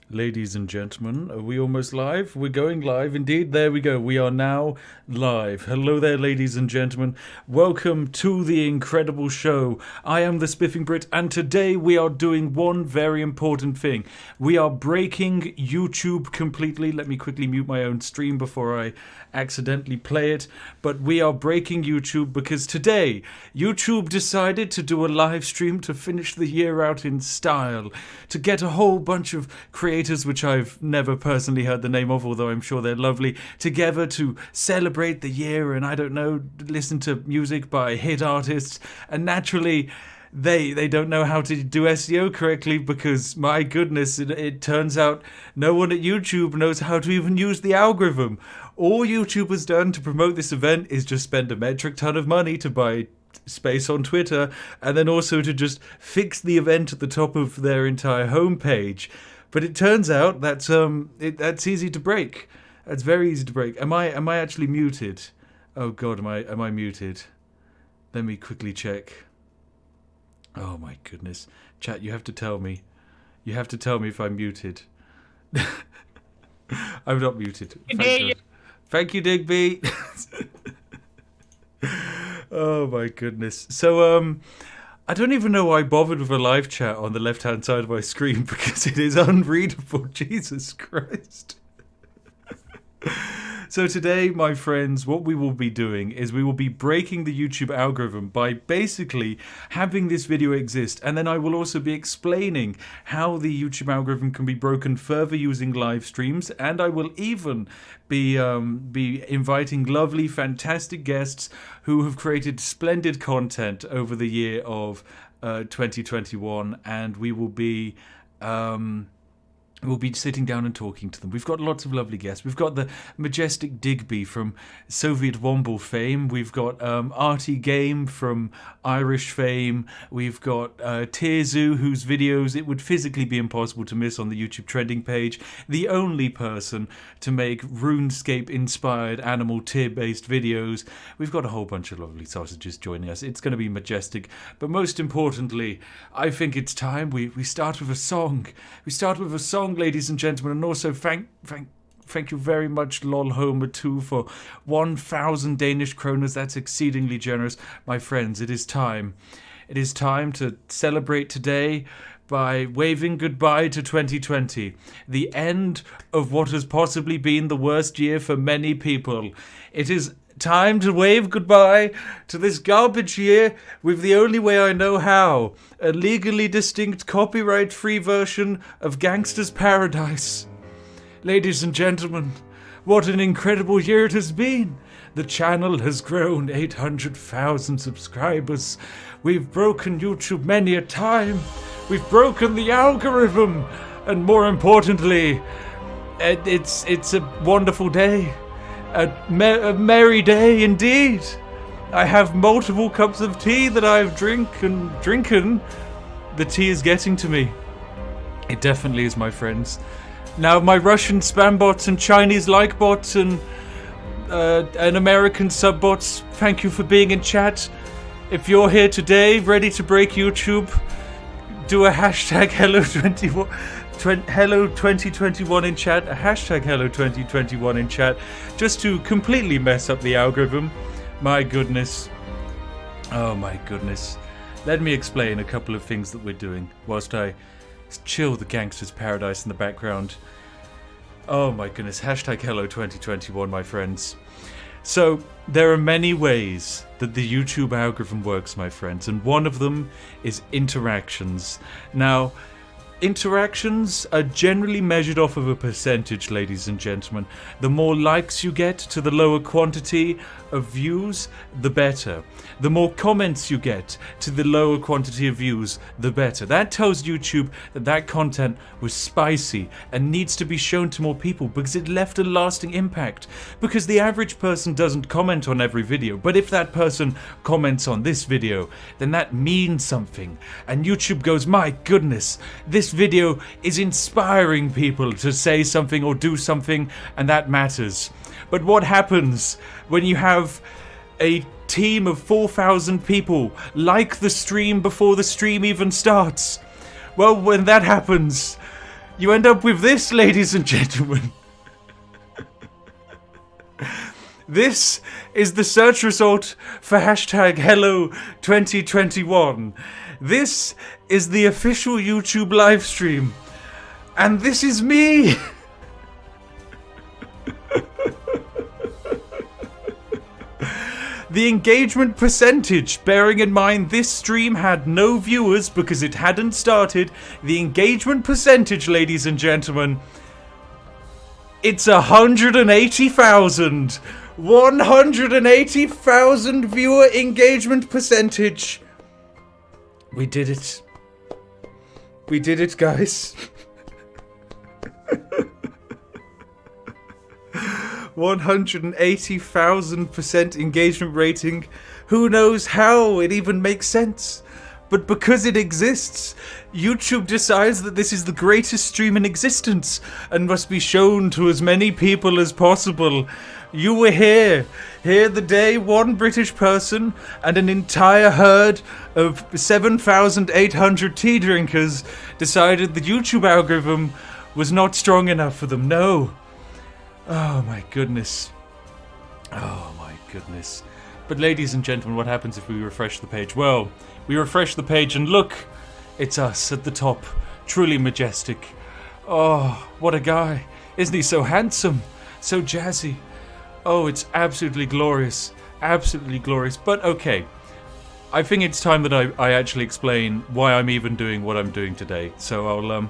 Ladies and gentlemen, are we almost live? We're going live indeed. There we go. We are now live. Hello there, ladies and gentlemen. Welcome to the incredible show. I am the Spiffing Brit, and today we are doing one very important thing. We are breaking YouTube completely. Let me quickly mute my own stream before I accidentally play it. But we are breaking YouTube because today YouTube decided to do a live stream to finish the year out in style, to get a whole bunch of creators, which I've never personally heard the name of, although I'm sure they're lovely, together to celebrate the year and, I don't know, listen to music by hit artists. And naturally, they don't know how to do SEO correctly because, my goodness, it turns out no one at YouTube knows how to even use the algorithm. All YouTube has done to promote this event is just spend a metric ton of money to buy space on Twitter, and then also to just fix the event at the top of their entire homepage. But it turns out that's easy to break. That's very easy to break. Am I actually muted? Oh God, am I muted? Let me quickly check. Oh my goodness, chat! You have to tell me. You have to tell me if I'm muted. I'm not muted. Thank you, Digby. Oh my goodness. So I don't even know why I bothered with a live chat on the left-hand side of my screen because it is unreadable. Jesus Christ. So today, my friends, what we will be doing is we will be breaking the YouTube algorithm by basically having this video exist, and then I will also be explaining how the YouTube algorithm can be broken further using live streams, and I will even be inviting lovely, fantastic guests who have created splendid content over the year of 2021, and we will be we'll be sitting down and talking to them. We've got lots of lovely guests. We've got the majestic Digby from Soviet Womble fame. We've got Artie Game from Irish fame. We've got Tearzu, whose videos it would physically be impossible to miss on the YouTube trending page. The only person to make RuneScape-inspired animal tier-based videos. We've got a whole bunch of lovely sausages joining us. It's going to be majestic. But most importantly, I think it's time we start with a song. We start with a song, ladies and gentlemen, and also thank you very much, LolHomer2, for 1,000 Danish kroners. That's exceedingly generous. My friends, it is time. It is time to celebrate today by waving goodbye to 2020, the end of what has possibly been the worst year for many people. It is time to wave goodbye to this garbage year with the only way I know how, a legally distinct copyright-free version of Gangsta's Paradise. Ladies and gentlemen, what an incredible year it has been. The channel has grown 800,000 subscribers. We've broken YouTube many a time. We've broken the algorithm. And more importantly, it's a wonderful day. A merry day indeed. I have multiple cups of tea that I've drinking. The tea is getting to me. It definitely is, my friends. Now, my Russian spam bots and Chinese like bots and American sub bots, thank you for being in chat. If you're here today, ready to break YouTube, do a hashtag Hello 2021 in chat, a hashtag Hello 2021 in chat, just to completely mess up the algorithm. My goodness. Oh my goodness. Let me explain a couple of things that we're doing whilst I chill the Gangsta's Paradise in the background. Oh my goodness, hashtag Hello 2021, my friends. So, there are many ways that the YouTube algorithm works, my friends, and one of them is interactions. Now, interactions are generally measured off of a percentage, ladies and gentlemen. The more likes you get to the lower quantity of views, the better. The more comments you get to the lower quantity of views, the better. That tells YouTube that that content was spicy and needs to be shown to more people because it left a lasting impact. Because the average person doesn't comment on every video, but if that person comments on this video, then that means something. And YouTube goes, my goodness, this video is inspiring people to say something or do something, and that matters. But what happens when you have a team of 4,000 people like the stream before the stream even starts? Well, when that happens, you end up with this, ladies and gentlemen. This is the search result for hashtag Hello 2021. This is the official YouTube live stream. And this is me. The engagement percentage, bearing in mind this stream had no viewers because it hadn't started. The engagement percentage, ladies and gentlemen, it's 180,000. 180,000 viewer engagement percentage. We did it. We did it, guys. 180,000% engagement rating. Who knows how it even makes sense? But because it exists, YouTube decides that this is the greatest stream in existence and must be shown to as many people as possible. You were here the day one British person and an entire herd of 7,800 tea drinkers decided the YouTube algorithm was not strong enough for them. No. Oh my goodness. Oh my goodness. But ladies and gentlemen, what happens if we refresh the page? Well, we refresh the page and look, it's us at the top. Truly majestic. Oh, what a guy. Isn't he so handsome? So jazzy. Oh, it's absolutely glorious. Absolutely glorious. But okay, I think it's time that I actually explain why I'm even doing what I'm doing today. So I'll,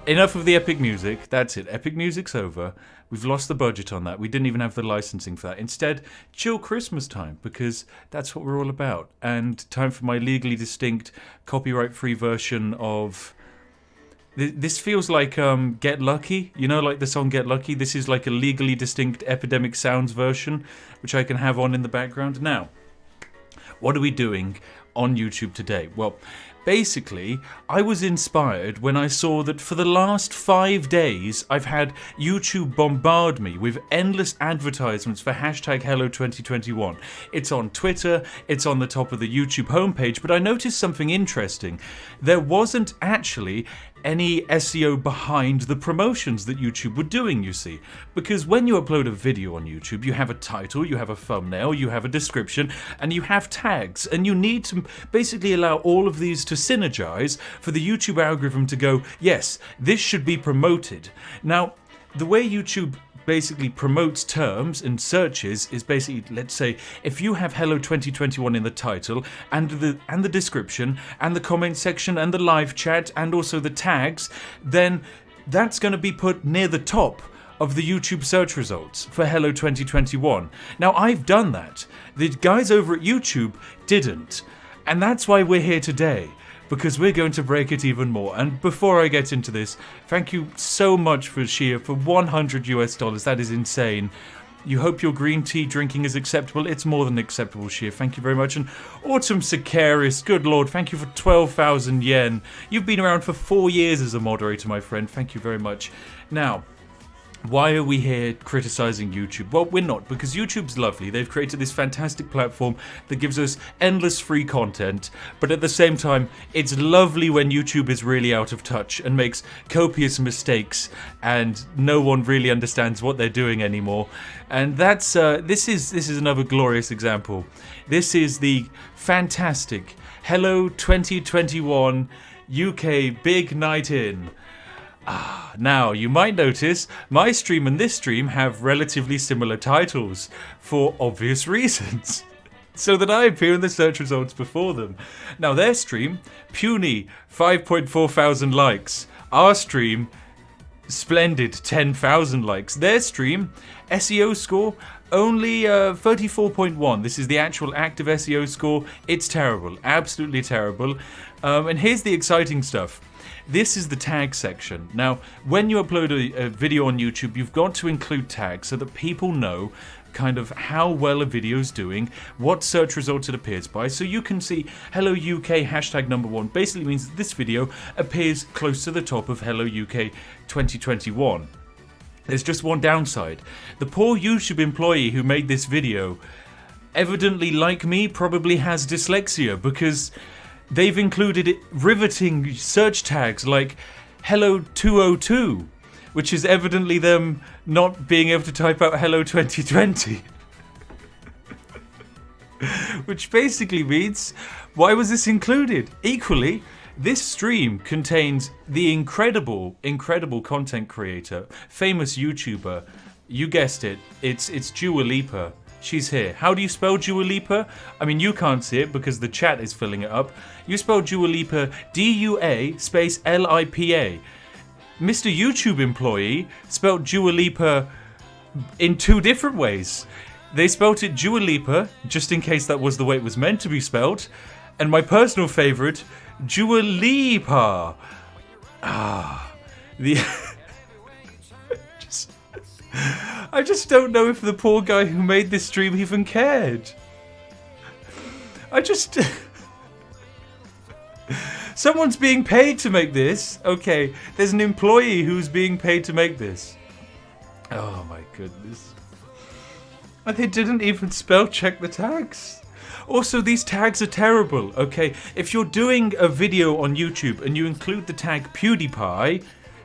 enough of the epic music. That's it. Epic music's over. We've lost the budget on that. We didn't even have the licensing for that. Instead, chill Christmas time, because that's what we're all about. And time for my legally distinct, copyright-free version of... This feels like Get Lucky. You know, like the song Get Lucky? This is like a legally distinct Epidemic Sounds version, which I can have on in the background. Now, what are we doing on YouTube today? Well, basically, I was inspired when I saw that for the last 5 days, I've had YouTube bombard me with endless advertisements for hashtag Hello 2021. It's on Twitter, it's on the top of the YouTube homepage, but I noticed something interesting. There wasn't actually any SEO behind the promotions that YouTube were doing, you see. Because when you upload a video on YouTube, you have a title, you have a thumbnail, you have a description, and you have tags. And you need to basically allow all of these to synergize for the YouTube algorithm to go, yes, this should be promoted. Now, the way YouTube basically promotes terms and searches is basically, let's say, if you have Hello 2021 in the title and the description and the comment section and the live chat and also the tags, then that's going to be put near the top of the YouTube search results for Hello 2021. Now, I've done that. The guys over at YouTube didn't. And that's why we're here today, because we're going to break it even more. And before I get into this, thank you so much for Shia for $100 US. That is insane. You hope your green tea drinking is acceptable. It's more than acceptable, Shia. Thank you very much. And Autumn Sicarius, good lord, thank you for 12,000 yen. You've been around for 4 years as a moderator, my friend. Thank you very much. Now, why are we here criticizing YouTube? Well, we're not, because YouTube's lovely. They've created this fantastic platform that gives us endless free content, but at the same time, it's lovely when YouTube is really out of touch and makes copious mistakes and no one really understands what they're doing anymore. And that's this is another glorious example. This is the fantastic Hello 2021 UK Big Night In. Now, you might notice my stream and this stream have relatively similar titles for obvious reasons, so that I appear in the search results before them. Now, their stream, puny 5.4 thousand likes. Our stream, splendid 10,000 likes. Their stream, SEO score, only 34.1. This is the actual active SEO score. It's terrible, absolutely terrible. And here's the exciting stuff. This is the tag section. Now, when you upload a video on YouTube, you've got to include tags so that people know kind of how well a video is doing, what search results it appears by. So you can see Hello UK hashtag #1 basically means that this video appears close to the top of Hello UK 2021. There's just one downside. The poor YouTube employee who made this video, evidently like me, probably has dyslexia, because they've included riveting search tags like hello 202, which is evidently them not being able to type out hello 2020. Which basically means, why was this included? Equally, this stream contains the incredible content creator, famous YouTuber. You guessed it, it's Dua Lipa. She's here. How do you spell Dua Lipa? I mean, you can't see it because the chat is filling it up. You spell Dua Lipa D-U-A space L-I-P-A. Mr. YouTube employee spelled Dua Lipa in 2 different ways. They spelt it Dua Lipa, just in case that was the way it was meant to be spelled. And my personal favourite, Dua Lipa. I just don't know if the poor guy who made this stream even cared. Someone's being paid to make this. Okay, there's an employee who's being paid to make this. Oh my goodness. And they didn't even spell check the tags. Also, these tags are terrible, okay? If you're doing a video on YouTube and you include the tag PewDiePie,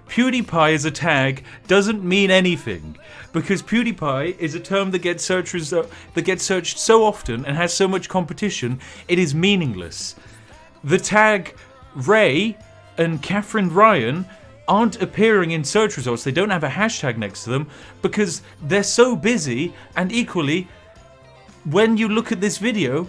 PewDiePie as a tag doesn't mean anything, because PewDiePie is a term that gets searched so often and has so much competition, it is meaningless. The tag Ray and Catherine Ryan aren't appearing in search results. They don't have a hashtag next to them because they're so busy, and equally, when you look at this video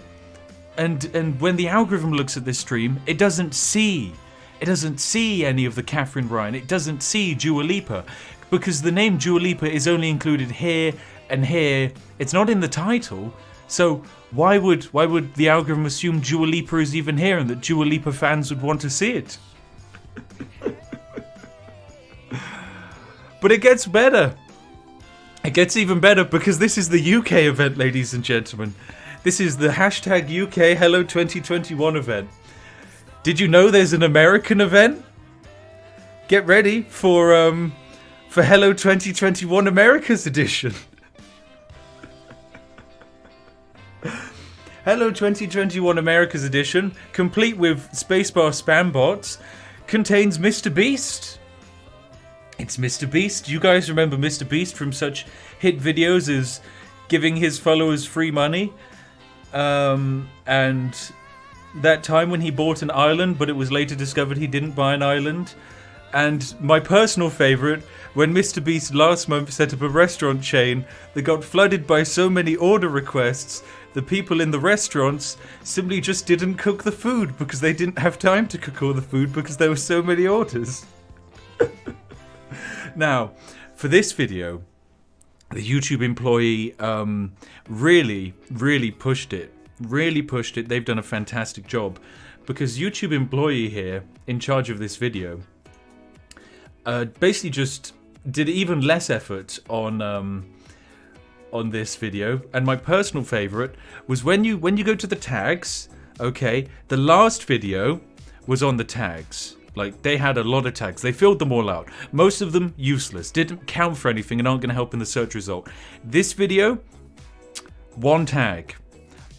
and when the algorithm looks at this stream, it doesn't see any of the Catherine Ryan. It doesn't see Dua Lipa because the name Dua Lipa is only included here and here. It's not in the title. So why would the algorithm assume Dua Lipa is even here and that Dua Lipa fans would want to see it? But it gets better. It gets even better because this is the UK event, ladies and gentlemen. This is the hashtag UK Hello 2021 event. Did you know there's an American event? Get ready for Hello 2021 America's edition. Hello 2021 America's edition, complete with spacebar spam bots, contains Mr. Beast. It's Mr. Beast. You guys remember Mr. Beast from such hit videos as giving his followers free money? And that time when he bought an island, but it was later discovered he didn't buy an island. And my personal favourite, when Mr. Beast last month set up a restaurant chain that got flooded by so many order requests, the people in the restaurants simply just didn't cook the food because they didn't have time to cook all the food because there were so many orders. Now, for this video, the YouTube employee really pushed it. They've done a fantastic job because YouTube employee here in charge of this video basically just did even less effort on this video. And my personal favorite was when you go to the tags. Okay, the last video was on the tags. Like, they had a lot of tags. They filled them all out. Most of them useless, didn't count for anything and aren't going to help in the search result. This video, 1 tag.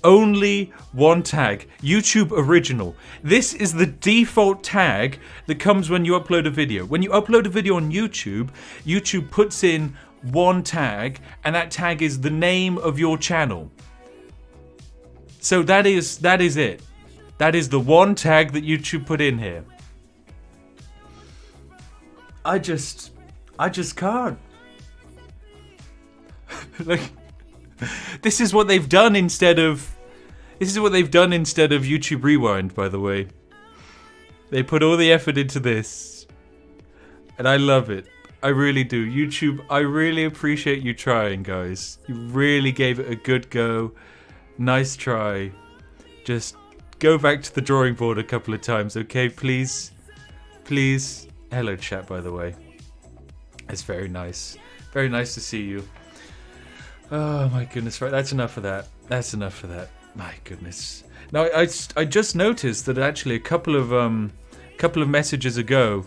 Only 1 tag. YouTube original. This is the default tag that comes when you upload a video. When you upload a video on YouTube, YouTube puts in 1 tag, and that tag is the name of your channel. So that is it. That is the 1 tag that YouTube put in here. I just can't. Like, this is what they've done instead of YouTube Rewind, by the way. They put all the effort into this. And I love it. I really do. YouTube, I really appreciate you trying, guys. You really gave it a good go. Nice try. Just go back to the drawing board a couple of times, okay? Please. Please. Hello, chat, by the way. It's very nice. Very nice to see you. Oh, my goodness. Right, that's enough of that. That's enough of that. My goodness. Now, I just noticed that actually a couple of messages ago,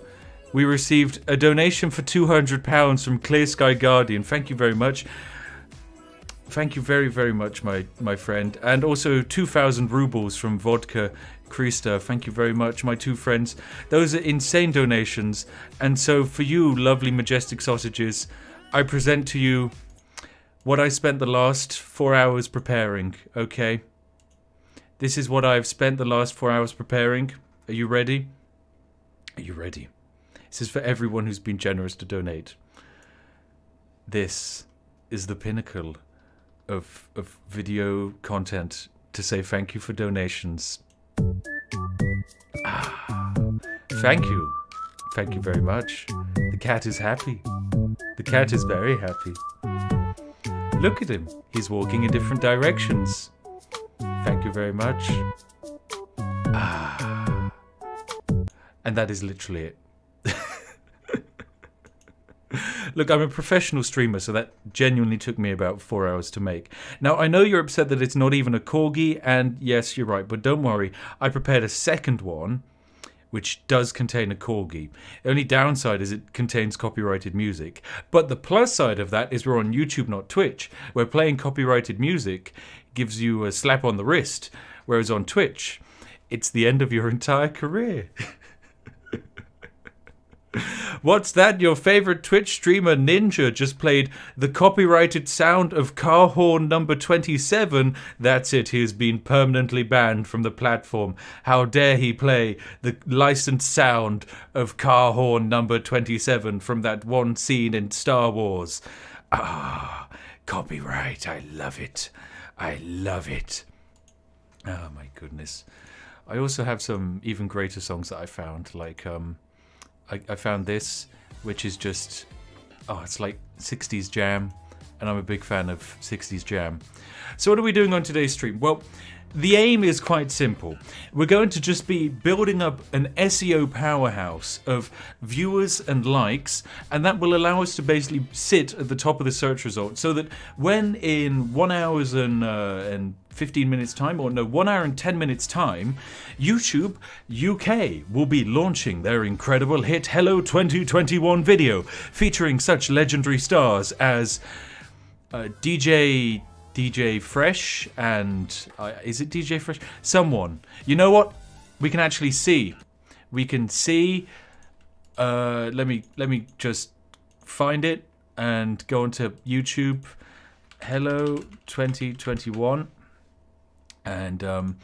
we received a donation for £200 from Clear Sky Guardian. Thank you very much. Thank you very, very much, my friend. And also 2,000 rubles from Vodka Krista, thank you very much. My 2 friends. Those are insane donations. And so for you, lovely majestic sausages, I present to you what I spent the last 4 hours preparing, okay? This is what I've spent the last 4 hours preparing. Are you ready? Are you ready? This is for everyone who's been generous to donate. This is the pinnacle of video content to say thank you for donations. Thank you. Thank you very much. The cat is happy. The cat is very happy. Look at him. He's walking in different directions. Thank you very much. And that is literally it. Look, I'm a professional streamer, so that genuinely took me about 4 hours to make. Now, I know you're upset that it's not even a corgi, and yes, you're right, but don't worry. I prepared a second one, which does contain a corgi. The only downside is it contains copyrighted music. But the plus side of that is we're on YouTube, not Twitch, where playing copyrighted music gives you a slap on the wrist, whereas on Twitch, it's the end of your entire career. What's that? Your favorite Twitch streamer Ninja just played the copyrighted sound of car horn number 27. That's it, he's been permanently banned from the platform. How dare he play the licensed sound of car horn number 27 from that one scene in Star Wars. Copyright, I love it. I love it. Oh my goodness. I also have some even greater songs that I found, like I found this, which is just, it's like 60s jam, and I'm a big fan of 60s jam. So what are we doing on today's stream? Well, the aim is quite simple. We're going to just be building up an SEO powerhouse of viewers and likes, and that will allow us to basically sit at the top of the search results, so that when in 1 hour and 15 minutes time, or no, 1 hour and 10 minutes time, YouTube UK will be launching their incredible hit Hello 2021 video, featuring such legendary stars as DJ Fresh and is it DJ Fresh? Someone. You know what? We can actually see. We can see. Let me just find it and go onto YouTube. Hello 2021, and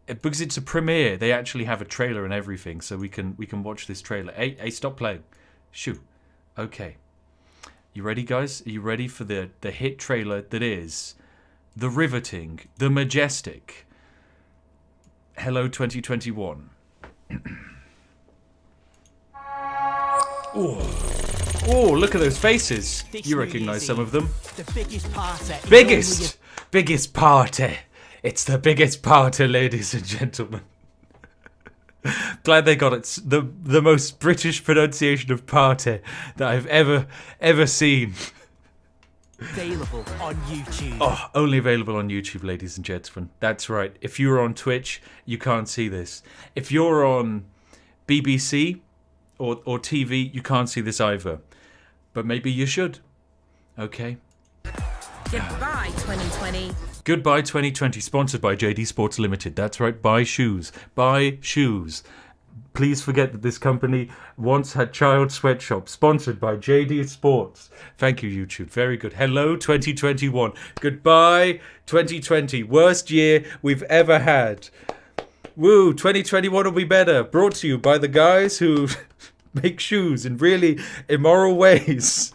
because it's a premiere, they actually have a trailer and everything, so we can watch this trailer. Hey, stop playing. Shoo. Okay. You ready, guys? Are you ready for the hit trailer that is the riveting, the majestic Hello 2021? Oh, look at those faces. You recognize some of them. The biggest party. Biggest party. It's the biggest party, ladies and gentlemen. Glad they got it. The most British pronunciation of party that I've ever seen. Available on YouTube. Oh, only available on YouTube, ladies and gentlemen. That's right. If you're on Twitch, you can't see this. If you're on BBC or TV, you can't see this either. But maybe you should. Okay. Goodbye 2020. Goodbye 2020, sponsored by JD Sports Limited. That's right, buy shoes. Buy shoes. Please forget that this company once had child sweatshops, sponsored by JD Sports. Thank you, YouTube. Very good. Hello, 2021. Goodbye, 2020. Worst year we've ever had. Woo, 2021 will be better. Brought to you by the guys who make shoes in really immoral ways.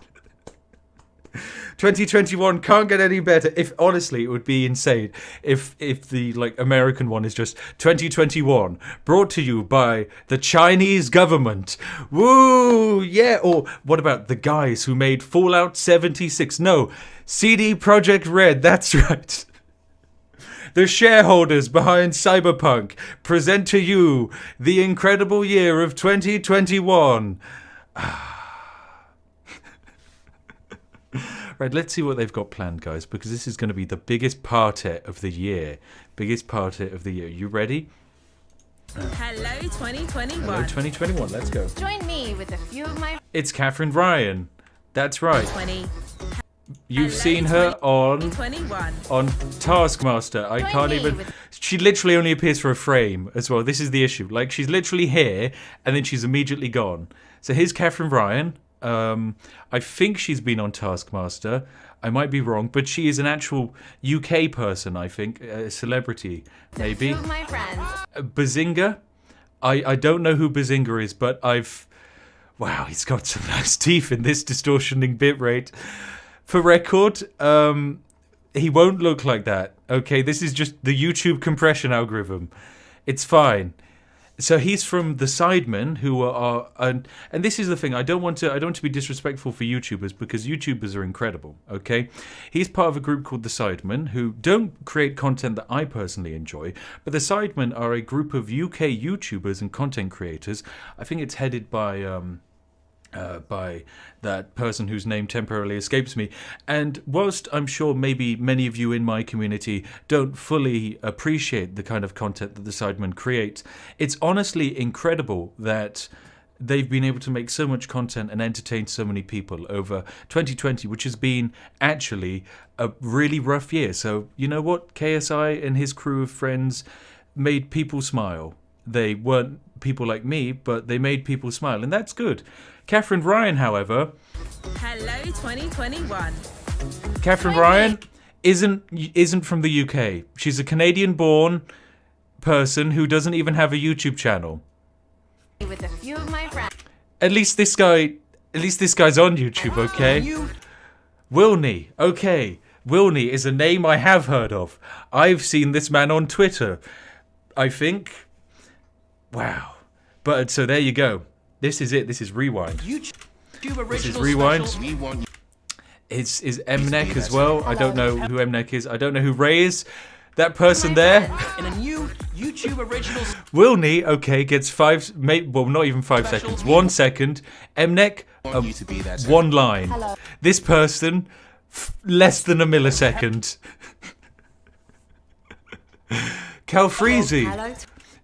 2021 can't get any better. If honestly, it would be insane if the American one is just 2021 brought to you by the Chinese government. Woo, yeah. Or what about the guys who made Fallout 76? No, CD Projekt Red. That's right. The shareholders behind Cyberpunk present to you the incredible year of 2021. Right, let's see what they've got planned, guys, because this is going to be the biggest party of the year. Biggest party of the year. You ready? Hello 2021. Hello 2021, let's go. Join me with a few of my... It's Catherine Ryan. That's right. 20. You've Hello, seen her on 2021. Taskmaster. I can't even. She literally only appears for a frame as well. This is the issue. Like, she's literally here and then she's immediately gone. So here's Catherine Ryan. I think she's been on Taskmaster. I might be wrong, but she is an actual UK person, I think. A celebrity, maybe. Two of my friends. Bazinga. I don't know who Bazinga is, but wow, he's got some nice teeth in this distortioning bitrate. For record, he won't look like that. Okay, this is just the YouTube compression algorithm. It's fine. So he's from the Sidemen, who are, and this is the thing. I don't want to be disrespectful for YouTubers, because YouTubers are incredible. Okay, he's part of a group called the Sidemen, who don't create content that I personally enjoy, but the Sidemen are a group of UK YouTubers and content creators. I think it's headed by that person whose name temporarily escapes me. And whilst I'm sure maybe many of you in my community don't fully appreciate the kind of content that the Sidemen create, it's honestly incredible that they've been able to make so much content and entertain so many people over 2020, which has been actually a really rough year. So you know what? KSI and his crew of friends made people smile. They weren't people like me, but they made people smile, and that's good. Catherine Ryan, however... Hello 2021. Catherine Ryan isn't from the UK. She's a Canadian-born person who doesn't even have a YouTube channel. With a few of my friends. At least this guy's on YouTube, okay? Wilney, okay. Wilney is a name I have heard of. I've seen this man on Twitter, I think. Wow. But so there you go. This is it. This is Rewind. This is Rewind. Is Mnek as well? I don't know who Mnek is. I don't know who Ray is. That person there. In a new YouTube Originals. Wilney, okay, gets not even 5 seconds. 1 second. Mnek, 1 line. Hello. This person, less than a millisecond. Calfreezy. Hello.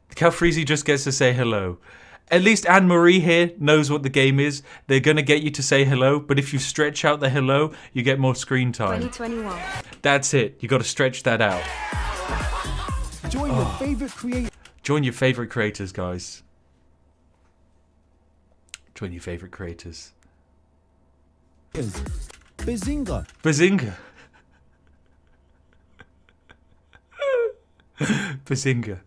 Calfreezy just gets to say hello. At least Anne-Marie here knows what the game is. They're going to get you to say hello, but if you stretch out the hello, you get more screen time. 2021. That's it. You got to stretch that out. Join your favorite creators. Join your favorite creators, guys. Join your favorite creators. Bazinga. Bazinga. Bazinga.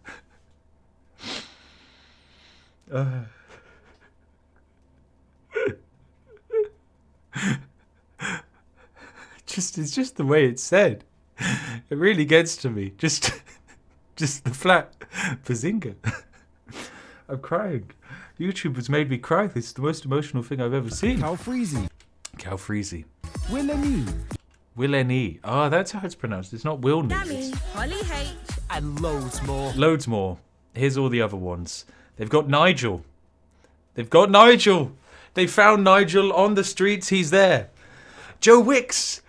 It's just the way it's said. It really gets to me. Just the flat Bazinga. I'm crying. YouTube has made me cry. This is the most emotional thing I've ever seen. Calfreezy. Calfreezy. Will NYE. Ah, that's how it's pronounced. It's not Wilney. Dammy, Holly H. And loads more. Loads more. Here's all the other ones. They've got Nigel. They've got Nigel. They found Nigel on the streets. He's there. Joe Wicks.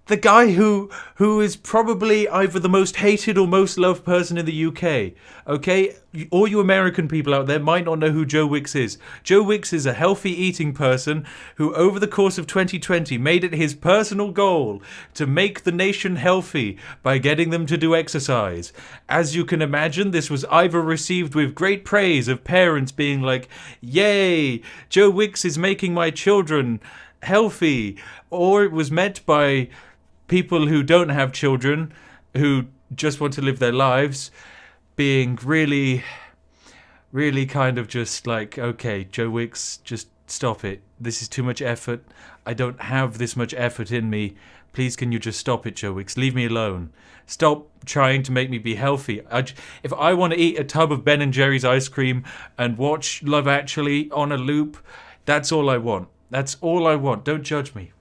The guy who is probably either the most hated or most loved person in the UK. Okay? All you American people out there might not know who Joe Wicks is. Joe Wicks is a healthy eating person who over the course of 2020 made it his personal goal to make the nation healthy by getting them to do exercise. As you can imagine, this was either received with great praise of parents being like, "Yay, Joe Wicks is making my children healthy," or it was met by people who don't have children, who just want to live their lives, being really, really kind of just like, okay, Joe Wicks, just stop it. This is too much effort. I don't have this much effort in me. Please, can you just stop it, Joe Wicks? Leave me alone. Stop trying to make me be healthy. If I want to eat a tub of Ben & Jerry's ice cream and watch Love Actually on a loop, that's all I want. That's all I want. Don't judge me.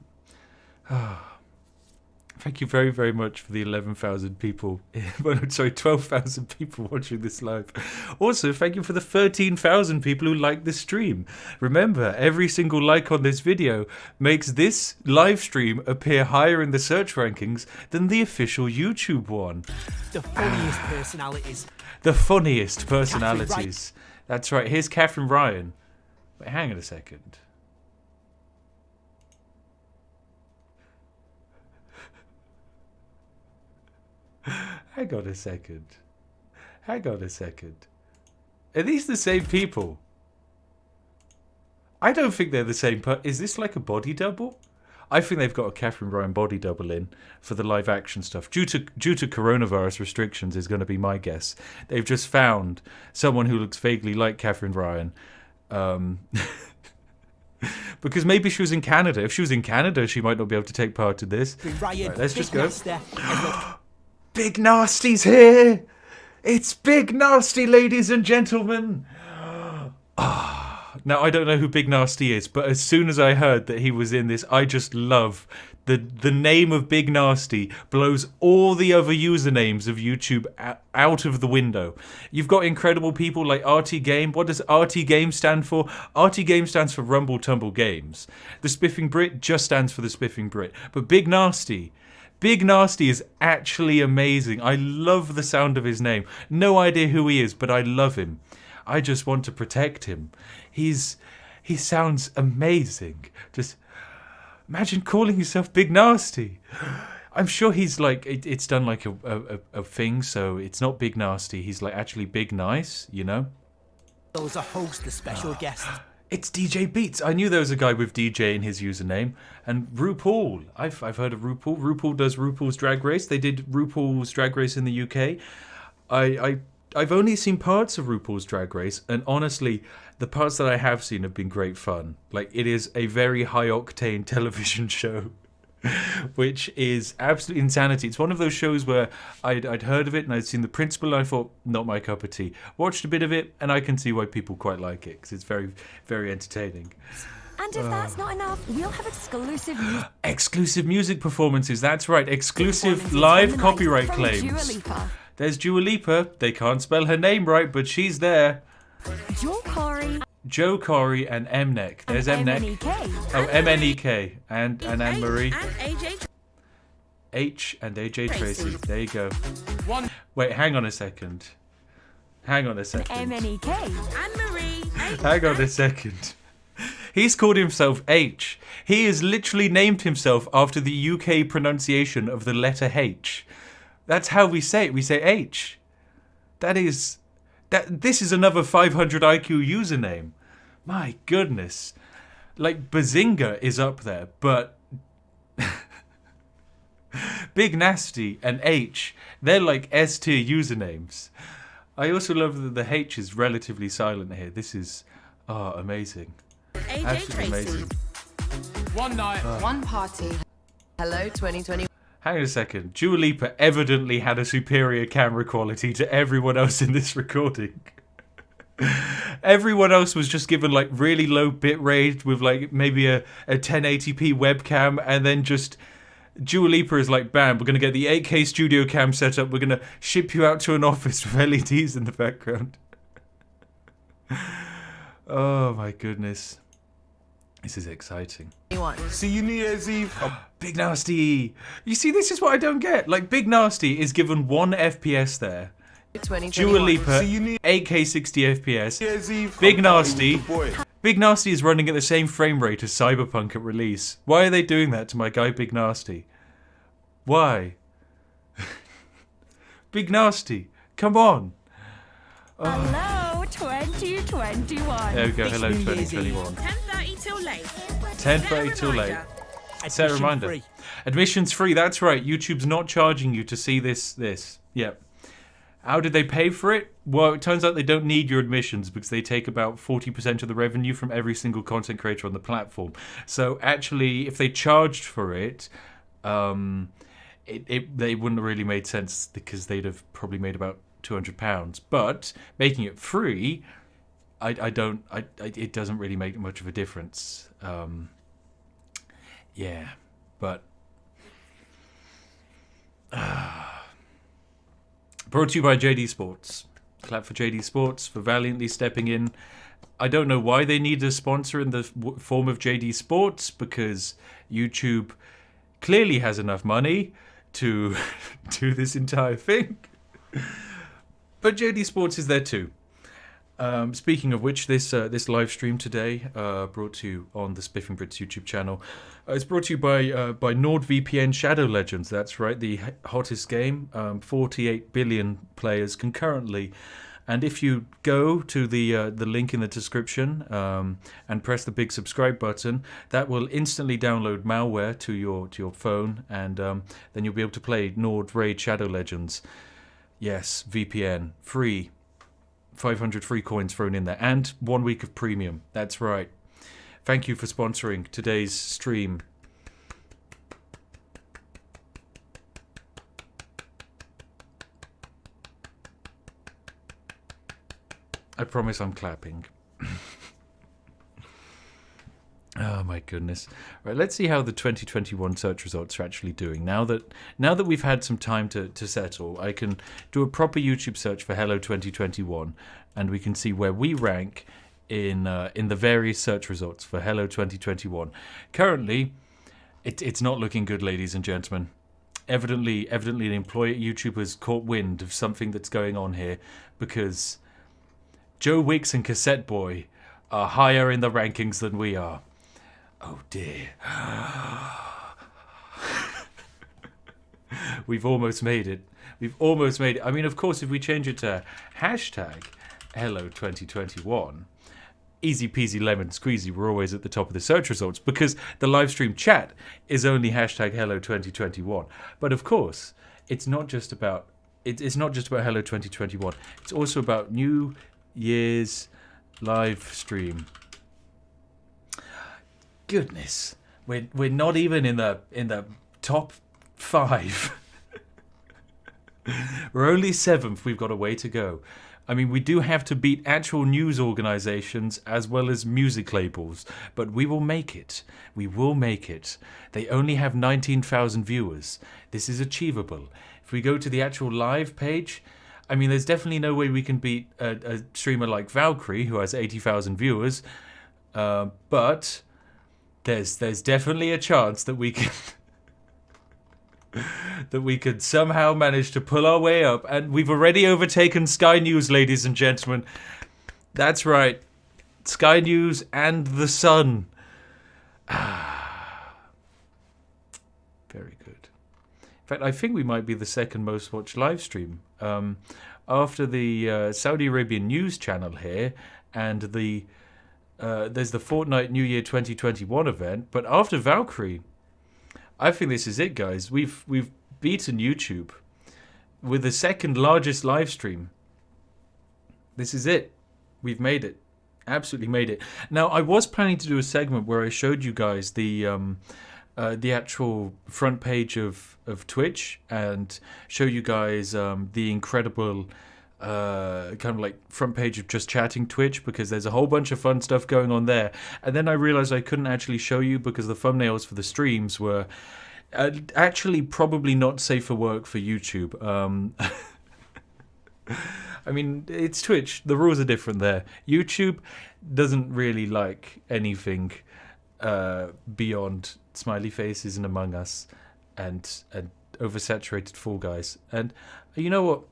Thank you very, very much for the 11,000 people. 12,000 people watching this live. Also, thank you for the 13,000 people who like this stream. Remember, every single like on this video makes this live stream appear higher in the search rankings than the official YouTube one. The funniest personalities. The funniest personalities. That's right. Here's Catherine Ryan. Wait, hang on a second. Hang on a second. Are these the same people? I don't think they're the same. Is this like a body double? I think they've got a Catherine Ryan body double in for the live action stuff. Due to coronavirus restrictions is going to be my guess. They've just found someone who looks vaguely like Catherine Ryan. Because maybe she was in Canada. If she was in Canada, she might not be able to take part in this. Ryan, Right, let's just go. Nasty. Big Nasty's here! It's Big Nasty, ladies and gentlemen! Now, I don't know who Big Nasty is, but as soon as I heard that he was in this, I just love the name of Big Nasty blows all the other usernames of YouTube out of the window. You've got incredible people like RT Game. What does RT Game stand for? RT Game stands for Rumble Tumble Games. The Spiffing Brit just stands for the Spiffing Brit. But Big Nasty is actually amazing. I love the sound of his name. No idea who he is, but I love him. I just want to protect him. He sounds amazing. Just imagine calling yourself Big Nasty. I'm sure he's like it's done like a thing, so it's not Big Nasty. He's like actually Big Nice, you know. Those are host the special guest. It's DJ Beats. I knew there was a guy with DJ in his username. And RuPaul. I've heard of RuPaul. RuPaul does RuPaul's Drag Race. They did RuPaul's Drag Race in the UK. I've only seen parts of RuPaul's Drag Race, and honestly, the parts that I have seen have been great fun. Like, it is a very high-octane television show, which is absolute insanity. It's one of those shows where I'd heard of it, and I'd seen the principal, and I thought, not my cup of tea. Watched a bit of it, and I can see why people quite like it, because it's very, very entertaining. And if that's not enough, we'll have Exclusive music performances, that's right. Exclusive live copyright claims. There's Dua Lipa. They can't spell her name right, but she's there. Joe Corey and Mnek. There's Mnek. Oh, MNEK. And Anne Marie. And AJ. H and AJ Tracy. There you go. Wait, hang on a second. MNEK. Anne Marie. Hang on a second. He's called himself H. He has literally named himself after the UK pronunciation of the letter H. That's how we say it. We say H. This is another 500 IQ username. My goodness. Like, Bazinga is up there, but Big Nasty and H, they're like S-tier usernames. I also love that the H is relatively silent here. This is amazing. AJ Absolutely Tracy. amazing. One night. One party. Hello, 2020. Hang on a second. Dua Lipa evidently had a superior camera quality to everyone else in this recording. Everyone else was just given like really low bit rate with like maybe a 1080p webcam, and then just Dua Lipa is like, bam, we're going to get the 8K studio cam set up. We're going to ship you out to an office with LEDs in the background. Oh my goodness. This is exciting. See you New Year's Eve. Big Nasty. You see, this is what I don't get. Like, Big Nasty is given 1 FPS there. Dua Lipa, 8K 60 FPS. Big Nasty. Big Nasty is running at the same frame rate as Cyberpunk at release. Why are they doing that to my guy Big Nasty? Why? Big Nasty, come on. Hello, 2021. There we go. Hello, New Year's 2021. 10:30 till late. 10:30 till late. Set a reminder. Free. Admissions free. That's right. YouTube's not charging you to see this. Yep. How did they pay for it? Well, it turns out they don't need your admissions because they take about 40% of the revenue from every single content creator on the platform. So actually, if they charged for it, they wouldn't have really made sense because they'd have probably made about £200. But making it free, it doesn't really make much of a difference. Yeah, but brought to you by JD Sports. Clap for JD Sports for valiantly stepping in. I don't know why they need a sponsor in the form of JD Sports, because YouTube clearly has enough money to do this entire thing. But JD Sports is there too. Speaking of which, this live stream today, brought to you on the Spiffing Brits YouTube channel, is brought to you by NordVPN Shadow Legends. That's right, the hottest game. 48 billion players concurrently. And if you go to the link in the description and press the big subscribe button, that will instantly download malware to your phone, and then you'll be able to play Nord Raid Shadow Legends. Yes, VPN, free. 500 free coins thrown in there, and 1 week of premium. That's right. Thank you for sponsoring today's stream. I promise I'm clapping. Oh my goodness. Right, let's see how the 2021 search results are actually doing. Now that we've had some time to settle, I can do a proper YouTube search for Hello 2021, and we can see where we rank in the various search results for Hello 2021. Currently, it's not looking good, ladies and gentlemen. Evidently the employer at YouTube has caught wind of something that's going on here, because Joe Wicks and Cassette Boy are higher in the rankings than we are. Oh dear. We've almost made it. We've almost made it. I mean, of course, if we change it to hashtag Hello 2021, easy peasy lemon squeezy, we're always at the top of the search results, because the live stream chat is only hashtag Hello 2021. But of course, it's not just about Hello 2021. It's also about New Year's live stream. Goodness, we're not even in the top 5. We're only 7th. We've got a way to go. I mean, we do have to beat actual news organizations as well as music labels, but we will make it. We will make it. They only have 19,000 viewers. This is achievable. If we go to the actual live page, I mean, there's definitely no way we can beat a streamer like Valkyrie, who has 80,000 viewers, but there's definitely a chance that we can that we could somehow manage to pull our way up, and we've already overtaken Sky News, ladies and gentlemen. That's right, Sky News and The Sun. Very good. In fact, I think we might be the second most watched live stream, after the Saudi Arabian news channel here, and there's the Fortnite New Year 2021 event. But after Valkyrie, I think this is it, guys. We've beaten YouTube with the second largest live stream. This is it. We've made it. Absolutely made it. Now, I was planning to do a segment where I showed you guys the actual front page of Twitch, and show you guys the incredible kind of like front page of Just Chatting Twitch, because there's a whole bunch of fun stuff going on there. And then I realized I couldn't actually show you because the thumbnails for the streams were actually probably not safe for work for YouTube. I mean, it's Twitch. The rules are different there. YouTube doesn't really like anything beyond smiley faces and Among Us and oversaturated Fall Guys. And you know what?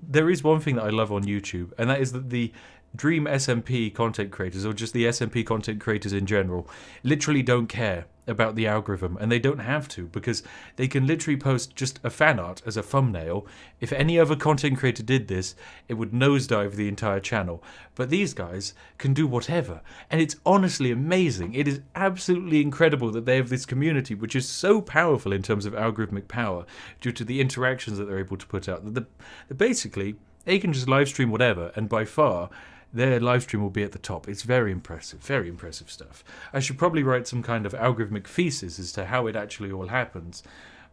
There is one thing that I love on YouTube, and that is that the Dream SMP content creators, or just the SMP content creators in general, literally don't care about the algorithm, and they don't have to, because they can literally post just a fan art as a thumbnail. If any other content creator did this, it would nosedive the entire channel. But these guys can do whatever, and it's honestly amazing. It is absolutely incredible that they have this community, which is so powerful in terms of algorithmic power, due to the interactions that they're able to put out. Basically, they can just live stream whatever, and by far, their live stream will be at the top. It's very impressive stuff. I should probably write some kind of algorithmic thesis as to how it actually all happens,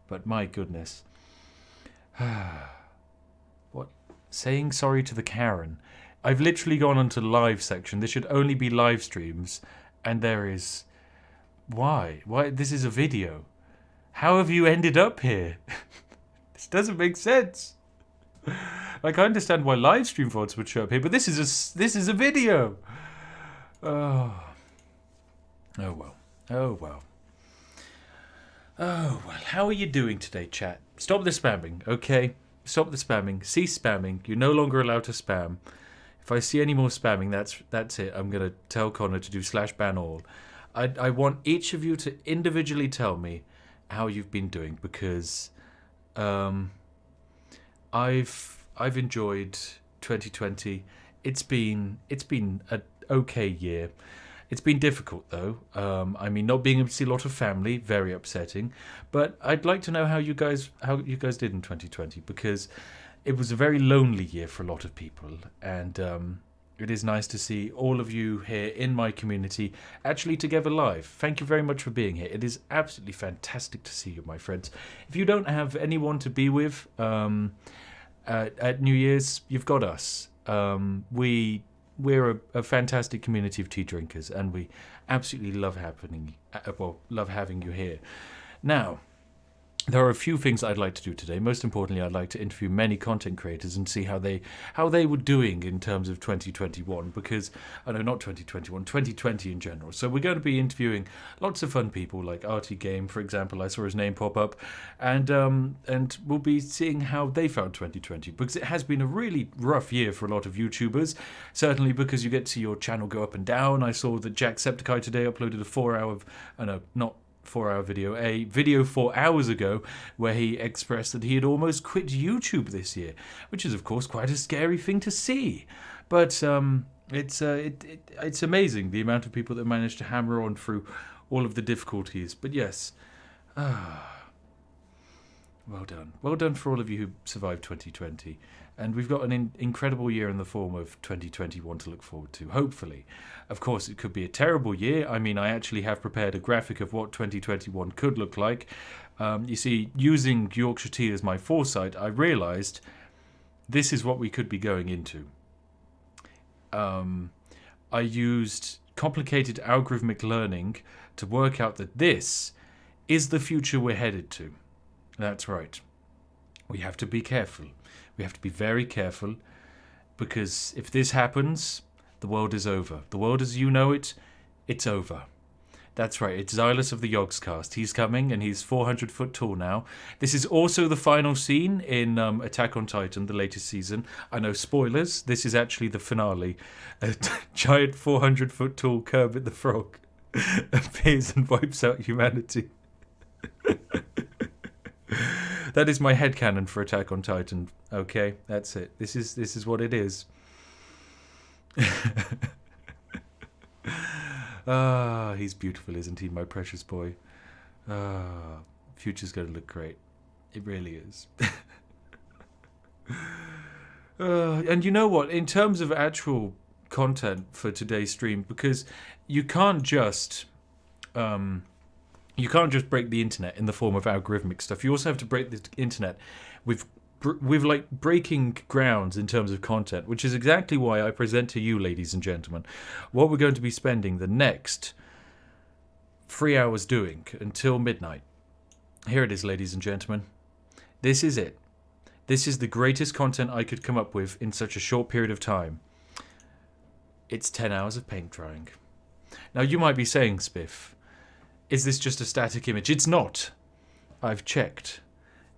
but my goodness. What? Saying sorry to the Karen. I've literally gone onto the live section. This should only be live streams, and there is... Why? This is a video. How have you ended up here? This doesn't make sense. Like, I understand why live stream VODs would show up here, but this is a video. Oh well. How are you doing today, chat? Stop the spamming, okay? Stop the spamming. Cease spamming. You're no longer allowed to spam. If I see any more spamming, that's it. I'm going to tell Connor to do /ban all. I want each of you to individually tell me how you've been doing, because I've enjoyed 2020. It's been an okay year. It's been difficult though. I mean, not being able to see a lot of family, very upsetting. But I'd like to know how you guys did in 2020, because it was a very lonely year for a lot of people, and it is nice to see all of you here in my community actually together live. Thank you very much for being here. It is absolutely fantastic to see you, my friends. If you don't have anyone to be with at New Year's, you've got us. We're a fantastic community of tea drinkers, and we absolutely love having you here. Now, there are a few things I'd like to do today. Most importantly, I'd like to interview many content creators and see how they were doing in terms of 2021, because, not 2021, 2020 in general. So we're going to be interviewing lots of fun people like RT Game, for example. I saw his name pop up, and we'll be seeing how they found 2020, because it has been a really rough year for a lot of YouTubers, certainly because you get to see your channel go up and down. I saw that Jacksepticeye today uploaded a video 4 hours ago where he expressed that he had almost quit YouTube this year, which is of course quite a scary thing to see. But it's amazing the amount of people that managed to hammer on through all of the difficulties. But yes, well done for all of you who survived 2020. And we've got an incredible year in the form of 2021 to look forward to, hopefully. Of course, it could be a terrible year. I mean, I actually have prepared a graphic of what 2021 could look like. You see, using Yorkshire tea as my foresight, I realised this is what we could be going into. I used complicated algorithmic learning to work out that this is the future we're headed to. That's right. We have to be careful. We have to be very careful, because if this happens, the world is over. The world as you know it, it's over. That's right, it's Xylus of the Yogscast. He's coming, and he's 400 foot tall now. This is also the final scene in Attack on Titan, the latest season. I know, spoilers, this is actually the finale. A giant 400 foot tall Kermit the Frog appears and wipes out humanity. That is my headcanon for Attack on Titan. Okay, that's it. This is what it is. He's beautiful, isn't he, my precious boy? Future's going to look great. It really is. And you know what? In terms of actual content for today's stream, because you can't just break the internet in the form of algorithmic stuff. You also have to break the internet with like breaking grounds in terms of content, which is exactly why I present to you, ladies and gentlemen, what we're going to be spending the next 3 hours doing until midnight. Here it is, ladies and gentlemen. This is it. This is the greatest content I could come up with in such a short period of time. It's 10 hours of paint drying. Now, you might be saying, Spiff, is this just a static image? It's not. I've checked.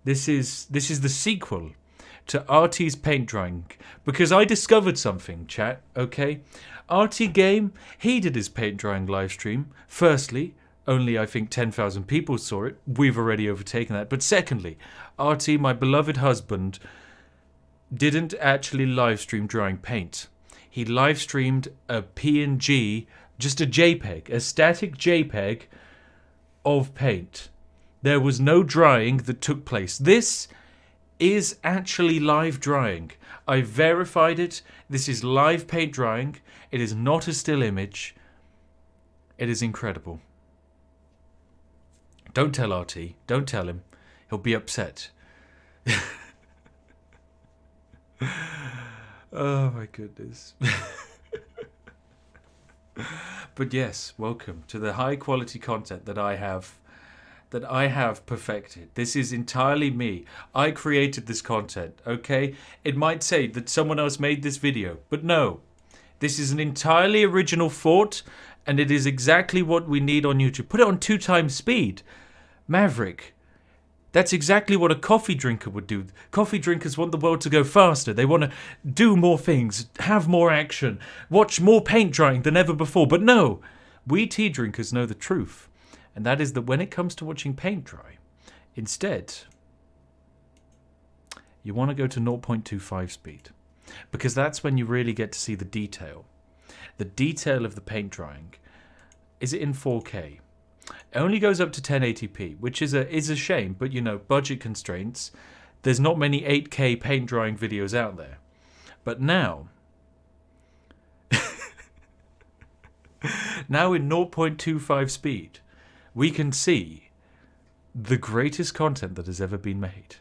This is the sequel to RT's paint drying, because I discovered something, chat, okay? RT Game, he did his paint drying live stream. Firstly, only I think 10,000 people saw it. We've already overtaken that. But secondly, RT, my beloved husband, didn't actually live stream drying paint. He live streamed a PNG, just a JPEG, a static JPEG of paint. There was no drying that took place. This is actually live drying. I verified it. This is live paint drying. It is not a still image. It is incredible. Don't tell RT. Don't tell him. He'll be upset. Oh my goodness. But yes, welcome to the high quality content that I have perfected. This is entirely me. I created this content, okay? It might say that someone else made this video, but no. This is an entirely original thought, and it is exactly what we need on YouTube. Put it on 2 times speed. Maverick, That's exactly what a coffee drinker would do. Coffee drinkers want the world to go faster. They want to do more things, have more action, watch more paint drying than ever before. But no, we tea drinkers know the truth. And that is that when it comes to watching paint dry, instead, you want to go to 0.25 speed. Because that's when you really get to see the detail. The detail of the paint drying. Is it in 4K? It only goes up to 1080p, which is a shame, but you know, budget constraints. There's not many 8K paint drying videos out there. But now, now in 0.25 speed, we can see the greatest content that has ever been made.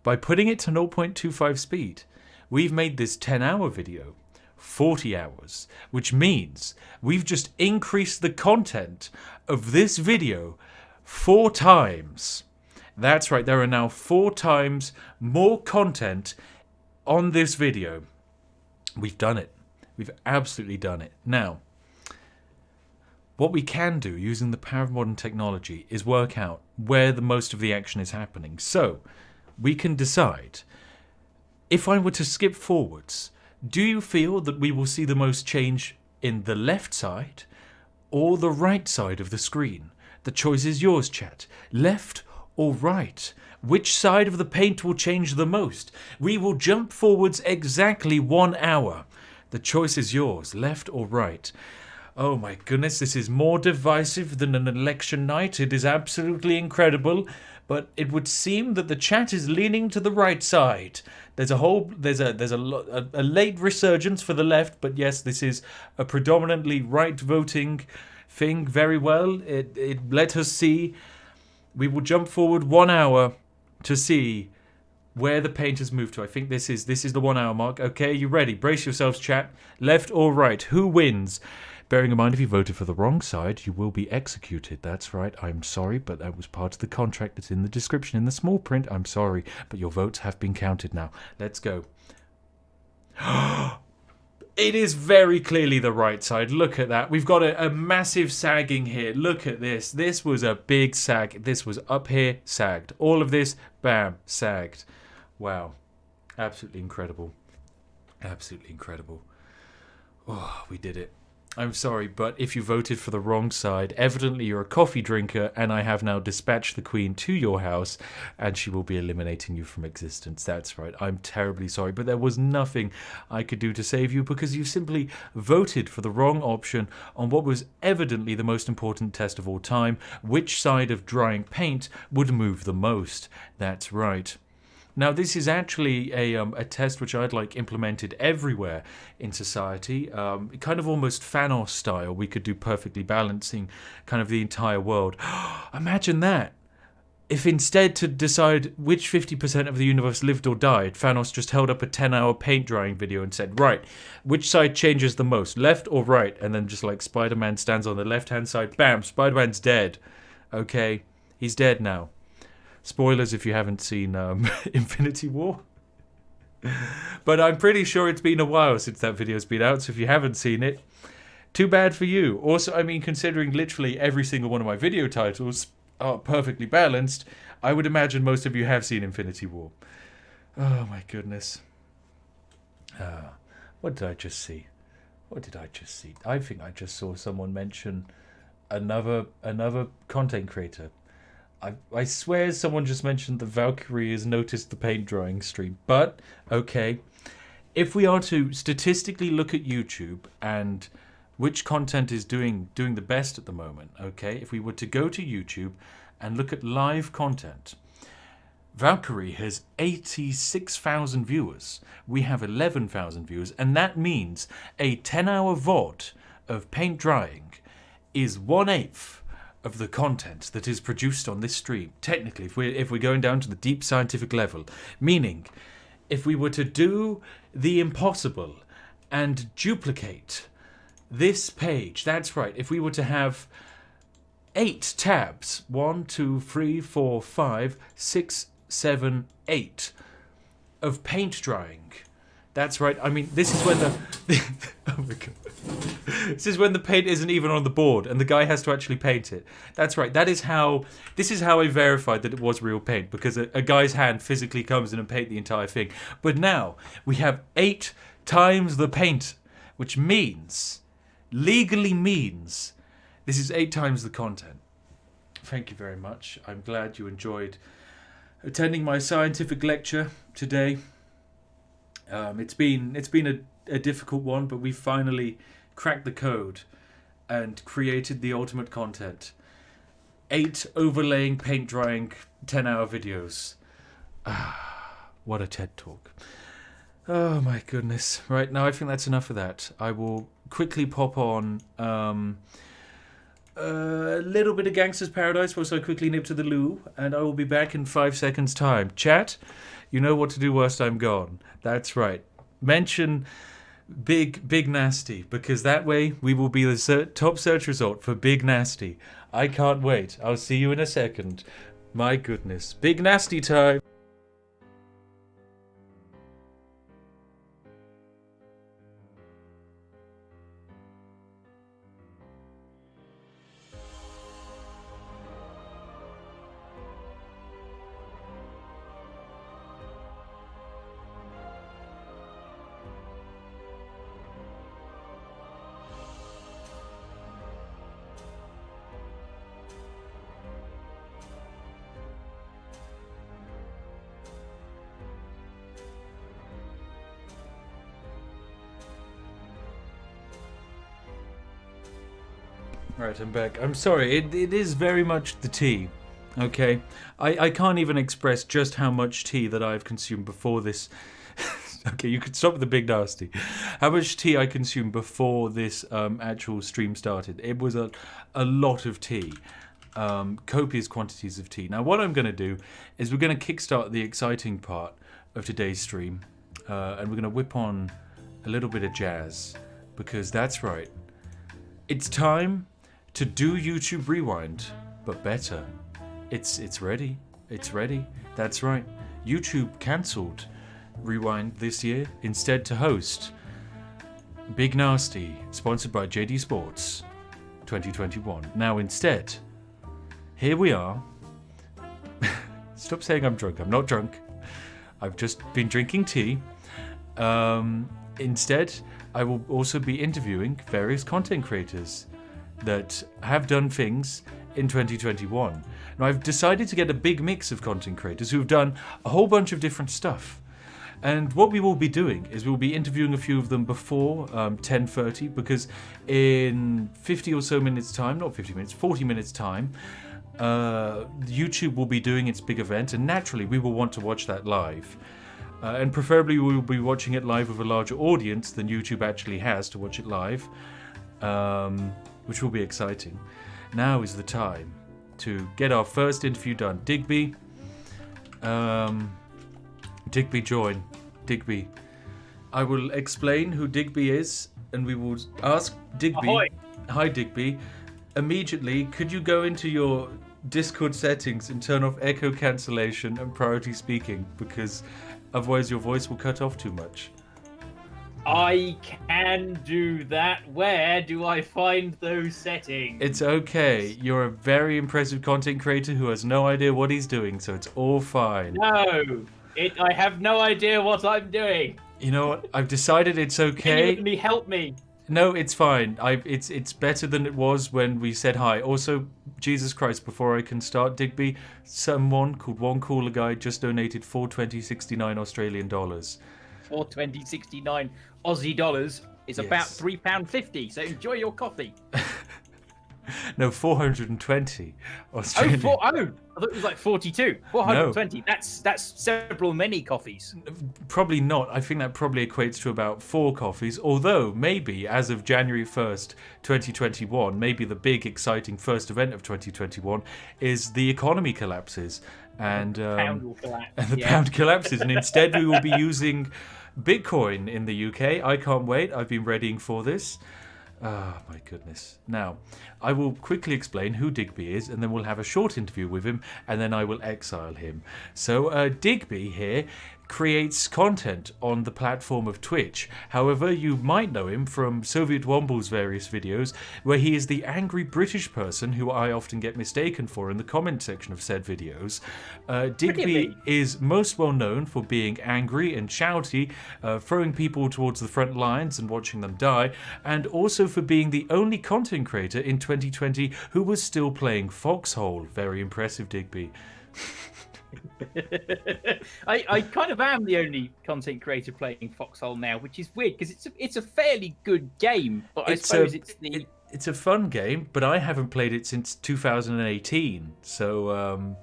By putting it to 0.25 speed, we've made this 10-hour video 40 hours, which means we've just increased the content of this video 4 times. That's right, there are now 4 times more content on this video. We've done it. We've absolutely done it. Now, what we can do using the power of modern technology is work out where the most of the action is happening. So, we can decide, if I were to skip forwards, do you feel that we will see the most change in the left side or the right side of the screen? The choice is yours, chat. Left or right? Which side of the paint will change the most? We will jump forwards exactly 1 hour. The choice is yours, left or right. Oh my goodness, this is more divisive than an election night. It is absolutely incredible. But it would seem that the chat is leaning to the right side. There's a late resurgence for the left, but yes, this is a predominantly right voting thing. Very well. It let us see. We will jump forward 1 hour to see where the paint has moved to. I think this is the 1 hour mark. Okay, you ready? Brace yourselves, chat. Left or right? Who wins? Bearing in mind, if you voted for the wrong side, you will be executed. That's right. I'm sorry, but that was part of the contract that's in the description in the small print. I'm sorry, but your votes have been counted now. Let's go. It is very clearly the right side. Look at that. We've got a massive sagging here. Look at this. This was a big sag. This was up here, sagged. All of this, bam, sagged. Wow. Absolutely incredible. Absolutely incredible. Oh, we did it. I'm sorry, but if you voted for the wrong side, evidently you're a coffee drinker, and I have now dispatched the Queen to your house, and she will be eliminating you from existence. That's right. I'm terribly sorry, but there was nothing I could do to save you because you simply voted for the wrong option on what was evidently the most important test of all time. Which side of drying paint would move the most? That's right. Now, this is actually a test which I'd like implemented everywhere in society, kind of almost Thanos style. We could do perfectly balancing kind of the entire world. Imagine that. If instead to decide which 50% of the universe lived or died, Thanos just held up a 10-hour paint drying video and said, right, which side changes the most, left or right? And then just like Spider-Man stands on the left-hand side, bam, Spider-Man's dead. Okay, he's dead now. Spoilers if you haven't seen Infinity War. But I'm pretty sure it's been a while since that video's been out, so if you haven't seen it, too bad for you. Also, I mean, considering literally every single one of my video titles are perfectly balanced, I would imagine most of you have seen Infinity War. Oh my goodness. What did I just see? What did I just see? I think I just saw someone mention another content creator. I swear someone just mentioned that Valkyrie has noticed the paint drying stream. But, okay, if we are to statistically look at YouTube and which content is doing the best at the moment, okay, if we were to go to YouTube and look at live content, Valkyrie has 86,000 viewers. We have 11,000 viewers, and that means a 10-hour VOD of paint drying is 1/8 of the content that is produced on this stream. Technically, if we're going down to the deep scientific level, meaning if we were to do the impossible and duplicate this page, that's right, if we were to have 8 tabs, 1, 2, 3, 4, 5, 6, 7, 8 of paint drying, That's right. I mean, this is when the oh my god. This is when the paint isn't even on the board and the guy has to actually paint it. That's right. This is how I verified that it was real paint, because a guy's hand physically comes in and paint the entire thing. But now we have 8 times the paint, which legally means this is 8 times the content. Thank you very much. I'm glad you enjoyed attending my scientific lecture today. It's been a difficult one, but we finally cracked the code and created the ultimate content. 8 overlaying, paint drying, 10-hour videos. What a TED talk. Oh my goodness. Right, now I think that's enough of that. I will quickly pop on a little bit of Gangster's Paradise whilst I quickly nip to the loo, and I will be back in 5 seconds time. Chat, you know what to do whilst I'm gone. That's right. Mention Big Nasty, because that way we will be the top search result for Big Nasty. I can't wait. I'll see you in a second. My goodness. Big Nasty time. Right, I'm back. I'm sorry, it is very much the tea, okay? I can't even express just how much tea that I've consumed before this. Okay, you could stop with the Big Nasty. How much tea I consumed before this actual stream started. It was a lot of tea. Copious quantities of tea. Now, what I'm going to do is we're going to kickstart the exciting part of today's stream. And we're going to whip on a little bit of jazz. Because that's right. It's time to do YouTube Rewind, but better. It's ready. It's ready. That's right. YouTube cancelled Rewind this year, instead to host Big Nasty, sponsored by JD Sports 2021. Now instead, here we are. Stop saying I'm drunk. I'm not drunk. I've just been drinking tea. Instead, I will also be interviewing various content creators that have done things in 2021. Now, I've decided to get a big mix of content creators who've done a whole bunch of different stuff. And what we will be doing is we'll be interviewing a few of them before 10:30, because in 50 or so minutes time, not 50 minutes, 40 minutes time, YouTube will be doing its big event, and naturally we will want to watch that live. And preferably we will be watching it live with a larger audience than YouTube actually has to watch it live, which will be exciting. Now is the time to get our first interview done. Digby, join. Digby. I will explain who Digby is, and we will ask Digby. Ahoy. Hi, Digby. Immediately, could you go into your Discord settings and turn off echo cancellation and priority speaking, because otherwise your voice will cut off too much. I can do that. Where do I find those settings? It's okay. You're a very impressive content creator who has no idea what he's doing, so it's all fine. No, I have no idea what I'm doing. You know what? I've decided it's okay. Can you help me? No, it's fine. It's better than it was when we said hi. Also, Jesus Christ, before I can start, Digby, someone called One Cooler Guy just donated $4.2069 Australian dollars. $4.2069 Aussie dollars is Yes. about £3.50. So enjoy your coffee. No, 420 Australian. I thought it was like 42. 420. That's several many coffees. Probably not. I think that probably equates to about 4 coffees. Although, maybe, as of January 1st, 2021, maybe the big, exciting first event of 2021 is the economy collapses. And, Pound will collapse. and the pound collapses. And instead, we will be using Bitcoin in the UK. I can't wait. I've been readying for this. Oh, my goodness. Now, I will quickly explain who Digby is, and then we'll have a short interview with him, and then I will exile him. So, Digby here creates content on the platform of Twitch. However, you might know him from Soviet Womble's various videos, where he is the angry British person who I often get mistaken for in the comment section of said videos. Digby is most well known for being angry and shouty, throwing people towards the front lines and watching them die, and also for being the only content creator in 2020 who was still playing Foxhole. Very impressive, Digby. I kind of am the only content creator playing Foxhole now, which is weird because it's a fairly good game, but I suppose it's a fun game, but I haven't played it since 2018. So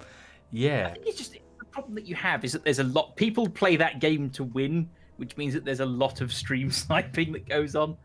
yeah, I think it's just the problem that you have is that there's a lot people play that game to win, which means that there's a lot of stream sniping that goes on.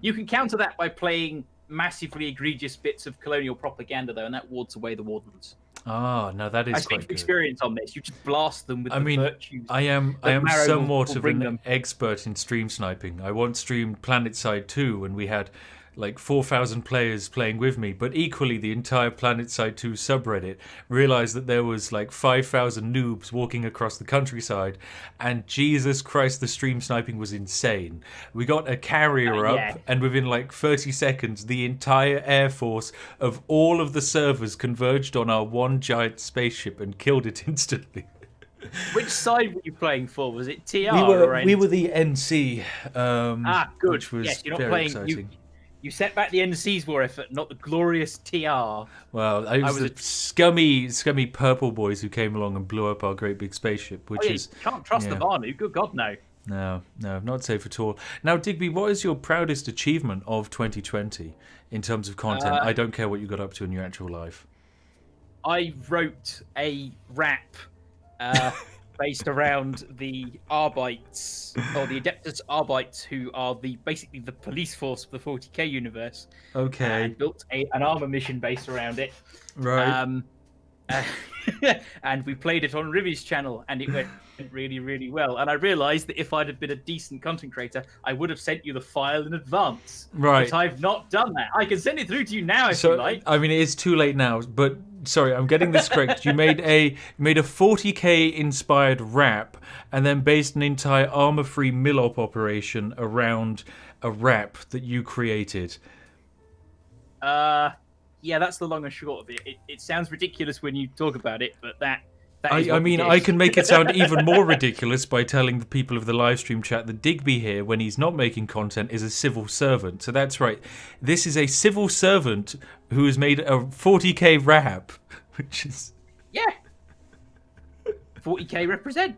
You can counter that by playing massively egregious bits of colonial propaganda, though, and that wards away the wardens. Ah, no, that is I speak from experience on this. You just blast them with the virtues. I am somewhat of an expert in stream sniping. I once streamed PlanetSide 2 and we had like 4,000 players playing with me, but equally the entire PlanetSide 2 subreddit realized that there was like 5,000 noobs walking across the countryside, and Jesus Christ, the stream sniping was insane. We got a carrier up, and within like 30 seconds, the entire air force of all of the servers converged on our one giant spaceship and killed it instantly. Which side were you playing for? Was it TR we were the NC. Good. Which was yes, you're not very playing. exciting. You set back the NC's war effort, not the glorious TR. Well, it was the scummy purple boys who came along and blew up our great big spaceship, which is... You can't trust the Vanu, good God, no. No, not safe at all. Now, Digby, what is your proudest achievement of 2020 in terms of content? I don't care what you got up to in your actual life. I wrote a rap based around the Arbites, or the Adeptus Arbites, who are basically the police force of the 40k universe. Okay. And built an armor mission based around it. Right. And we played it on Rivi's channel, and it went really, really well. And I realised that if I'd have been a decent content creator, I would have sent you the file in advance. Right. But I've not done that. I can send it through to you now if you like. I mean, it is too late now, but sorry, I'm getting this correct. You made a 40k inspired rap, and then based an entire armor-free mill-op operation around a rap that you created. Yeah, that's the long and short of it. It sounds ridiculous when you talk about it, but that is I mean, I can make it sound even more ridiculous by telling the people of the live stream chat that Digby here, when he's not making content, is a civil servant. So that's right. This is a civil servant who has made a 40k rap, which is... Yeah. 40k represent.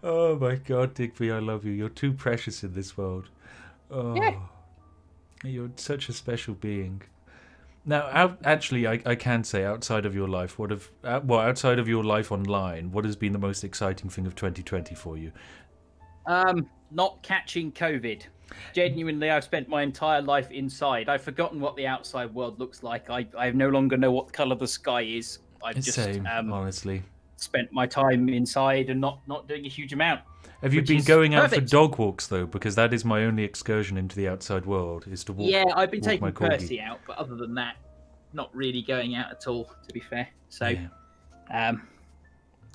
Oh my God, Digby, I love you. You're too precious in this world. Oh. Yeah. You're such a special being. Now, actually, I can say, outside of your life, outside of your life online, what has been the most exciting thing of 2020 for you? Not catching COVID. Genuinely, I've spent my entire life inside. I've forgotten what the outside world looks like. I no longer know what colour the sky is. I've just same, honestly. Spent my time inside and not doing a huge amount. Have you been going out for dog walks, though? Because that is my only excursion into the outside world, is to walk. Yeah, I've been taking my corgi. Percy out, but other than that, not really going out at all, to be fair. So, yeah.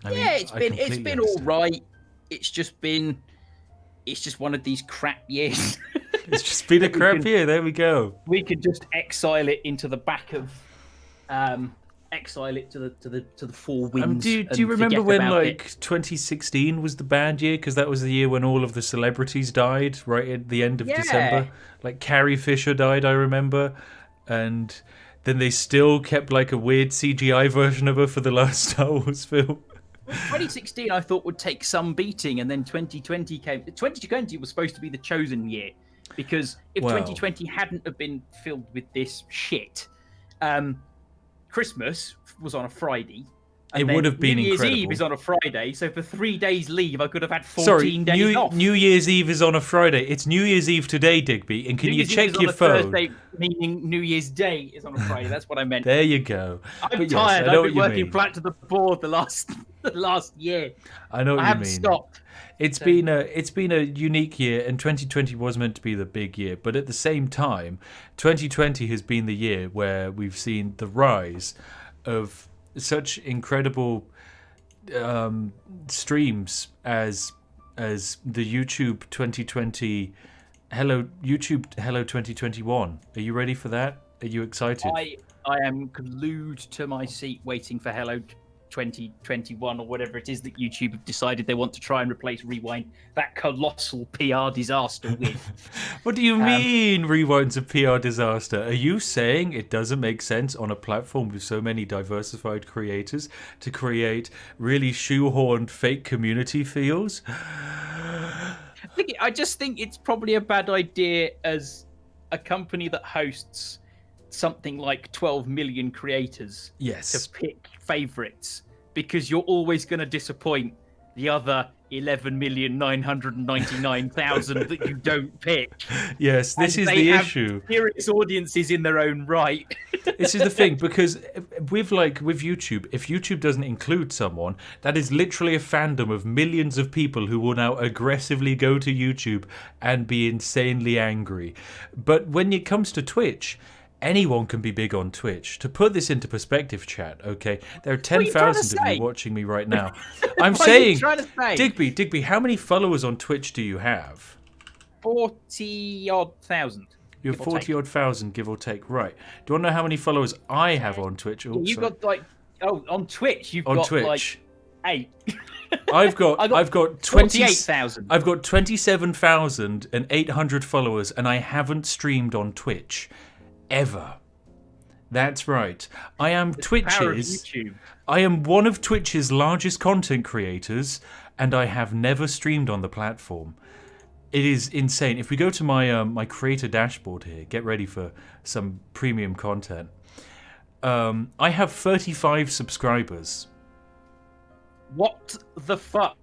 It's been all right. It's just one of these crap years. It's just been a crap year. There we go. We could just exile it into the back of, exile it to the four winds. Do you remember when 2016 was the bad year? Because that was the year when all of the celebrities died right at the end of December. Like Carrie Fisher died, I remember, and then they still kept like a weird CGI version of her for the last Star Wars film. 2016 I thought would take some beating, and then 2020 came. 2020 was supposed to be the chosen year, because if 2020 hadn't have been filled with this shit, Christmas was on a Friday. It would have been incredible. New Year's Eve is on a Friday, so for 3 days leave, I could have had 14 days off. New Year's Eve is on a Friday. It's New Year's Eve today, Digby, and can you check your phone? Thursday, meaning New Year's Day is on a Friday. That's what I meant. There you go. I'm tired. I've been working flat to the board the last year. I know what you mean. I haven't stopped. It's been a unique year, and 2020 was meant to be the big year. But at the same time, 2020 has been the year where we've seen the rise of such incredible streams as the YouTube 2020 Hello 2021. Are you ready for that? Are you excited? I am glued to my seat waiting for Hello 2021 or whatever it is that YouTube have decided they want to try and replace Rewind, that colossal PR disaster with. What do you mean, Rewind's a PR disaster? Are you saying it doesn't make sense on a platform with so many diversified creators to create really shoehorned fake community feels? I just think it's probably a bad idea as a company that hosts something like 12 million creators to pick favorites, because you're always going to disappoint the other 11,999,000 that you don't pick. Yes, this is the issue. Serious audiences in their own right. This is the thing, because with YouTube, if YouTube doesn't include someone, that is literally a fandom of millions of people who will now aggressively go to YouTube and be insanely angry. But when it comes to Twitch, anyone can be big on Twitch. To put this into perspective, chat, okay? There are 10,000 of you watching me right now. I'm saying, Digby, how many followers on Twitch do you have? 40-odd thousand. You have 40-odd thousand, give or take. Right. Do you want to know how many followers I have on Twitch? Oh, you've got on Twitch, you've got like 8. I've got 28,000. I've got 27,800 followers, and I haven't streamed on Twitch. Ever. That's right. I am one of Twitch's largest content creators, and I have never streamed on the platform. It is insane. If we go to my my creator dashboard here, get ready for some premium content. I have 35 subscribers. What the fuck?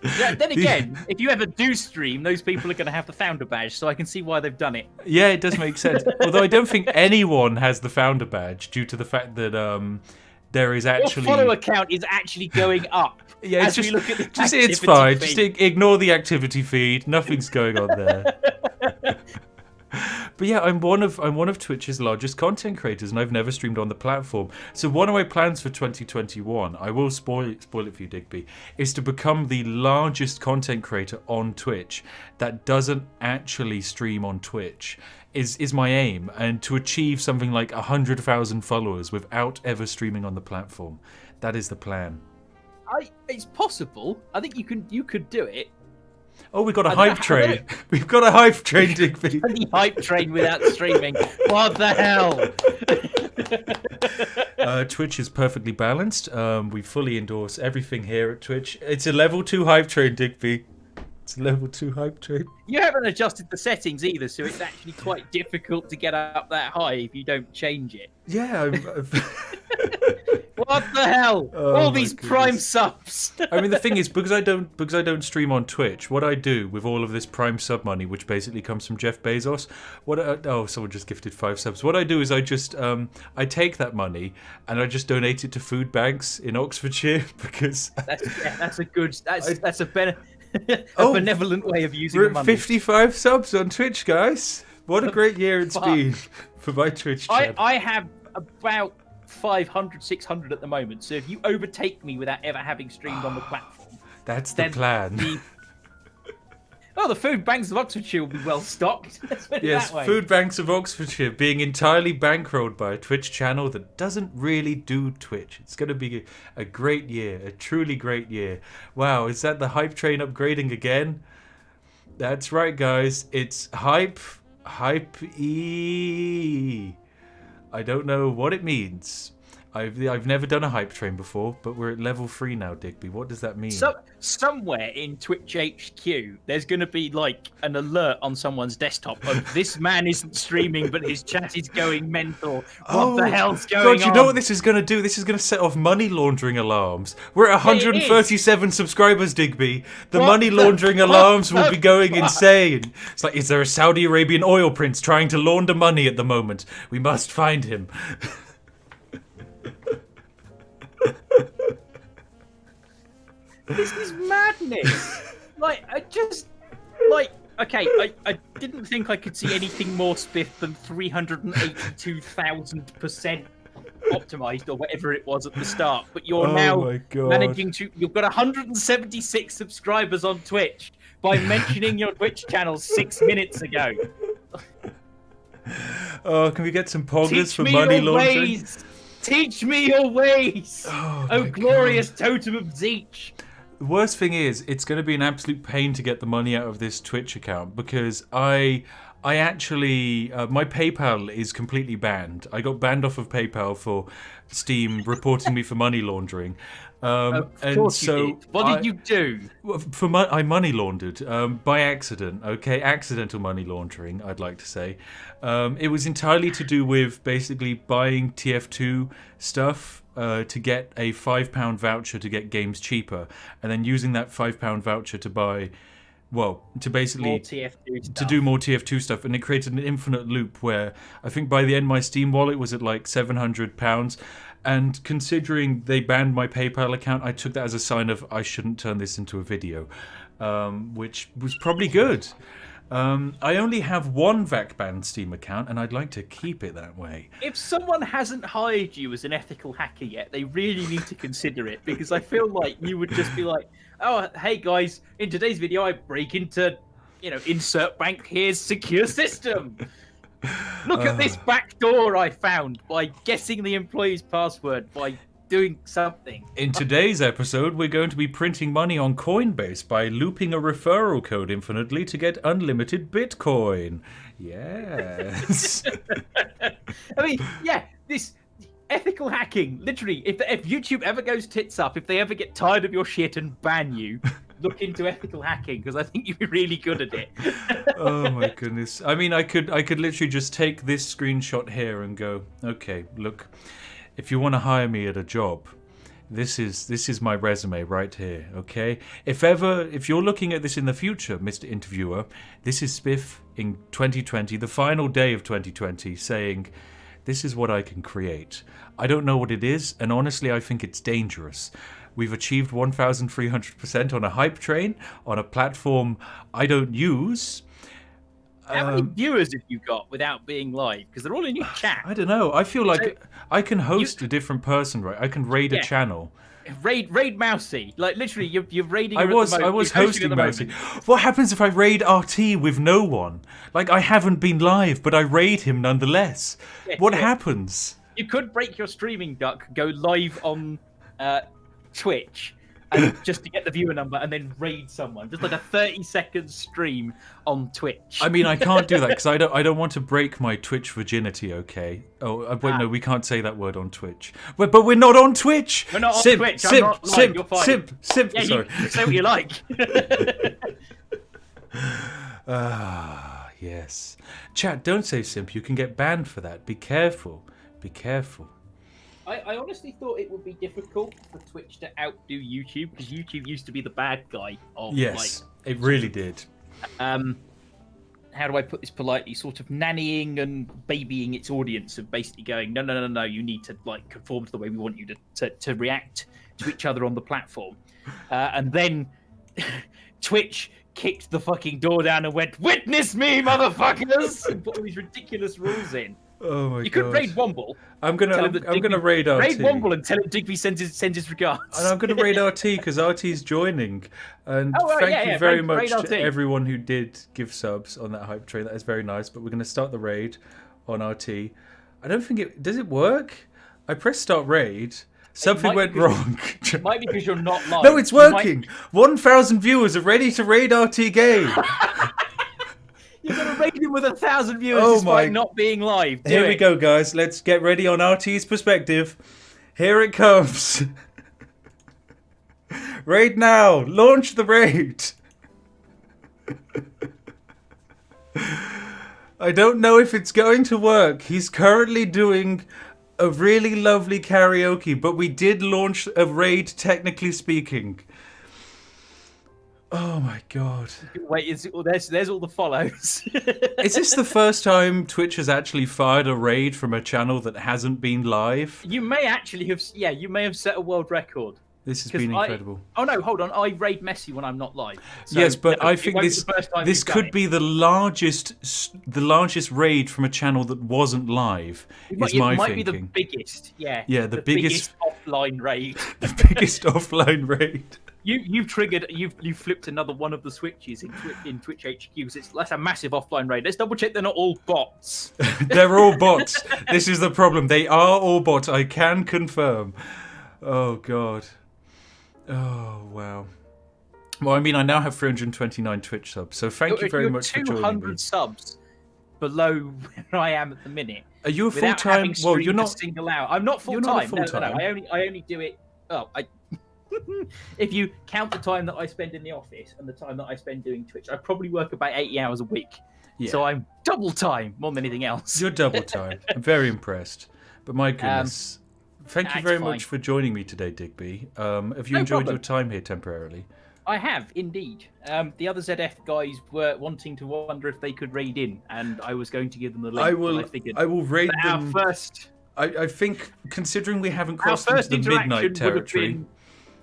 Then again, if you ever do stream, those people are going to have the founder badge, so I can see why they've done it. Yeah, it does make sense. Although I don't think anyone has the founder badge due to the fact that there is actually... Your follower count is actually going up. Yeah, as we look at the it's fine. Just ignore the activity feed. Nothing's going on there. But yeah, I'm one of Twitch's largest content creators, and I've never streamed on the platform. So one of my plans for 2021, I will spoil it for you, Digby, is to become the largest content creator on Twitch that doesn't actually stream on Twitch. Is my aim, and to achieve something like 100,000 followers without ever streaming on the platform. That is the plan. It's possible. I think you could do it. Oh, we've got a hype train. We've got a hype train, Digby. The hype train without streaming. What the hell? Twitch is perfectly balanced. We fully endorse everything here at Twitch. It's a level 2 hype train, Digby. It's a level 2 hype train. You haven't adjusted the settings either, so it's actually quite difficult to get up that high if you don't change it. Yeah. What the hell? All these Prime subs. I mean, the thing is, because I don't stream on Twitch, what I do with all of this Prime sub money, which basically comes from Jeff Bezos, someone just gifted 5 subs. What I do is I just I take that money and I just donate it to food banks in Oxfordshire, because that's a benevolent way of using the money. 55 subs on Twitch, guys. What a great year it's been for my Twitch channel. I have about 500, 600 at the moment. So if you overtake me without ever having streamed on the platform, that's the plan. The food banks of Oxfordshire will be well stocked. Yes, food banks of Oxfordshire being entirely bankrolled by a Twitch channel that doesn't really do Twitch. It's going to be a great year, a truly great year. Wow, is that the hype train upgrading again? That's right, guys. It's hype-e. I don't know what it means. I've never done a hype train before, but we're at level 3 now, Digby. What does that mean? Somewhere in Twitch HQ, there's going to be like an alert on someone's desktop of this man isn't streaming, but his chat is going mental. What the hell's going on? God, you know what this is going to do? This is going to set off money laundering alarms. We're at 137 subscribers, Digby. The money laundering alarms will be going insane. It's like, is there a Saudi Arabian oil prince trying to launder money at the moment? We must find him. This is madness. I didn't think I could see anything more spiff than 382,000% optimized or whatever it was at the start, but you're Oh now my God. managing to. You've got 176 subscribers on Twitch by mentioning your Twitch channel 6 minutes ago. Oh, can we get some poggers Teach for me money your laundering? ways. Teach me your ways. Oh, Oh, my glorious totem of Zeech. The worst thing is, it's going to be an absolute pain to get the money out of this Twitch account because I actually, my PayPal is completely banned. I got banned off of PayPal for Steam reporting me for money laundering. Of course you did. What did you do? I money laundered by accident. Okay, accidental money laundering. I'd like to say it was entirely to do with basically buying TF2 stuff to get a £5 voucher to get games cheaper, and then using that £5 voucher to buy. Well, to basically More TF2 stuff. to do more TF2 stuff, and it created an infinite loop where I think by the end my Steam wallet was at like £700. And considering they banned my PayPal account, I took that as a sign of I shouldn't turn this into a video, which was probably good. I only have one VAC banned Steam account, and I'd like to keep it that way. If someone hasn't hired you as an ethical hacker yet, they really need to consider it, because I feel like you would just be like, oh, hey guys, in today's video I break into, insert bank, here's secure system. Look at this back door I found by guessing the employee's password by doing something. In today's episode, we're going to be printing money on Coinbase by looping a referral code infinitely to get unlimited Bitcoin. Yes. I mean, yeah, this ethical hacking, literally, if YouTube ever goes tits up, if they ever get tired of your shit and ban you, look into ethical hacking, because I think you'd be really good at it. Oh my goodness. I mean, I could literally just take this screenshot here and go, okay, look, if you want to hire me at a job, this is my resume right here, okay? If you're looking at this in the future, Mr. Interviewer, this is Spiff in 2020, the final day of 2020, saying, this is what I can create. I don't know what it is, and honestly, I think it's dangerous. We've achieved 1,300% on a hype train, on a platform I don't use. How many viewers have you got without being live? Because they're all in your chat. I don't know. I feel like I can host a different person, right? I can raid a channel. Raid Mousy. Like, literally, you're raiding I her was at the moment. was You're hosting at the Mousy. moment. What happens if I raid RT with no one? Like, I haven't been live, but I raid him nonetheless. What happens? You could break your streaming duck, go live on Twitch, and just to get the viewer number, and then raid someone. Just like a 30-second stream on Twitch. I mean, I can't do that because I don't want to break my Twitch virginity. Okay. Oh wait, no, we can't say that word on Twitch. But we're not on Twitch. We're not on Twitch. I'm not live. You're fine. Simp. Yeah, Sorry. you say what you like. Yes. Chat, don't say simp. You can get banned for that. Be careful. Be careful. I honestly thought it would be difficult for Twitch to outdo YouTube, because YouTube used to be the bad guy of, Yes, it really did. How do I put this politely? Sort of nannying and babying its audience, of basically going, no, you need to conform to the way we want you to react to each other on the platform. And then Twitch kicked the fucking door down and went, witness me, motherfuckers! And put all these ridiculous rules in. Oh my god! You could raid Womble. I'm gonna raid RT. Raid Womble and tell him Digby sends his regards. And I'm gonna raid RT because RT's joining. And thank you very much to everyone who did give subs on that hype train. That is very nice. But we're gonna start the raid on RT. I don't think does it work? I pressed start raid. Something went wrong. Might be because you're not live. No, it's working. 1,000 viewers are ready to raid RT game. You're going to raid him with 1,000 viewers despite not being live. Here we go, guys. Let's get ready on RT's perspective. Here it comes. Raid now. Launch the raid. I don't know if it's going to work. He's currently doing a really lovely karaoke, but we did launch a raid, technically speaking. Oh my god. Wait, there's all the follows. Is this the first time Twitch has actually fired a raid from a channel that hasn't been live? You may actually have, you may have set a world record. This has been incredible. Oh no, hold on. I raid Messi when I'm not live. So, Yes, but no, I it think won't be this the first time this you've done could it. be the largest raid from a channel that wasn't live. It Is my might thinking. be the biggest. Yeah. Yeah, the biggest offline raid. The biggest offline raid. You've triggered. You've flipped another one of the switches in Twitch HQ. That's a massive offline raid. Let's double check they're not all bots. They're all bots. This is the problem. They are all bots. I can confirm. Oh god. Oh wow. Well, I mean, I now have 329 Twitch subs, so thank you very much for joining me. 200 subs below where I am at the minute. Are you a without full-time? having Well, you're streamed a not. single hour. I'm not full You're not a time. No, full-time. I only do it. Oh, if you count the time that I spend in the office and the time that I spend doing Twitch, I probably work about 80 hours a week. Yeah. So I'm double time more than anything else. You're double time. I'm very impressed. But my goodness. Thank you that's very fine. much for joining me today, Digby. Have you No enjoyed problem. your time here temporarily? I have indeed. The other ZF guys were wanting to wonder if they could raid in, and I was going to give them the link. I will. but I figured I will raid that our them. first. I think, considering we haven't Our crossed into first the interaction midnight would have territory, been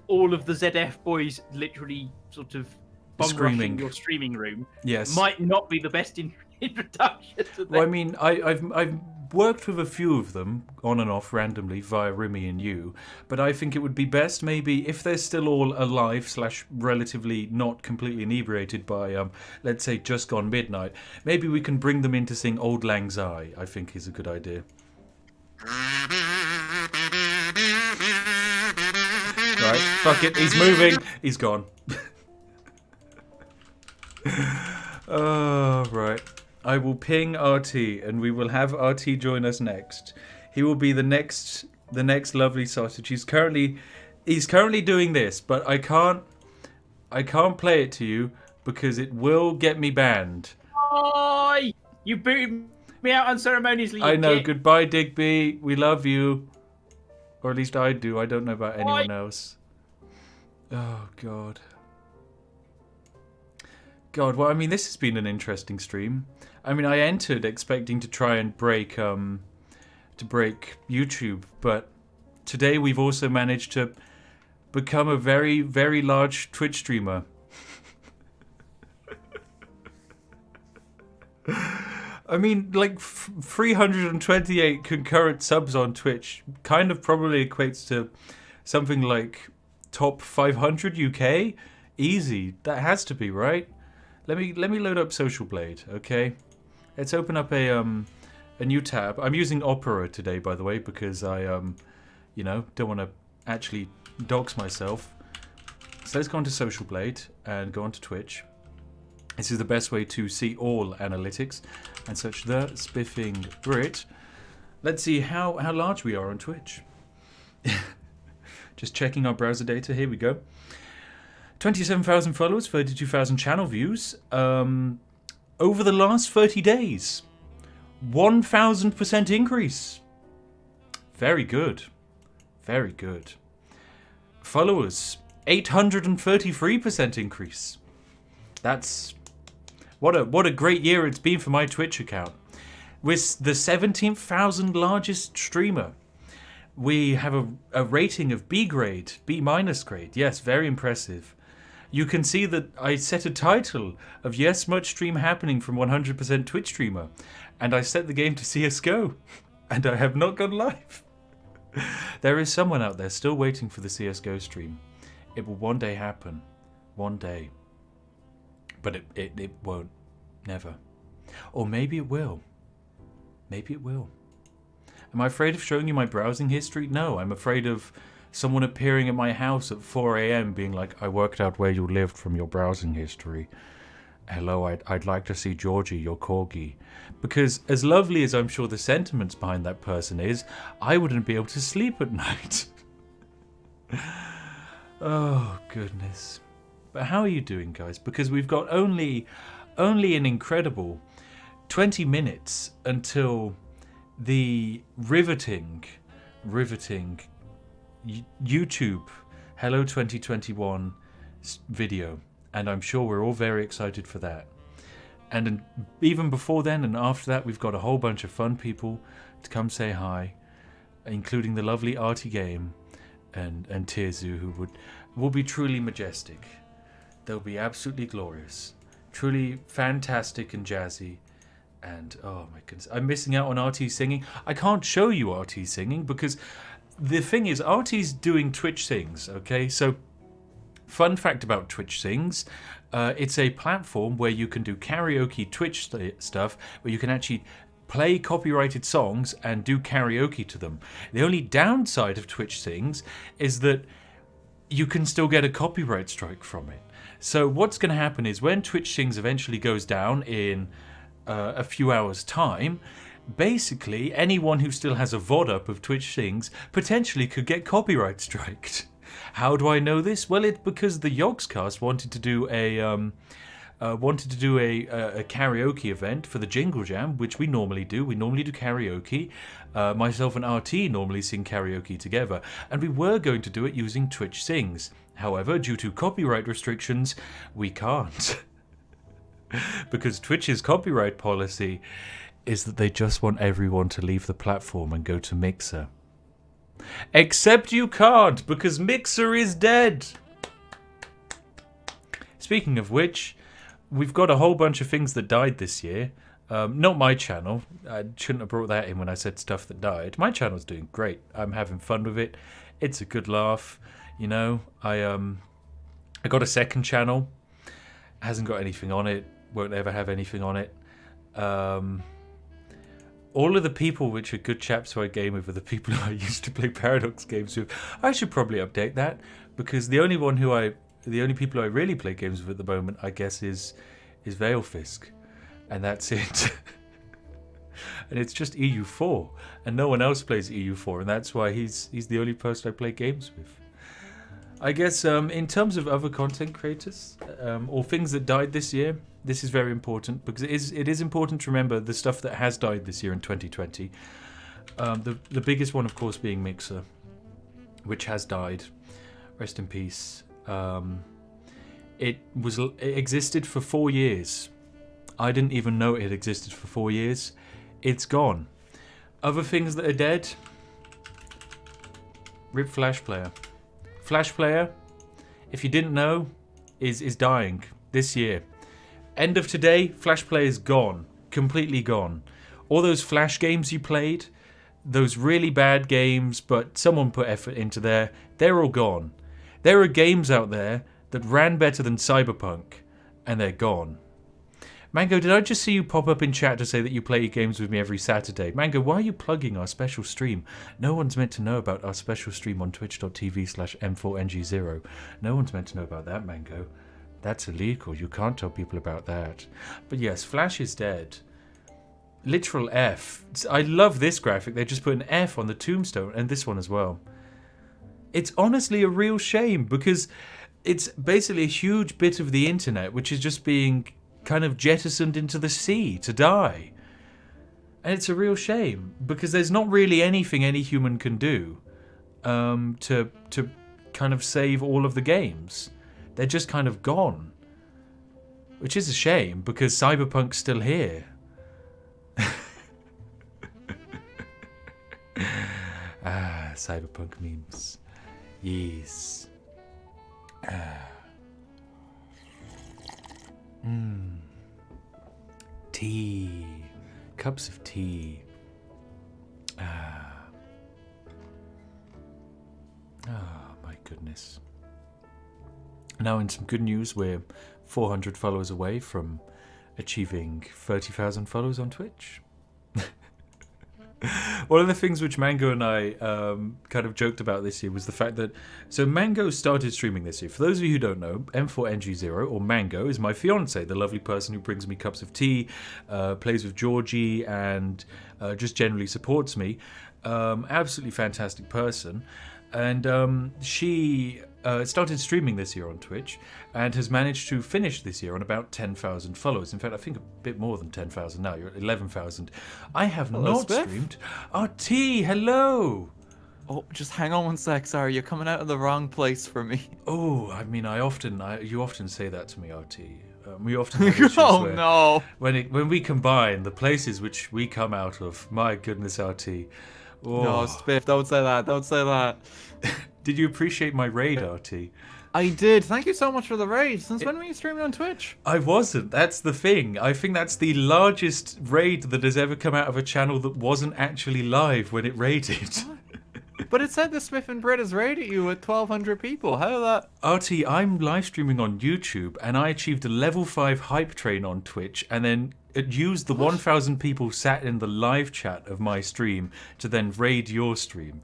all of the ZF boys literally sort of bum Screaming. rushing your streaming room. yes. Might not be the best introduction to them. Well, I mean, I've worked with a few of them on and off randomly via Remy and you, but I think it would be best maybe if they're still all alive / relatively not completely inebriated by let's say just gone midnight. Maybe we can bring them in to sing Old Lang Syne. I think is a good idea. Right, fuck it, he's moving. He's gone. Oh, right. I will ping RT and we will have RT join us next. He will be the next lovely sausage. He's currently doing this, but I can't play it to you because it will get me banned. Oi! You booted me out unceremoniously. I know. Git. Goodbye, Digby. We love you. Or at least I do. I don't know about anyone else. Oh, God. God, well, I mean, this has been an interesting stream. I mean, I entered expecting to try and break YouTube, but today we've also managed to become a very, very large Twitch streamer. I mean, like 328 concurrent subs on Twitch kind of probably equates to something like top 500 UK. Easy. That has to be, right? Let me load up Social Blade, okay? Let's open up a new tab. I'm using Opera today, by the way, because I you know, don't want to actually dox myself. So let's go onto Social Blade and go onto Twitch. This is the best way to see all analytics and search the Spiffing Brit. Let's see how large we are on Twitch. Just checking our browser data. Here we go. 27,000 followers, 32,000 channel views. Over the last 30 days, 1,000% increase. Very good. Very good. Followers, 833% increase. That's what a great year it's been for my Twitch account. We're the 17,000 largest streamer. We have a rating of B grade, B minus grade. Yes, very impressive. You can see that I set a title of Yes, Much Stream Happening from 100% Twitch Streamer. And I set the game to CSGO. And I have not gone live. There is someone out there still waiting for the CSGO stream. It will one day happen. One day. But it won't. Never. Or maybe it will. Maybe it will. Am I afraid of showing you my browsing history? No, I'm afraid of someone appearing at my house at 4 a.m. being like, I worked out where you lived from your browsing history. Hello, I'd like to see Georgie, your corgi. Because as lovely as I'm sure the sentiments behind that person is, I wouldn't be able to sleep at night. Oh, goodness. But how are you doing, guys? Because we've got only an incredible 20 minutes until the riveting YouTube Hello 2021 video, and I'm sure we're all very excited for that. And even before then and after that, we've got a whole bunch of fun people to come say hi, including the lovely Artie Game and Tirzu, who will be truly majestic. They'll be absolutely glorious, truly fantastic and jazzy. And oh my goodness, I'm missing out on RT singing. I can't show you RT singing because the thing is, RT's doing Twitch Sings, okay? So, fun fact about Twitch Sings, it's a platform where you can do karaoke Twitch stuff, where you can actually play copyrighted songs and do karaoke to them. The only downside of Twitch Sings is that you can still get a copyright strike from it. So what's going to happen is when Twitch Sings eventually goes down in a few hours' time, basically anyone who still has a VOD up of Twitch Sings potentially could get copyright striked. How do I know this? Well, it's because the Yogscast wanted to do a karaoke event for the Jingle Jam, which we normally do. We normally do karaoke. Myself and RT normally sing karaoke together, and we were going to do it using Twitch Sings. However, due to copyright restrictions, we can't. Because Twitch's copyright policy is that they just want everyone to leave the platform and go to Mixer. Except you can't, because Mixer is dead. Speaking of which, we've got a whole bunch of things that died this year. Not my channel. I shouldn't have brought that in when I said stuff that died. My channel's doing great. I'm having fun with it. It's a good laugh. You know, I got a second channel. Hasn't got anything on it. Won't ever have anything on it. All of the people which are good chaps who I game with are the people who I used to play Paradox games with. I should probably update that, because the only people I really play games with at the moment, I guess, is Veilfisk, and that's it. And it's just EU4, and no one else plays EU4, and that's why he's the only person I play games with. I guess in terms of other content creators or things that died this year, this is very important, because it is important to remember the stuff that has died this year in 2020. The biggest one, of course, being Mixer, which has died. Rest in peace. It existed for 4 years. I didn't even know it had existed for 4 years. It's gone. Other things that are dead. RIP Flash Player. Flash Player, if you didn't know, is dying this year. End of today, Flash Player is gone. Completely gone. All those Flash games you played, those really bad games, but someone put effort into there, they're all gone. There are games out there that ran better than Cyberpunk, and they're gone. Mango, did I just see you pop up in chat to say that you play games with me every Saturday? Mango, why are you plugging our special stream? No one's meant to know about our special stream on twitch.tv/m4ng0. No one's meant to know about that, Mango. That's illegal. You can't tell people about that. But yes, Flash is dead. Literal F. I love this graphic. They just put an F on the tombstone, and this one as well. It's honestly a real shame, because it's basically a huge bit of the internet which is just being kind of jettisoned into the sea to die. And it's a real shame, because there's not really anything any human can do to kind of save all of the games. They're just kind of gone. Which is a shame, because Cyberpunk's still here. Cyberpunk memes. Yes. Tea. Cups of tea. My goodness. Now, in some good news, we're 400 followers away from achieving 30,000 followers on Twitch. One of the things which Mango and I kind of joked about this year was the fact that... So Mango started streaming this year. For those of you who don't know, M4NG0, or Mango, is my fiance, the lovely person who brings me cups of tea, plays with Georgie, and just generally supports me. Absolutely fantastic person. And she started streaming this year on Twitch and has managed to finish this year on about 10,000 followers. In fact, I think a bit more than 10,000 now. You're at 11,000. I have not Spiff? streamed. RT, hello! Oh, just hang on one sec. Sorry, you're coming out of the wrong place for me. Oh, I mean, you often say that to me, RT. We often have issues Oh where no! when we combine the places which we come out of, my goodness, RT. Oh. No, Spiff, don't say that. Don't say that. Did you appreciate my raid, RT? I did. Thank you so much for the raid. Since when were you streaming on Twitch? I wasn't. That's the thing. I think that's the largest raid that has ever come out of a channel that wasn't actually live when it raided. But it said the Spiffing Brit has raided you with 1,200 people. How that? RT, I'm live streaming on YouTube, and I achieved a level 5 hype train on Twitch, and then it used the 1,000 people sat in the live chat of my stream to then raid your stream.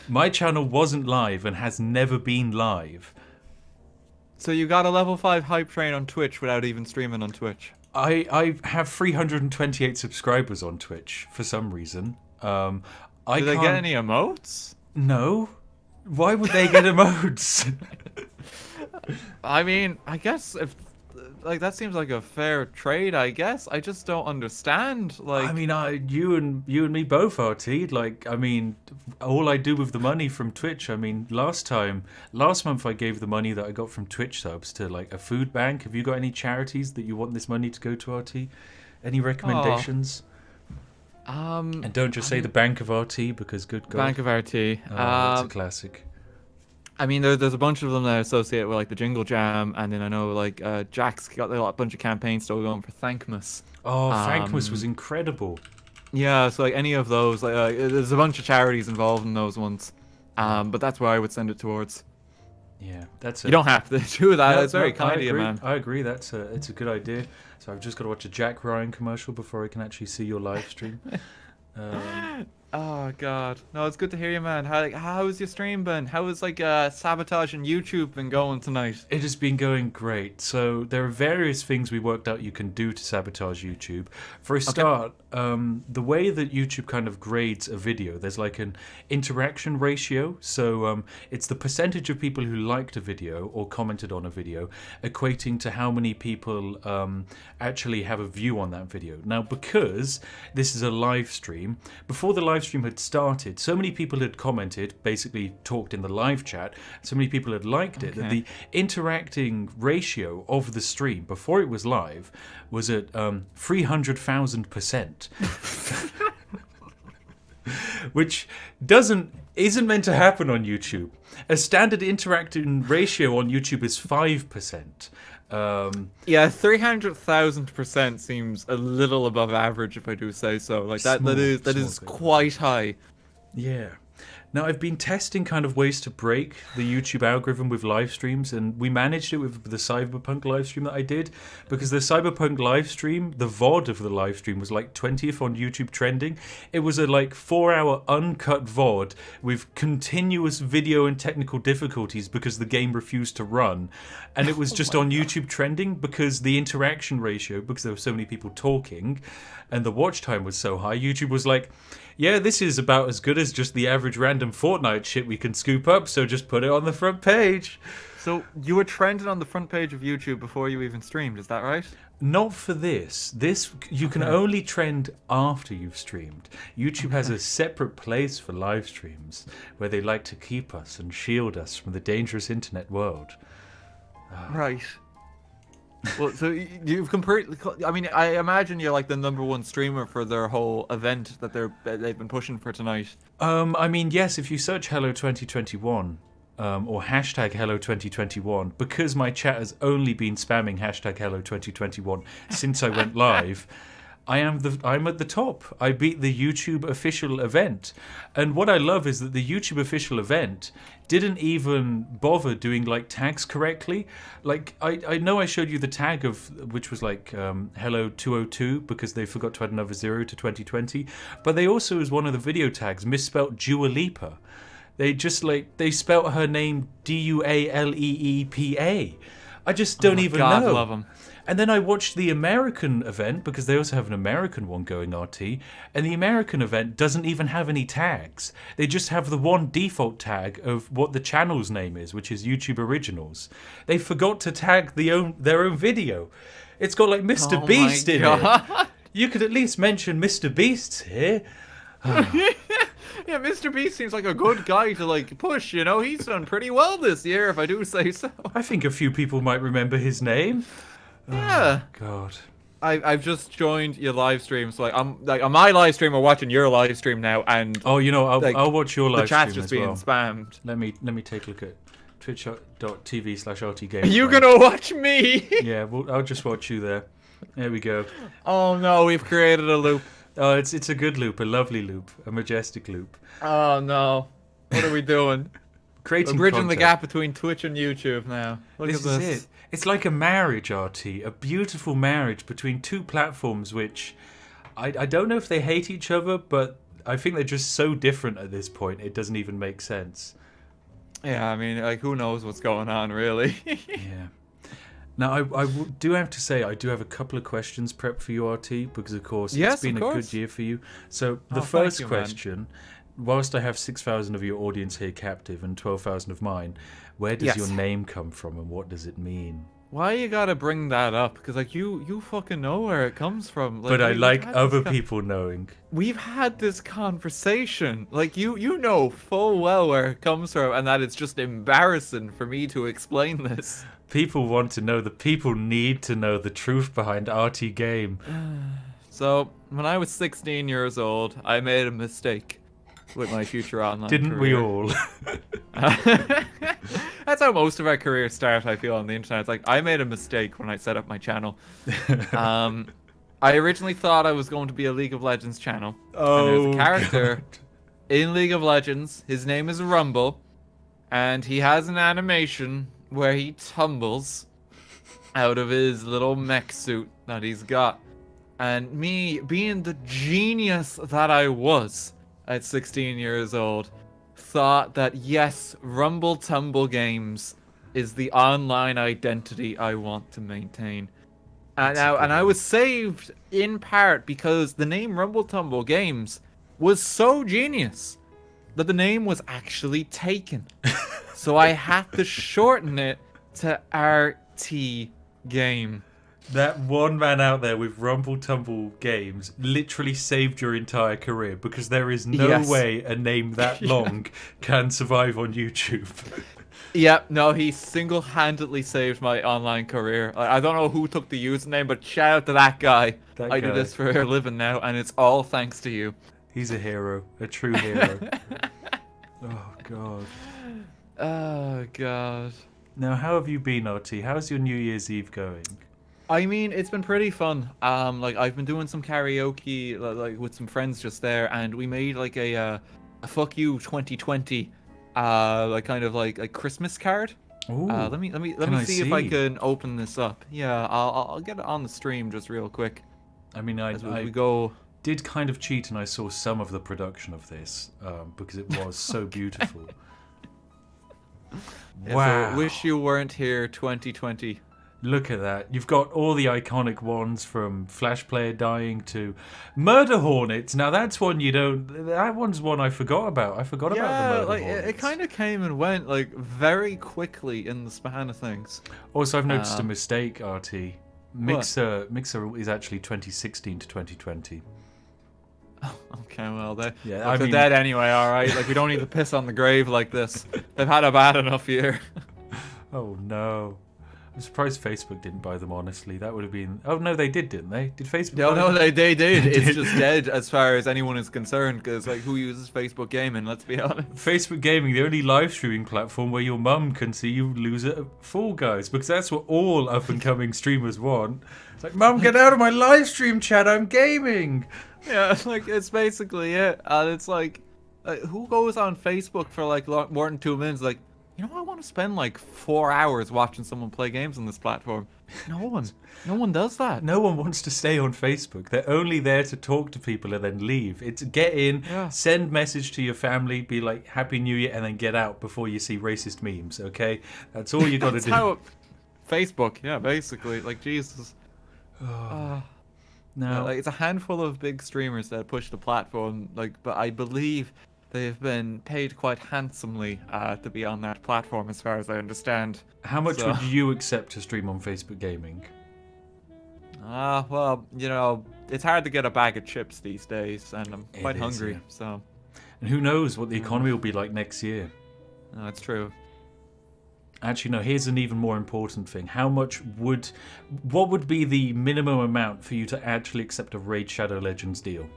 My channel wasn't live and has never been live. So you got a level 5 hype train on Twitch without even streaming on Twitch? I have 328 subscribers on Twitch for some reason. Did they get any emotes? No. Why would they get emotes? I mean, I guess if like that seems like a fair trade, I guess. I just don't understand. Like, I mean, you and me both, RT. Like, I mean, all I do with the money from Twitch. I mean, last month I gave the money that I got from Twitch subs to like a food bank. Have you got any charities that you want this money to go to, RT? Any recommendations? And don't just say the Bank of RT, because good God. Bank of RT. It's a classic. I mean, there's a bunch of them that are associated with like the Jingle Jam, and then I know like Jack's got a bunch of campaigns still going for Thankmas. Oh, Thankmas was incredible. Yeah, so like any of those, like there's a bunch of charities involved in those ones, but that's where I would send it towards. Yeah, that's. You don't have to do that. No, it's very kind of you, man. I agree. It's a good idea. So I've just got to watch a Jack Ryan commercial before I can actually see your live stream. Oh God, no, it's good to hear you, man. How's your stream been? How is like sabotage and YouTube been going tonight? It has been going great. So there are various things we worked out you can do to sabotage YouTube. For a start, the way that YouTube kind of grades a video, there's like an interaction ratio. So it's the percentage of people who liked a video or commented on a video, equating to how many people actually have a view on that video. Now, because this is a live stream, before the live stream had started, so many people had commented, basically talked in the live chat, so many people had liked it, that the interacting ratio of the stream before it was live was at 300,000%. Which isn't meant to happen on YouTube. A standard interacting ratio on YouTube is 5%. Yeah, 300,000% seems a little above average, if I do say so. Like that is quite high. Yeah. Now, I've been testing kind of ways to break the YouTube algorithm with live streams, and we managed it with the Cyberpunk live stream that I did, because the Cyberpunk live stream, the VOD of the live stream, was like 20th on YouTube trending. It was a like 4-hour uncut VOD with continuous video and technical difficulties because the game refused to run, and it was just on YouTube trending because the interaction ratio, because there were so many people talking, and the watch time was so high. YouTube was like, yeah, this is about as good as just the average random Fortnite shit we can scoop up, so just put it on the front page. So you were trending on the front page of YouTube before you even streamed, is that right? Not for this. You can only trend after you've streamed. YouTube has a separate place for live streams where they like to keep us and shield us from the dangerous internet world. Right. Well, so you've completely. I mean, I imagine you're like the #1 streamer for their whole event that they've been pushing for tonight. I mean, yes. If you search Hello 2021 or hashtag Hello 2021, because my chat has only been spamming hashtag Hello 2021 since I went live. I'm at the top. I beat the YouTube official event. And what I love is that the YouTube official event didn't even bother doing like tags correctly. Like I know I showed you the tag of which was like hello 202 because they forgot to add another 0 to 2020, but they also, as one of the video tags, misspelt Dua Lipa. They just they spelt her name Dualeepa. I just don't even God, know. love 'em. And then I watched the American event, because they also have an American one going, RT, and the American event doesn't even have any tags. They just have the one default tag of what the channel's name is, which is YouTube Originals. They forgot to tag their own video. It's got like Mr. Beast in it. You could at least mention Mr. Beast's here. Yeah, Mr. Beast seems like a good guy to like push, you know? He's done pretty well this year, if I do say so. I think a few people might remember his name. Yeah. Oh, God. I've just joined your live stream, so like I'm like on my live stream, we're watching your live stream now, and Oh, you know, like, I'll watch your live the chat's stream just as being well. spammed. Let me take a look at twitch.tv/RTGame. Are you gonna watch me? Yeah, well, I'll just watch you there. There we go. Oh no, we've created a loop. Oh, it's a good loop, a lovely loop, a majestic loop. Oh no, what are we doing? Creating We're bridging the content. gap between Twitch and YouTube now. Look This at is this. it. It's like a marriage, RT, a beautiful marriage between two platforms which I don't know if they hate each other, but I think they're just so different at this point, it doesn't even make sense. Yeah, I mean, like, who knows what's going on, really? Yeah. Now, I do have to say, I do have a couple of questions prepped for you, RT, because, of course, Yes, it's been of a course. good year for you. So, the Oh, thank first you, man. question, whilst I have 6,000 of your audience here captive and 12,000 of mine, where does Yes. your name come from and what does it mean? Why you gotta bring that up? Because, like, you fucking know where it comes from. Like, But I we've like had other this people knowing. We've had this conversation. Like, you know full well where it comes from, and that it's just embarrassing for me to explain this. People want to know, the people need to know the truth behind RT Game. So, when I was 16 years old, I made a mistake with my future online Didn't we career. all? That's how most of our careers start, I feel, on the internet. It's like, I made a mistake when I set up my channel. I originally thought I was going to be a League of Legends channel. Oh, and there's a character God. in League of Legends. His name is Rumble. And he has an animation where he tumbles out of his little mech suit that he's got. And me, being the genius that I was at 16 years old, thought that yes, Rumble Tumble Games is the online identity I want to maintain. And I was saved in part because the name Rumble Tumble Games was so genius that the name was actually taken. So I had to shorten it to RT Game. That one man out there with Rumble Tumble Games literally saved your entire career because there is no Yes. way a name that long can survive on YouTube. Yeah, no, he single-handedly saved my online career. I don't know who took the username, but shout out to that guy. That I do guy. this for a living now, and it's all thanks to you. He's a hero, a true hero. Oh, God. Oh, God. Now, how have you been, RT? How's your New Year's Eve going? I mean, it's been pretty fun. Like, I've been doing some karaoke, like, with some friends just there, and we made, like, a fuck you 2020, like, kind of like a Christmas card. Ooh, Let me can I see if I see? can open this up. Yeah, I'll get it on the stream just real quick. I mean, As we I go. did kind of cheat and I saw some of the production of this because it was so beautiful. Yeah, Wow. So wish you weren't here 2020. Look at that. You've got all the iconic ones from Flash Player dying to Murder Hornets. Now that's one you don't... That one's one I forgot about. I forgot about the Yeah, Murder like Hornets. it kind of came and went like very quickly in the span of things. Also, I've noticed a mistake, RT. Mixer is actually 2016 to 2020. Okay, well they're Yeah, they're dead anyway. All right, like we don't need to piss on the grave like this. They've had a bad enough year. Oh no. I'm surprised Facebook didn't buy them, honestly. That would have been... Oh no, they did, didn't they? Did Facebook No, buy no, them? they did. They It's did. just dead as far as anyone is concerned. Because like, who uses Facebook gaming? Let's be honest. Facebook Gaming, the only live streaming platform where your mum can see you lose at Fall Guys, because that's what all up and coming streamers want. It's like, Mum, get out of my live stream chat, I'm gaming. Yeah, like it's basically it. And it's like, who goes on Facebook for like more than 2 minutes? Like, you know, I want to spend like 4 hours watching someone play games on this platform. No one does that. No one wants to stay on Facebook. They're only there to talk to people and then leave. It's get in, send message to your family, be like, Happy New Year, and then get out before you see racist memes, okay? That's all you got to That's do. how Facebook, yeah, basically, like Jesus. No. Like, it's a handful of big streamers that push the platform, like, but I believe they've been paid quite handsomely to be on that platform, as far as I understand. How much So- would you accept to stream on Facebook Gaming? Well, you know, it's hard to get a bag of chips these days, and I'm It quite is, hungry, yeah. so And who knows what the economy will be like next year. no, it's true. Actually, no, here's an even more important thing. What would be the minimum amount for you to actually accept a Raid Shadow Legends deal?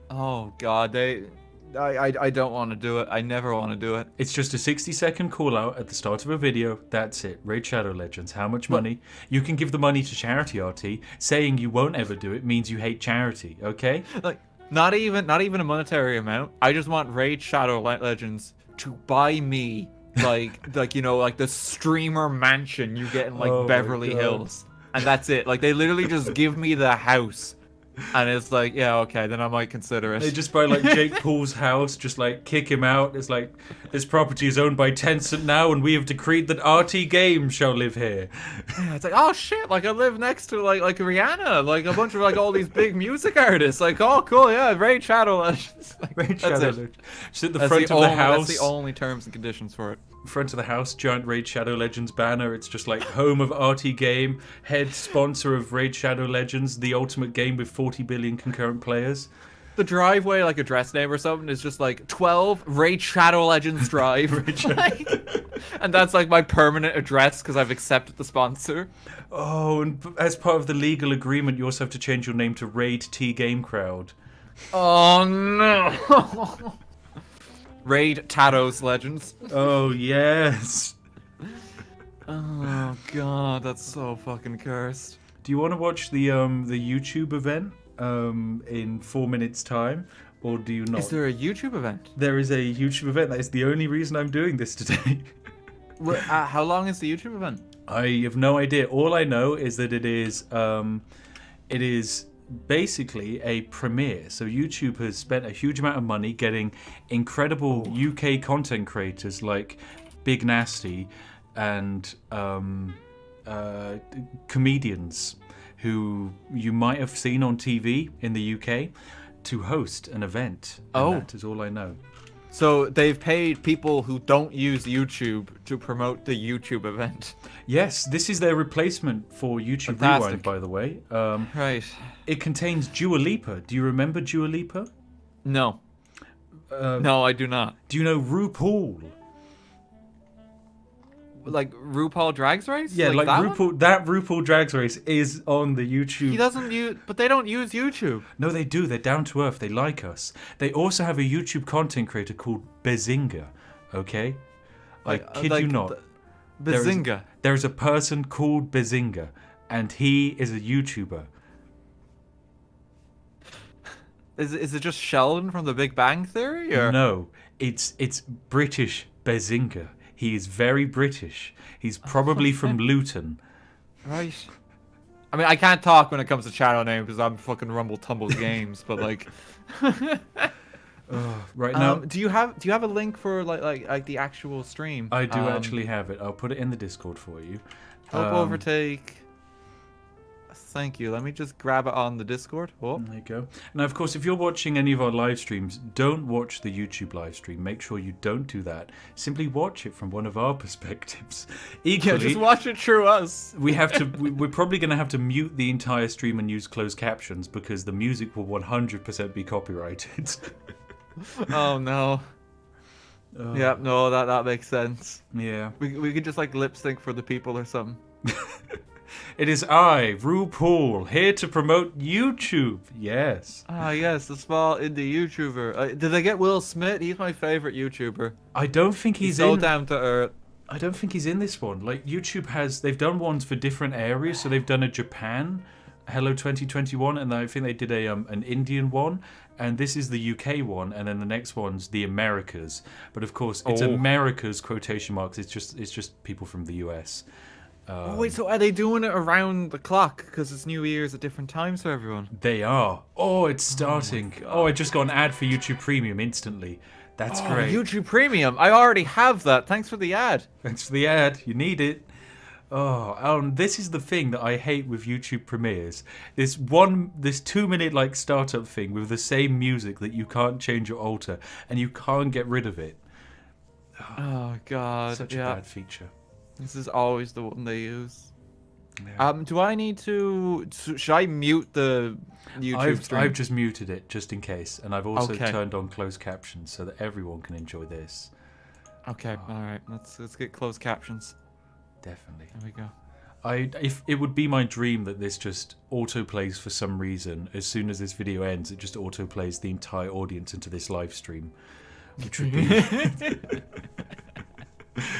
Oh God, I don't want to do it. I never want to do it. It's just a 60-second call out at the start of a video. That's it. Raid Shadow Legends. How much money? You can give the money to charity, RT. Saying you won't ever do it means you hate charity, okay? Like, not even a monetary amount. I just want Raid Shadow Legends to buy me like you know, like the streamer mansion you get in like Oh my Beverly God. Hills. And that's it. Like they literally just give me the house. And it's like, yeah, okay, then I might consider it. They just buy like Jake Paul's house, just like kick him out. It's like, this property is owned by Tencent now, and we have decreed that RT Games shall live here. Yeah, it's like, oh shit, like I live next to like Rihanna, like a bunch of like all these big music artists. Like, oh cool, yeah, Raid Shadow Legends. Like, Raid that's Shadow it. Legends. Just at the That's front of the house. That's the only terms and conditions for it. Front of the house, giant Raid Shadow Legends banner. It's just like home of RT Game, head sponsor of Raid Shadow Legends, the ultimate game with 40 billion concurrent players. The driveway, like address name or something, is just like 12 Raid Shadow Legends Drive. And that's like my permanent address because I've accepted the sponsor. Oh, and as part of the legal agreement, you also have to change your name to Raid T Game Crowd. Oh no! Raid Tatos Legends. Oh yes. Oh god, that's so fucking cursed. Do you want to watch the YouTube event in 4 minutes time, or do you not? Is there a YouTube event? There is a YouTube event. That is the only reason I'm doing this today. How long is the YouTube event? I have no idea. All I know is that it is basically a premiere. So YouTube has spent a huge amount of money getting incredible UK content creators like Big Nasty and comedians who you might have seen on TV in the UK to host an event. And that is all I know. So they've paid people who don't use YouTube to promote the YouTube event. Yes, this is their replacement for YouTube Fantastic. Rewind, by the way. Right. It contains Dua Lipa. Do you remember Dua Lipa? No. No, I do not. Do you know RuPaul? Like RuPaul Drag Race? Yeah, like that RuPaul. one? That RuPaul Drag Race is on the YouTube. He doesn't use, but they don't use YouTube. No, they do. They're down to earth. They like us. They also have a YouTube content creator called Bazinga. Okay, I kid you not. Bazinga. There is a person called Bazinga, and he is a YouTuber. Is it just Sheldon from The Big Bang Theory? Or? No, it's British Bazinga. He is very British. He's probably from Luton. Right. I mean, I can't talk when it comes to channel name because I'm fucking Rumble Tumbles Games, but like. Right now, do you have a link for like the actual stream? I do actually have it. I'll put it in the Discord for you. Help Overtake. Thank you. Let me just grab it on the Discord. Oh. There you go. Now, of course, if you're watching any of our live streams, don't watch the YouTube live stream. Make sure you don't do that. Simply watch it from one of our perspectives. Equally, Yeah, just watch it through us. we have to. We're probably going to have to mute the entire stream and use closed captions because the music will 100% be copyrighted. Oh no. Yeah, no, that makes sense. Yeah. We could just like lip sync for the people or something. It is I, RuPaul, here to promote YouTube. Yes. Ah, yes, the small indie YouTuber. Did they get Will Smith? He's my favorite YouTuber. I don't think he's so in. down to earth. I don't think he's in this one. Like YouTube has, they've done ones for different areas. So they've done a Japan, Hello 2021, and I think they did a an Indian one, and this is the UK one, and then the next one's the Americas. But of course, it's Americas quotation marks. It's just people from the US. Oh, wait, so are they doing it around the clock? Because it's New Year's at different times for everyone. They are. Oh, it's starting. Oh, I just got an ad for YouTube Premium instantly. That's great. YouTube Premium. I already have that. Thanks for the ad. Thanks for the ad. You need it. Oh, this is the thing that I hate with YouTube premieres. This 2-minute like startup thing with the same music that you can't change or alter, and you can't get rid of it. Oh God. Such a bad feature. This is always the one they use. Yeah. Do I need to? Should I mute the YouTube stream? I've just muted it just in case, and I've also Okay. turned on closed captions so that everyone can enjoy this. Okay, all right. Let's get closed captions. Definitely. There we go. If it would be my dream that this just autoplays for some reason. As soon as this video ends, it just autoplays the entire audience into this live stream, which would be.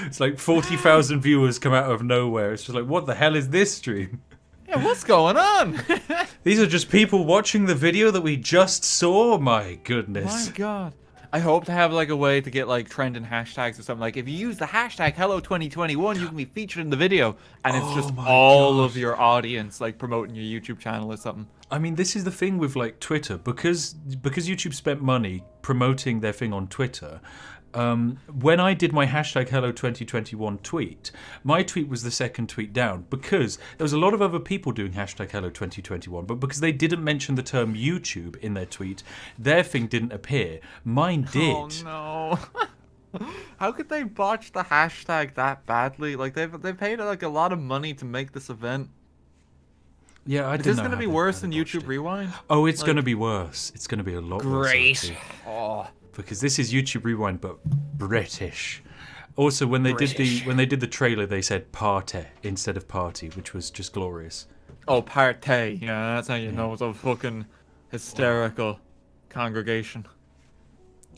It's like 40,000 viewers come out of nowhere. It's just like, what the hell is this stream? Yeah, what's going on? These are just people watching the video that we just saw. My goodness. My God. I hope to have like a way to get like trending hashtags or something. Like if you use the hashtag Hello2021, you can be featured in the video, and it's just all of your audience like promoting your YouTube channel or something. I mean, this is the thing with like Twitter, because YouTube spent money promoting their thing on Twitter. When I did my hashtag Hello2021 tweet, my tweet was the second tweet down because there was a lot of other people doing hashtag Hello2021, but because they didn't mention the term YouTube in their tweet, their thing didn't appear. Mine did. Oh no. How could they botch the hashtag that badly? Like they've paid like a lot of money to make this event. Yeah, I Is this going to be worse than YouTube Rewind? Oh, it's going to be worse. It's going to be a lot worse. Great. Oh. Because this is YouTube Rewind, but British. Also, when they did the trailer, they said "party" instead of "party," which was just glorious. Oh, partay. Yeah, that's how you know it's a fucking hysterical congregation.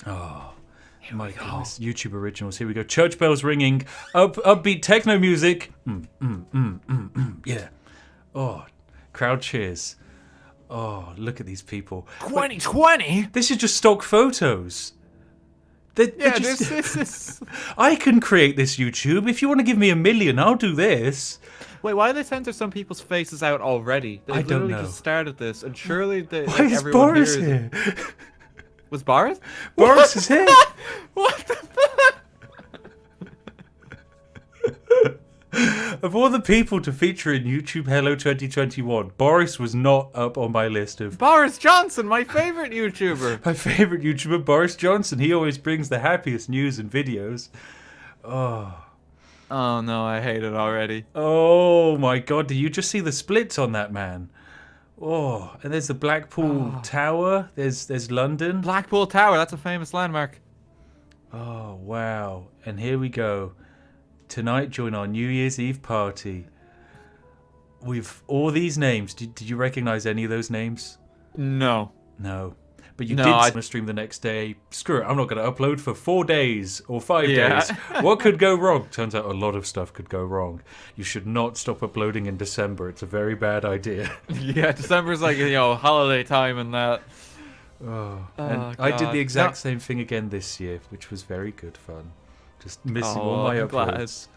Oh, my goodness. YouTube originals. Here we go. Church bells ringing. Upbeat techno music. Yeah. Oh, crowd cheers. Oh, look at these people. 2020? This is just stock photos. Yeah, this is... I can create this YouTube. If you want to give me $1 million, I'll do this. Wait, why did they censor some people's faces out already? They I don't literally know. just started this, and surely they, Why like, is everyone Boris here here? Was Boris? Boris is here. What the fuck? Of all the people to feature in YouTube Hello 2021, Boris was not up on my list of Boris Johnson, my favorite YouTuber. my favorite YouTuber, Boris Johnson. He always brings the happiest news and videos. Oh no, I hate it already. Oh my God, do you just see the splits on that man? Oh, and there's the Blackpool Tower. There's London. Blackpool Tower, that's a famous landmark. Oh, wow. And here we go. Tonight, join our New Year's Eve party. With all these names. Did you recognize any of those names? No. No. But you No, did I- stream the next day. Screw it, I'm not going to upload for 4 days or 5 Yeah. days. What could go wrong? Turns out a lot of stuff could go wrong. You should not stop uploading in December. It's a very bad idea. Yeah, December's like, holiday time and that. And I did the exact same thing again this year, which was very good fun. Just missing all my I'm glad. uploads.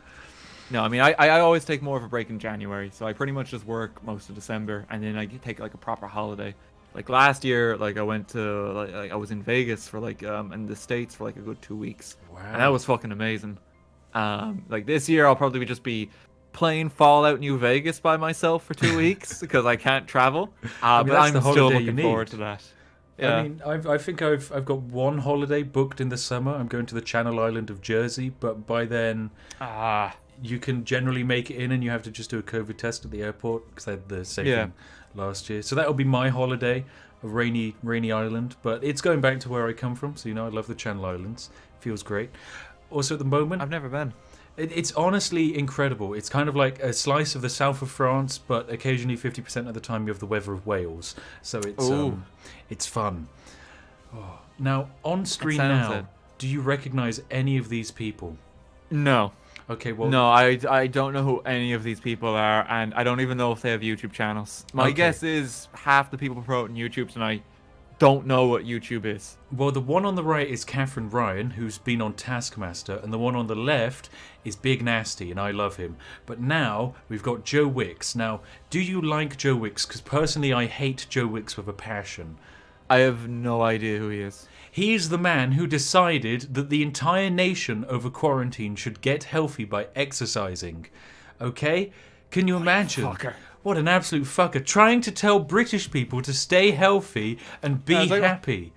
No, I mean, I always take more of a break in January, so I pretty much just work most of December, and then I take like a proper holiday. Like last year, like I went to, like I was in Vegas for like, in the States for like a good 2 weeks. Wow. And that was fucking amazing. Like this year, I'll probably just be playing Fallout New Vegas by myself for 2 weeks because I can't travel. I mean, but that's I'm the still holiday you looking need. forward to that. Yeah. I mean, I think I've got one holiday booked in the summer. I'm going to the Channel Island of Jersey, but by then you can generally make it in, and you have to just do a COVID test at the airport because they had the same thing last year. So that'll be my holiday, a rainy island. But it's going back to where I come from, so I love the Channel Islands. Feels great. Also, at the moment, I've never been. It's honestly incredible. It's kind of like a slice of the south of France, but occasionally 50% of the time you have the weather of Wales. So it's fun. Oh. Now, on screen now, do you recognize any of these people? No. Okay, well... No, I don't know who any of these people are, and I don't even know if they have YouTube channels. My guess is half the people promoting YouTube tonight don't know what YouTube is. Well, the one on the right is Catherine Ryan, who's been on Taskmaster, and the one on the left is Big Nasty, and I love him. But now we've got Joe Wicks. Now, do you like Joe Wicks? Because personally, I hate Joe Wicks with a passion. I have no idea who he is. He's the man who decided that the entire nation over quarantine should get healthy by exercising. Okay? Can you imagine? Fucker. What an absolute fucker. Trying to tell British people to stay healthy and be happy.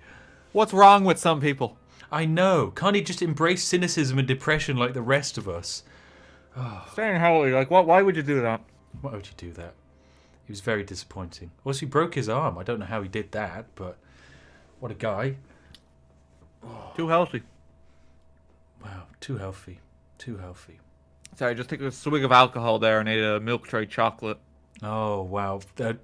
What's wrong with some people? I know. Can't he just embrace cynicism and depression like the rest of us? Staying healthy, like what? Why would you do that? Why would you do that? He was very disappointing. Also, he broke his arm. I don't know how he did that, but what a guy. Too healthy. Wow, too healthy. Too healthy. Sorry, I just took a swig of alcohol there and ate a milk tray chocolate. Oh wow. That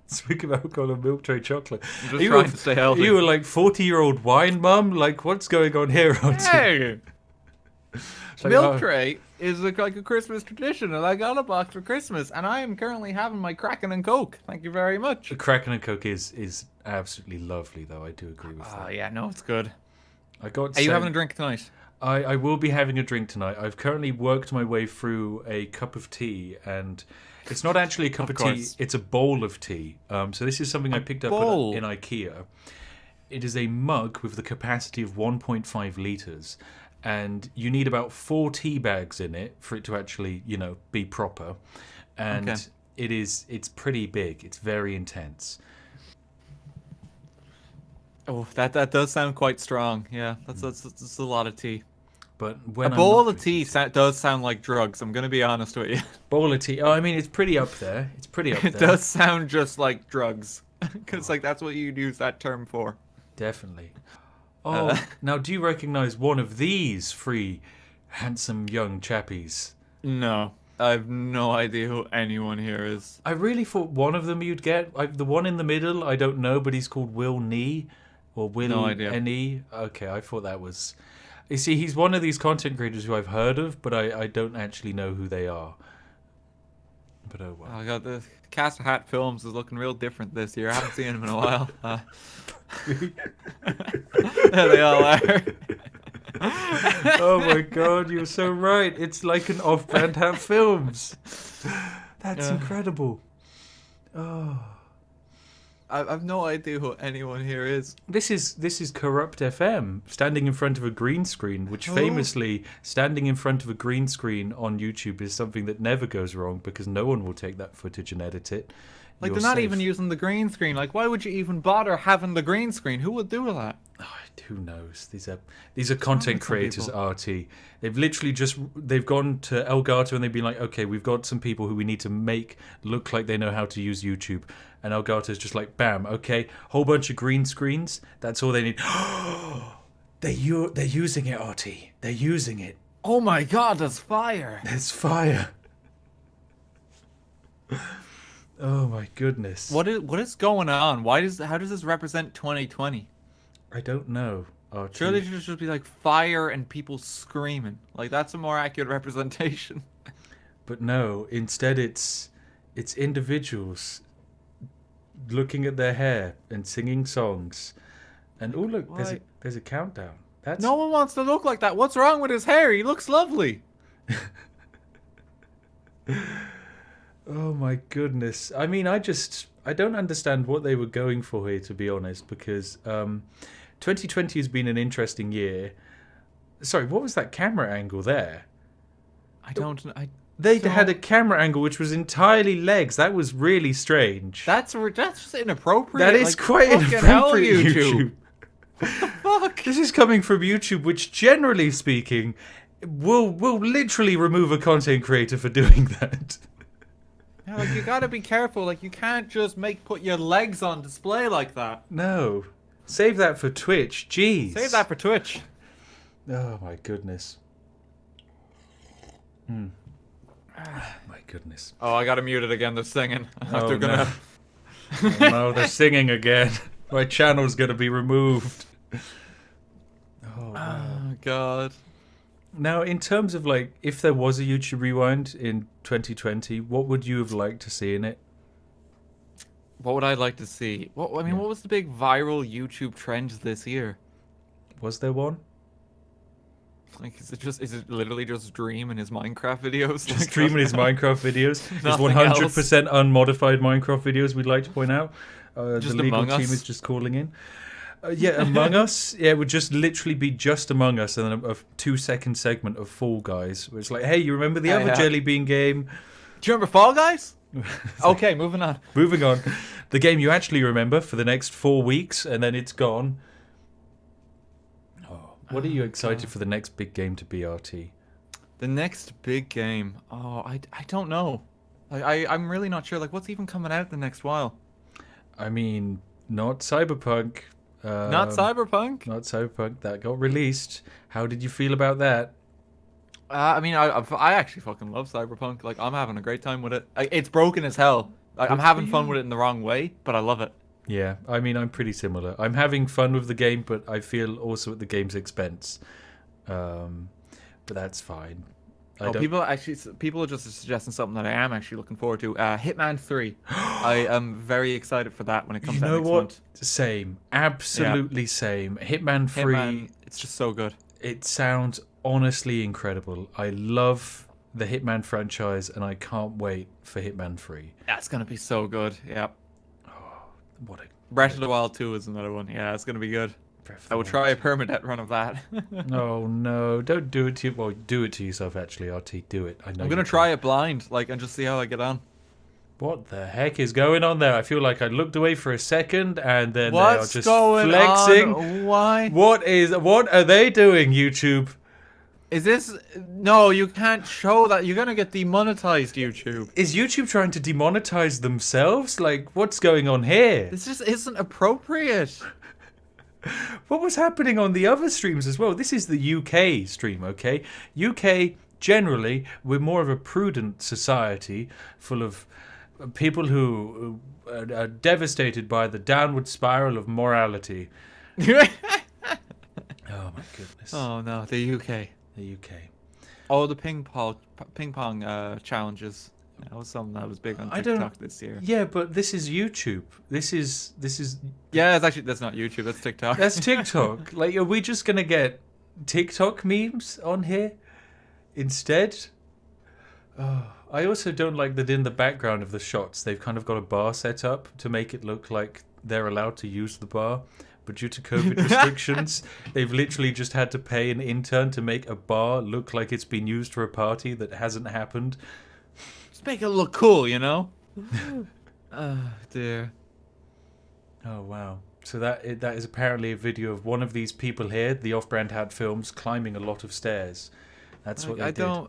swig of alcohol and milk tray chocolate. I'm just trying to stay healthy. You were like 40-year-old wine mum? Like, what's going on here, Auntie? Hey! Like, Milk tray is like a Christmas tradition, and I got a box for Christmas, and I am currently having my Kraken and Coke. Thank you very much. The Kraken and Coke is absolutely lovely, though. I do agree with Oh, that. yeah, no, it's good. I got. Are you having a drink tonight? I will be having a drink tonight. I've currently worked my way through a cup of tea, and it's not actually a cup of tea. course. It's a bowl of tea. So this is something I picked up bowl? in IKEA. It is a mug with the capacity of 1.5 liters, and you need about 4 tea bags in it for it to actually, be proper. And Okay. it's pretty big. It's very intense. Oh, that does sound quite strong. Yeah, that's a lot of tea. But when A I'm bowl not of tea does sound like drugs. I'm gonna be honest with you. bowl of tea. Oh, I mean, it's pretty up there. It's pretty up there. It does sound just like drugs, because like that's what you'd use that term for. Definitely. Oh, now do you recognize one of these 3 handsome young chappies? No, I have no idea who anyone here is. I really thought one of them you'd get. The one in the middle, I don't know, but he's called Will Nee, or Will No idea. Ne. Okay, I thought that was. You see, he's one of these content creators who I've heard of, but I don't actually know who they are. But oh well. Oh god, the Cast of Hat Films is looking real different this year. I haven't seen them in a while. There they all are. Oh my god, you're so right. It's like an off-brand Hat Films. That's incredible. Oh. I've no idea who anyone here is. This is Corrupt FM standing in front of a green screen, which famously standing in front of a green screen on YouTube is something that never goes wrong because no one will take that footage and edit it. Like You're they're not safe. even using the green screen. Like why would you even bother having the green screen? Who would do that? Oh, who knows? These are content some creators, people. RT. They've literally they've gone to Elgato and they've been like, okay, we've got some people who we need to make look like they know how to use YouTube. And Elgato's just like, bam, okay, whole bunch of green screens. That's all they need. They're using it, RT. They're using it. Oh my god, there's fire. There's fire. Oh my goodness. What is going on? How does this represent 2020? I don't know, RT. Surely it should be like fire and people screaming. Like that's a more accurate representation. But no, instead it's individuals looking at their hair and singing songs. And oh look, there's a countdown. That's No one wants to look like that. What's wrong with his hair? He looks lovely. Oh my goodness. I mean, I don't understand what they were going for here, to be honest, because 2020 has been an interesting year. Sorry, what was that camera angle there? They had a camera angle which was entirely legs. That was really strange. That's just inappropriate. That is Like, quite fucking hell, inappropriate, YouTube. What the fuck? This is coming from YouTube, which generally speaking, will literally remove a content creator for doing that. Yeah, like you gotta be careful. Like you can't just put your legs on display like that. No. Save that for Twitch. Jeez. Save that for Twitch. Oh my goodness. My goodness. Oh, I gotta mute it again. They're singing. Oh, They're gonna. no. Oh, no, they're singing again. My channel's gonna be removed. Oh, wow. Oh god. Now, in terms of like, if there was a YouTube Rewind in 2020, what would you have liked to see in it? What would I like to see? What was the big viral YouTube trend this year? Was there one? Like, is it literally just Dream and his Minecraft videos? Just streaming his Minecraft videos. His Nothing 100% unmodified Minecraft videos, we'd like to point out. Just the legal Among team Us. is just calling in. Yeah, Among Us. Yeah, it would just literally be just Among Us and then a 2-second segment of Fall Guys. Where it's like, hey, you remember the other yeah. Jelly Bean game? Do you remember Fall Guys? Okay, moving on. Moving on. The game you actually remember for the next 4 weeks and then it's gone. Oh, what are you excited for the next big game to be, RT? The next big game. Oh, I don't know. Like I'm really not sure. Like, what's even coming out the next while? I mean, not Cyberpunk. Not Cyberpunk. Not Cyberpunk. That got released. How did you feel about that? I mean, I actually fucking love Cyberpunk. Like, I'm having a great time with it. It's broken as hell. Like, I'm having fun with it in the wrong way, but I love it. Yeah, I mean, I'm pretty similar. I'm having fun with the game, but I feel also at the game's expense. But that's fine. People are just suggesting something that I am actually looking forward to. Hitman 3. I am very excited for that when it comes out next month. Same. Absolutely same. Hitman 3. Hitman, it's just so good. It sounds honestly incredible. I love the Hitman franchise, and I can't wait for Hitman 3. That's going to be so good. Yeah. What a Breath of the Wild 2 is another one. Yeah, it's going to be good. I will try a permadeath run of that. Oh no! Don't do it to you. Well, do it to yourself. Actually, RT, do it. I know. I'm gonna try it blind, like, and just see how I get on. What the heck is going on there? I feel like I looked away for a second, and then What's they are just going flexing. on? Why? What are they doing, YouTube? Is this? No, you can't show that. You're gonna get demonetized, YouTube. Is YouTube trying to demonetize themselves? Like, what's going on here? This just isn't appropriate. What was happening on the other streams as well? This is the UK stream, okay? UK, generally, we're more of a prudent society full of people who are devastated by the downward spiral of morality. Oh, my goodness. Oh, no, the UK. The UK. Oh, the ping pong challenges. That was something that was big on TikTok this year. Yeah, but this is YouTube. This is. Yeah, that's not YouTube. That's TikTok. That's TikTok. Like, are we just gonna get TikTok memes on here instead? Oh, I also don't like that in the background of the shots they've kind of got a bar set up to make it look like they're allowed to use the bar. But due to COVID restrictions, they've literally just had to pay an intern to make a bar look like it's been used for a party that hasn't happened. Just make it look cool, you know? Oh, dear. Oh, wow. So that is apparently a video of one of these people here, the Off-Brand Hat Films, climbing a lot of stairs. That's what they did.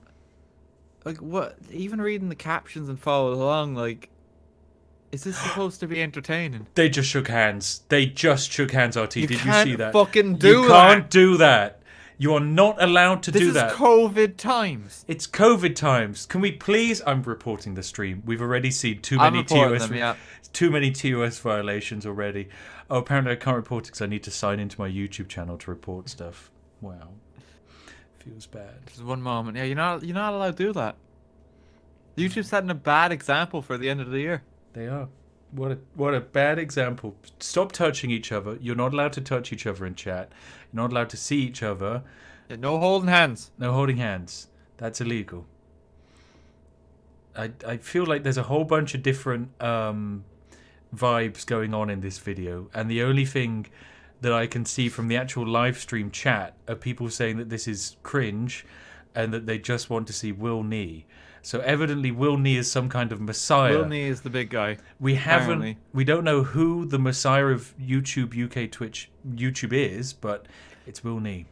Like, what? Even reading the captions and following along, like, is this supposed to be entertaining? They just shook hands. They just shook hands, RT. Did you see that? Fucking do You can't do that. You are not allowed to do that. This is COVID times. It's COVID times. Can we please? I'm reporting the stream. We've already seen too many TOS violations already. Oh, apparently I can't report it because I need to sign into my YouTube channel to report stuff. Wow, feels bad. Just one moment. Yeah, you're not allowed to do that. YouTube's setting a bad example for the end of the year. They are. What a bad example. Stop touching each other. You're not allowed to touch each other in chat. You're not allowed to see each other. Yeah, no holding hands. No holding hands. That's illegal. I feel like there's a whole bunch of different vibes going on in this video, and the only thing that I can see from the actual live stream chat are people saying that this is cringe and that they just want to see Will Nee. So evidently Will Nee is some kind of messiah. Will Nee is the big guy. We don't know who the messiah of YouTube, UK, Twitch, YouTube is, but it's Will Nee.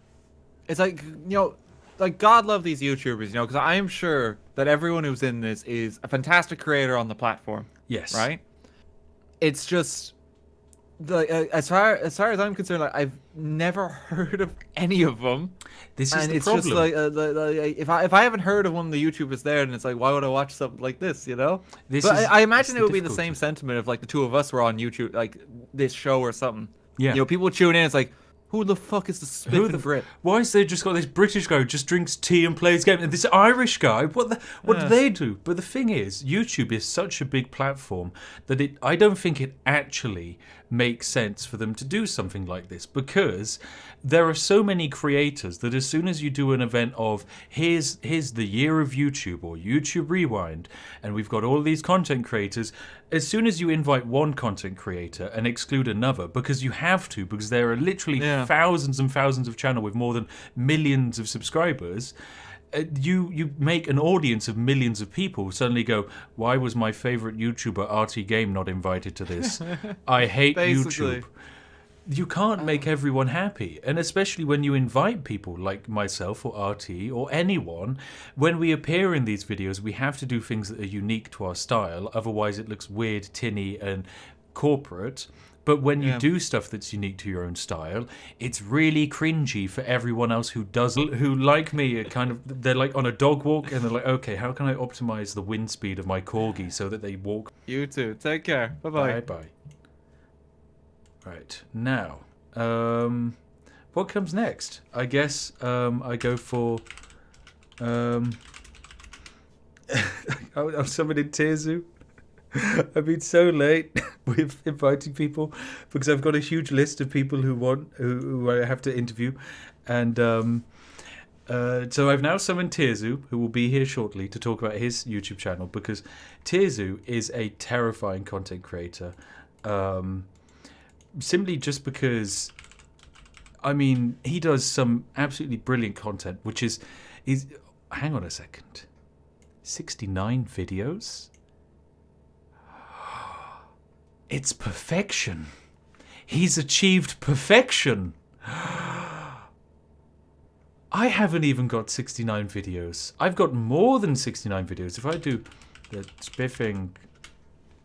It's like, you know, like, God love these YouTubers, you know, because I am sure that everyone who's in this is a fantastic creator on the platform. Yes. Right? It's just, like, as far as I'm concerned, like, I've never heard of any of them. This is and the it's problem. Just like if I haven't heard of one of the YouTubers there, then it's like, why would I watch something like this, you know? I imagine it would be the same sentiment if, like, the two of us were on YouTube, like, this show or something. Yeah. You know, people would tune in, it's like, who the fuck is the Spiffing Brit? Why is there just got this British guy who just drinks tea and plays games, and this Irish guy? What do they do? But the thing is, YouTube is such a big platform that I don't think it actually makes sense for them to do something like this, because there are so many creators that as soon as you do an event of here's the year of YouTube or YouTube Rewind, and we've got all these content creators, as soon as you invite one content creator and exclude another, because you have to, because there are literally thousands and thousands of channels with more than millions of subscribers, you make an audience of millions of people suddenly go, why was my favorite YouTuber RT Game not invited to this? I hate YouTube. You can't make everyone happy, and especially when you invite people like myself or RT or anyone, when we appear in these videos, we have to do things that are unique to our style, otherwise it looks weird, tinny and corporate. But when you Yeah. do stuff that's unique to your own style, it's really cringy for everyone else who doesn't, who like me, are kind of, they're like on a dog walk and they're like, okay, how can I optimize the wind speed of my corgi so that they walk? You too. Take care. Bye-bye. Bye. Right, now, what comes next? I guess I go for, I'm summoning Tearzu. I've been so late with inviting people because I've got a huge list of people who I have to interview, and so I've now summoned Tearzu, who will be here shortly to talk about his YouTube channel, because Tearzu is a terrifying content creator, simply just because, I mean, he does some absolutely brilliant content, which is hang on a second, 69 videos. It's perfection. He's achieved perfection. I haven't even got 69 videos. I've got more than 69 videos. If I do the Spiffing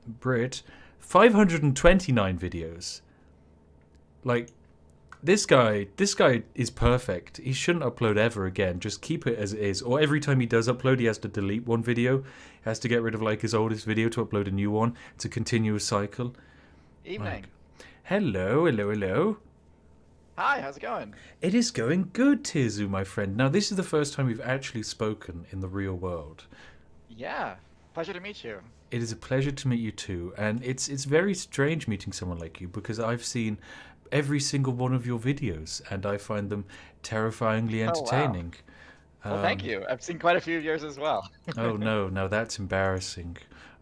Brit, 529 videos. Like, this guy is perfect. He shouldn't upload ever again. Just keep it as it is. Or every time he does upload, he has to delete one video. He has to get rid of like his oldest video to upload a new one. It's a continuous cycle. Evening. Hello. Hi, how's it going? It is going good, Tearzu, my friend. Now, this is the first time we've actually spoken in the real world. Yeah, pleasure to meet you. It is a pleasure to meet you too. And it's very strange meeting someone like you, because I've seen every single one of your videos and I find them terrifyingly entertaining. Well, thank you. I've seen quite a few of yours as well. Oh no, that's embarrassing.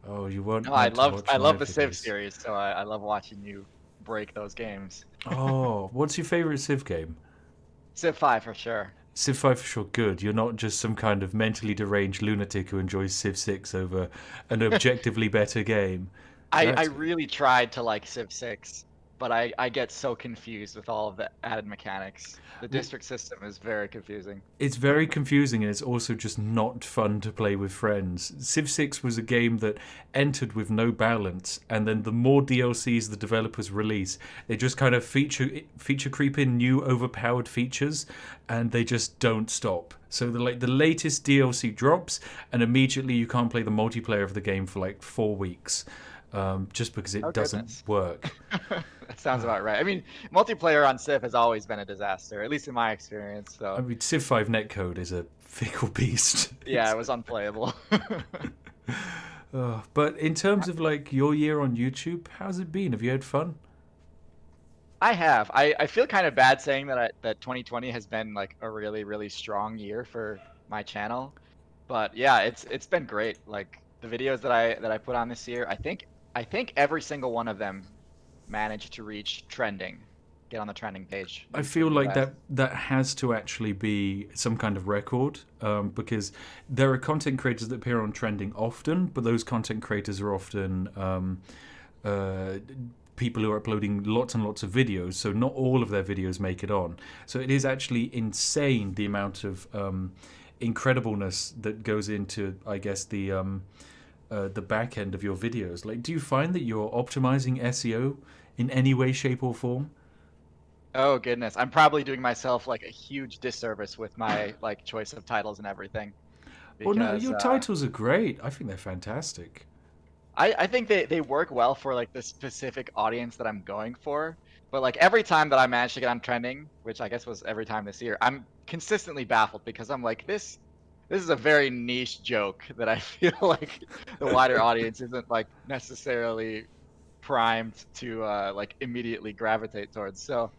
Oh, you won't. No, I love the Civ videos. series, so I love watching you break those games. Oh, what's your favorite Civ game? Civ 5 for sure. Civ 5 for sure. Good. You're not just some kind of mentally deranged lunatic who enjoys Civ 6 over an objectively better game. I really tried to like Civ 6, but I get so confused with all of the added mechanics. The district system is very confusing. It's very confusing, and it's also just not fun to play with friends. Civ 6 was a game that entered with no balance, and then the more DLCs the developers release, they just kind of feature creep in new overpowered features, and they just don't stop. So the latest DLC drops, and immediately you can't play the multiplayer of the game for like 4 weeks. Just because it doesn't work. That sounds about right. I mean, multiplayer on Civ has always been a disaster, at least in my experience. So. I mean, Civ 5 netcode is a fickle beast. Yeah, it was unplayable. But in terms of like your year on YouTube, how's it been? Have you had fun? I have. I feel kind of bad saying that 2020 has been like a really, really strong year for my channel, but yeah, it's been great. Like the videos that I put on this year, I think every single one of them managed to reach trending, get on the trending page. I feel like that has to actually be some kind of record, because there are content creators that appear on trending often, but those content creators are often people who are uploading lots and lots of videos, so not all of their videos make it on. So it is actually insane the amount of incredibleness that goes into, I guess, the back end of your videos. Like, do you find that you're optimizing SEO in any way, shape, or form? Oh goodness, I'm probably doing myself like a huge disservice with my like choice of titles and everything. Well, no, your titles are great. I think they're fantastic. I think they work well for like the specific audience that I'm going for. But like every time that I manage to get on trending, which I guess was every time this year, I'm consistently baffled because I'm like, this is a very niche joke that I feel like the wider audience isn't like necessarily primed to like immediately gravitate towards. So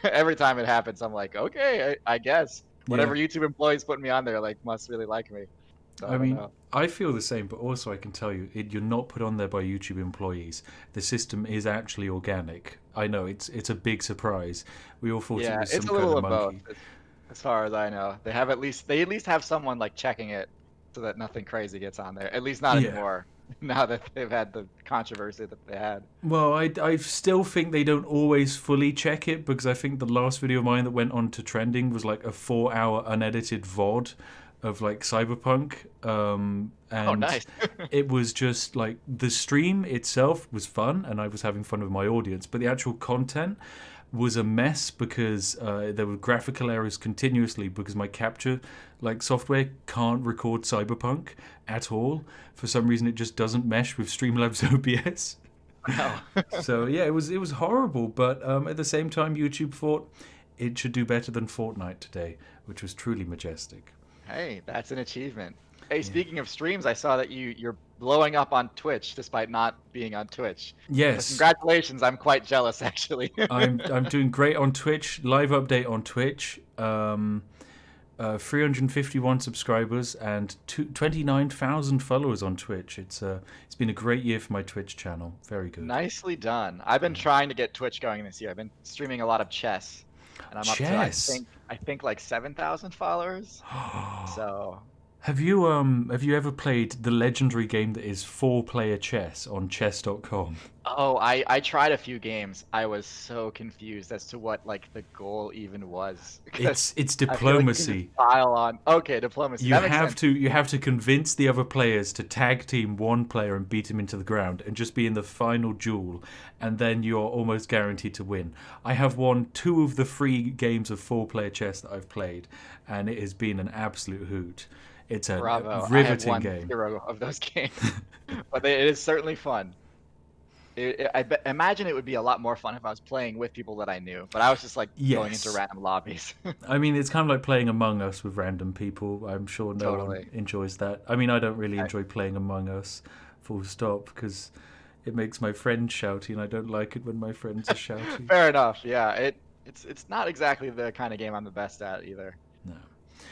every time it happens, I'm like, okay, I guess whatever YouTube employees put me on there like must really like me. So I mean, I feel the same, but also I can tell you, you're not put on there by YouTube employees. The system is actually organic. I know it's a big surprise. We all thought it was some kind of monkey. Both, as far as I know. They at least have someone like checking it so that nothing crazy gets on there. At least not anymore. Now that they've had the controversy that they had. Well, I still think they don't always fully check it, because I think the last video of mine that went on to trending was like a 4-hour unedited VOD of like Cyberpunk, and nice. it was just like the stream itself was fun, and I was having fun with my audience, but the actual content was a mess because there were graphical errors continuously because my capture like software can't record Cyberpunk at all. For some reason, it just doesn't mesh with Streamlabs OBS. Wow. So yeah, it was horrible, but at the same time, YouTube thought it should do better than Fortnite today, which was truly majestic. Hey, that's an achievement. Hey, speaking of streams, I saw that you're blowing up on Twitch despite not being on Twitch. Yes. So congratulations. I'm quite jealous, actually. I'm doing great on Twitch. Live update on Twitch. 351 subscribers and 29,000 followers on Twitch. It's been a great year for my Twitch channel. Very good. Nicely done. I've been trying to get Twitch going this year. I've been streaming a lot of chess, and I'm up Chess? to I think like 7,000 followers. So. Have you ever played the legendary game that is 4-player chess on chess.com? Oh, I tried a few games. I was so confused as to what like the goal even was. It's I feel like you can diplomacy. just pile on. Okay, diplomacy. You That makes have sense. to convince the other players to tag team one player and beat him into the ground and just be in the final duel, and then you're almost guaranteed to win. I have won 2 of the 3 games of 4-player chess that I've played, and it has been an absolute hoot. It's a Bravo. riveting I have won game. 0 of those games, but it is certainly fun. Imagine it would be a lot more fun if I was playing with people that I knew, but I was just like going Yes. into random lobbies. I mean, it's kind of like playing Among Us with random people. I'm sure no one Totally. enjoys that. I mean, I don't really enjoy playing Among Us, full stop, because it makes my friends shouty, and I don't like it when my friends are shouty. Fair enough. Yeah, it's not exactly the kind of game I'm the best at either. No.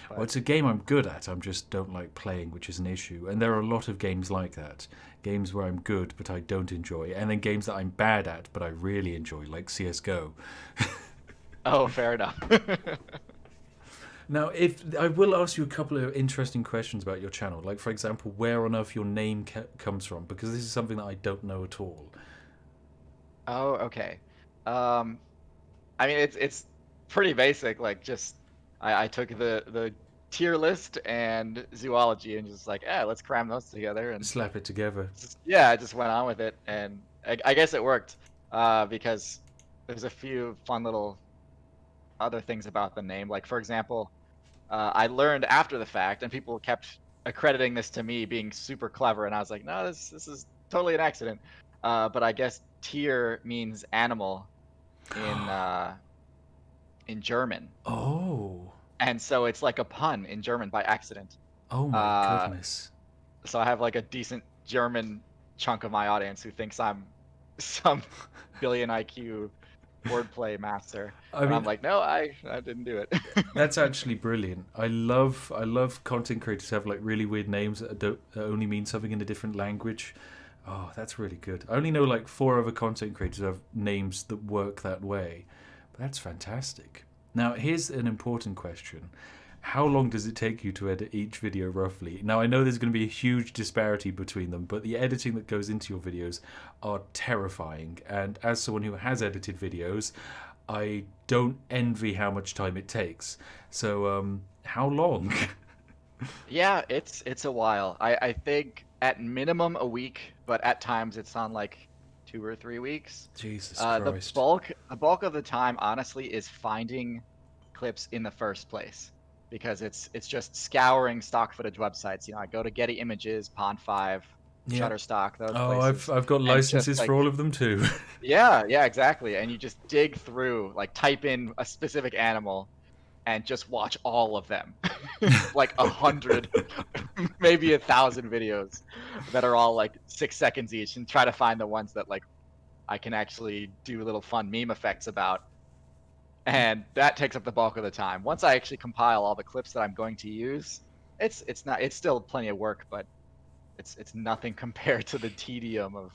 Well, it's a game I'm good at. I just don't like playing, which is an issue. And there are a lot of games like that. Games where I'm good, but I don't enjoy. And then games that I'm bad at, but I really enjoy, like CSGO. Oh, fair enough. Now, if I will ask you a couple of interesting questions about your channel. Like, for example, where on earth your name comes from? Because this is something that I don't know at all. Oh, okay. I mean, it's pretty basic. Like, just I took the tier list and zoology and just like, let's cram those together and Slap it together. I just went on with it, and I guess it worked because there's a few fun little other things about the name. Like, for example, I learned after the fact, and people kept accrediting this to me being super clever, and I was like, no, this is totally an accident. But I guess tier means animal in German. Oh. And so it's like a pun in German by accident. Oh my goodness. So I have like a decent German chunk of my audience who thinks I'm some billion IQ wordplay master. I mean, I'm like, no, I didn't do it. That's actually brilliant. I love content creators who have like really weird names that only mean something in a different language. Oh, that's really good. I only know like 4 other content creators who have names that work that way. But that's fantastic. Now, here's an important question. How long does it take you to edit each video roughly? Now, I know there's going to be a huge disparity between them, but the editing that goes into your videos are terrifying. And as someone who has edited videos, I don't envy how much time it takes. So, how long? Yeah, it's a while. I think at minimum a week, but at times it's on like 2 or 3 weeks. Jesus The Christ. bulk of the time, honestly, is finding clips in the first place, because it's just scouring stock footage websites. You know, I go to Getty Images, Pond5, Yeah. Shutterstock, those Oh, places. I've got And just, licenses like, for all of them too. Yeah, exactly. And you just dig through, like type in a specific animal and just watch all of them. Like 100, maybe 1,000 videos that are all like 6 seconds each, and try to find the ones that like I can actually do little fun meme effects about. And that takes up the bulk of the time. Once I actually compile all the clips that I'm going to use, it's still plenty of work, but it's nothing compared to the tedium of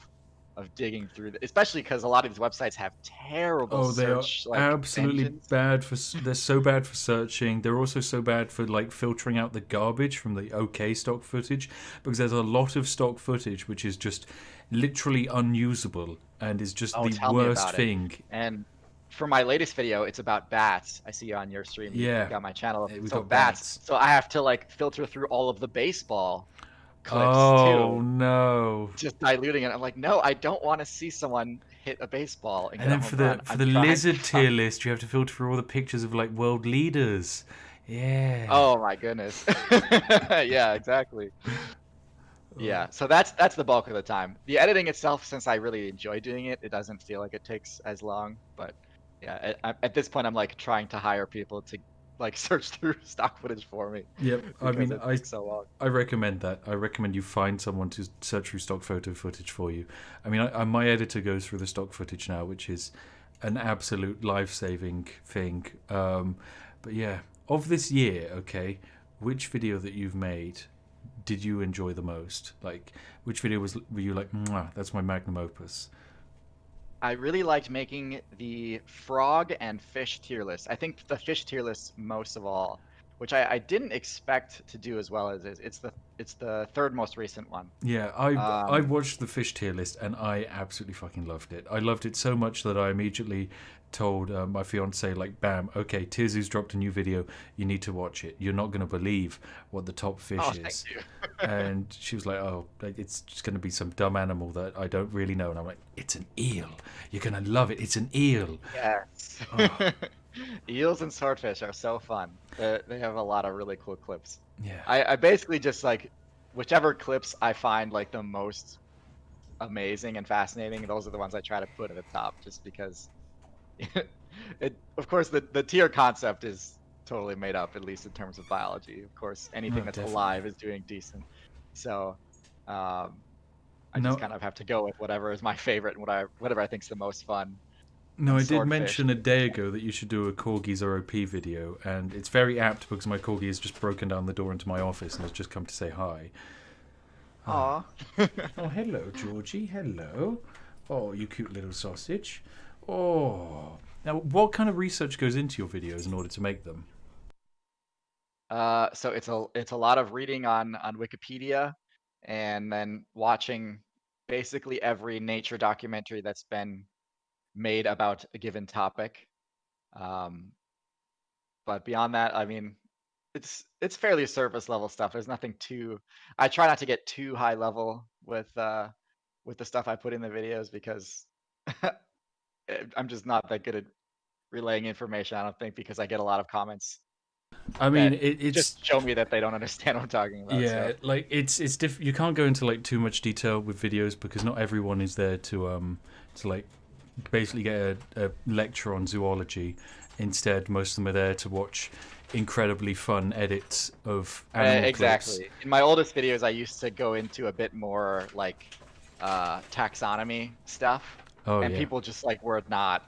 digging through, especially because a lot of these websites have terrible Oh, they search, are like, absolutely engines. bad for. They're so bad for searching. They're also so bad for like filtering out the garbage from the okay stock footage, because there's a lot of stock footage which is just literally unusable and is just the Tell me worst about it. thing. And for my latest video, it's about bats. I see you on your stream. Yeah. You got my channel. Yeah, we So got bats. bats. So I have to like filter through all of the baseball clips Oh too. no! Just diluting it. I'm like, no, I don't want to see someone hit a baseball. And then for the lizard tier list, you have to filter through all the pictures of like world leaders. Yeah. Oh my goodness. Yeah, exactly. Yeah, so that's the bulk of the time. The editing itself, since I really enjoy doing it, it doesn't feel like it takes as long. But yeah, at this point, I'm like trying to hire people to like search through stock footage for me. Yep. I mean, it takes so long. I recommend that. I recommend you find someone to search through stock photo footage for you. I mean, my editor goes through the stock footage now, which is an absolute life-saving thing. But yeah, of this year, okay, which video that you've made did you enjoy the most? Like, which video were you like, mwah, that's my magnum opus? I really liked making the frog and fish tier list. I think the fish tier list most of all, which I didn't expect to do as well as is. It's the third most recent one. Yeah, I watched the fish tier list and I absolutely fucking loved it. I loved it so much that I immediately told my fiance, like, bam, okay, Tizu's dropped a new video, you need to watch it. You're not going to believe what the top fish is. Thank you. And she was like, oh, it's just going to be some dumb animal that I don't really know. And I'm like, it's an eel. You're going to love it. It's an eel. Yes. Oh. Eels and swordfish are so fun. They have a lot of really cool clips. Yeah. I basically just like whichever clips I find like the most amazing and fascinating, those are the ones I try to put at the top, just because of course the tier concept is totally made up, at least in terms of biology. Of course, anything that's definitely. alive is doing decent. So I just kind of have to go with whatever is my favorite and whatever I think's the most fun. No, I did Swordfish. mention a day ago that you should do a Corgi's ROP video, and it's very apt because my Corgi has just broken down the door into my office and has just come to say hi. Aww. Oh, hello, Georgie. Hello. Oh, you cute little sausage. Oh. Now, what kind of research goes into your videos in order to make them? So it's a lot of reading on Wikipedia, and then watching basically every nature documentary that's been made about a given topic. But beyond that, I mean, it's fairly surface level stuff. There's nothing too. I try not to get too high level with the stuff I put in the videos, because I'm just not that good at relaying information, I don't think, because I get a lot of comments. I mean, that it's just show me that they don't understand what I'm talking about. yeah, So. like it's you can't go into like too much detail with videos because not everyone is there to like basically get a lecture on zoology. Instead, most of them are there to watch incredibly fun edits of animal Exactly. clips. In my oldest videos, I used to go into a bit more like taxonomy stuff, and yeah. people just like were not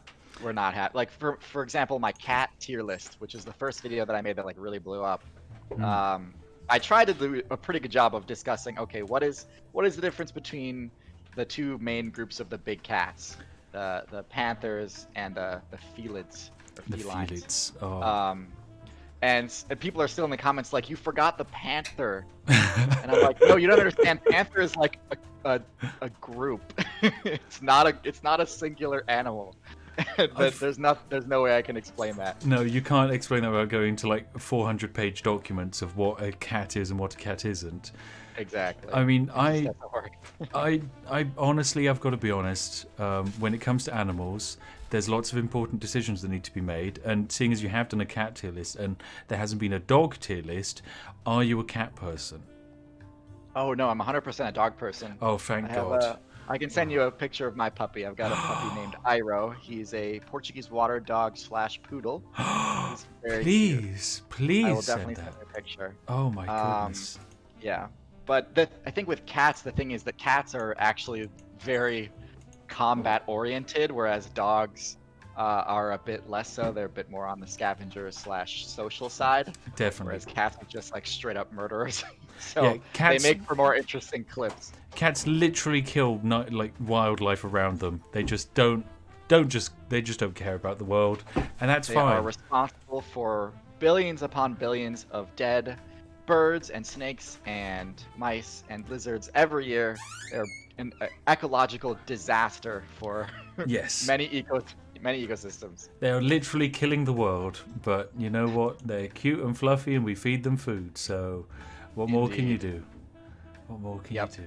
happy. Like for example, my cat tier list, which is the first video that I made that like really blew up. I tried to do a pretty good job of discussing, okay, what is the difference between the two main groups of the big cats, the panthers and the felids or The felines. felids. Oh. And people are still in the comments like, you forgot the panther. And I'm like, no, you don't understand. Panther is like a group. it's not a singular animal. There's no way I can explain that. No, you can't explain that without going to like 400-page documents of what a cat is and what a cat isn't. Exactly. I mean, It just doesn't work. I honestly, I've got to be honest. When it comes to animals, there's lots of important decisions that need to be made. And seeing as you have done a cat tier list and there hasn't been a dog tier list, are you a cat person? Oh no, I'm 100% a dog person. Oh, thank God. I can send you a picture of my puppy. I've got a puppy named Iro. He's a Portuguese water dog / poodle. He's very Please, cute. I will send definitely that. send you a picture. Oh my goodness. Yeah, but I think with cats, the thing is that cats are actually very combat oriented, whereas dogs are a bit less so. They're a bit more on the scavenger / social side. Definitely. Whereas cats are just like straight up murderers. So Yeah, cats- they make for more interesting clips. Cats literally kill like wildlife around them. They just don't care about the world, and that's They fine. are responsible for billions upon billions of dead birds and snakes and mice and lizards every year. They're an ecological disaster for Yes. many many ecosystems. They are literally killing the world, but you know what? They're cute and fluffy, and we feed them food. So, what more can you do? What more can you do?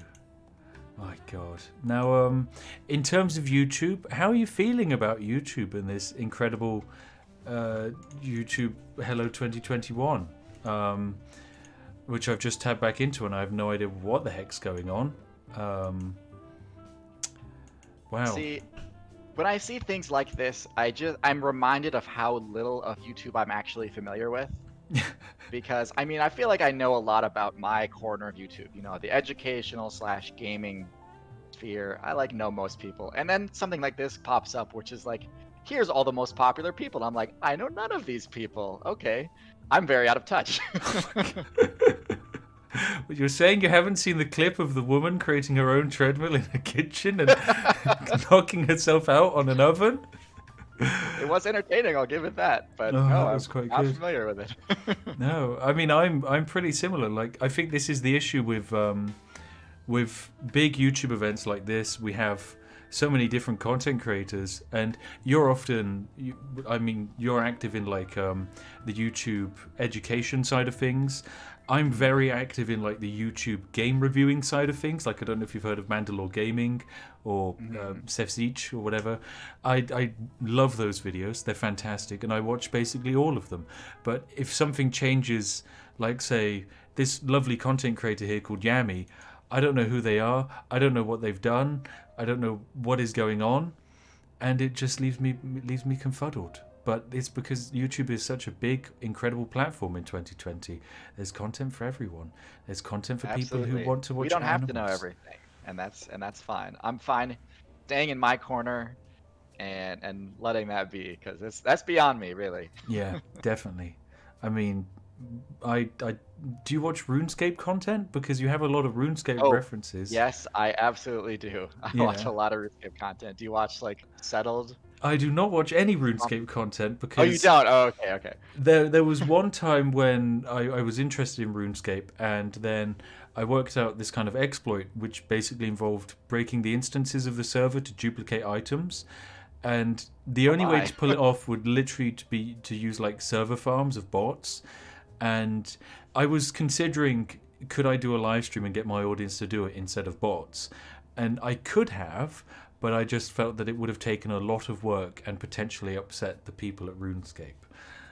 My God. Now, in terms of YouTube, how are you feeling about YouTube and this incredible YouTube Hello 2021, which I've just tabbed back into, and I have no idea what the heck's going on. Wow. See, when I see things like this, I'm reminded of how little of YouTube I'm actually familiar with. Because I mean, I feel like I know a lot about my corner of YouTube, you know, the educational / gaming sphere. I like know most people, and then something like this pops up, which is like, here's all the most popular people. And I'm like, I know none of these people. Okay, I'm very out of touch. You're saying you haven't seen the clip of the woman creating her own treadmill in her kitchen and knocking herself out on an oven? It was entertaining, I'll give it that. But Oh, no, that was quite I'm good. not familiar with it. No, I mean I'm pretty similar. Like I think this is the issue with big YouTube events like this. We have so many different content creators, and you're often, you're active in like the YouTube education side of things. I'm very active in like the YouTube game reviewing side of things. Like I don't know if you've heard of Mandalore Gaming or Sefzich or whatever. I love those videos. They're fantastic, and I watch basically all of them. But if something changes, like say this lovely content creator here called Yami, I don't know who they are. I don't know what they've done. I don't know what is going on, and it just leaves me confuddled. But it's because YouTube is such a big, incredible platform in 2020. There's content for everyone. There's content for people who want to watch. We don't have animals. to know everything, and that's fine. I'm fine staying in my corner and letting that be, because that's beyond me, really. Yeah, definitely. I mean, I do you watch RuneScape content? Because you have a lot of RuneScape references. Yes, I absolutely do. I watch a lot of RuneScape content. Do you watch like Settled? I do not watch any RuneScape content because... Oh, you don't? Oh, okay. There was one time when I was interested in RuneScape, and then I worked out this kind of exploit, which basically involved breaking the instances of the server to duplicate items. And the only way to pull it off would literally be to use like server farms of bots. And I was considering, could I do a live stream and get my audience to do it instead of bots? And I could have, but I just felt that it would have taken a lot of work and potentially upset the people at RuneScape.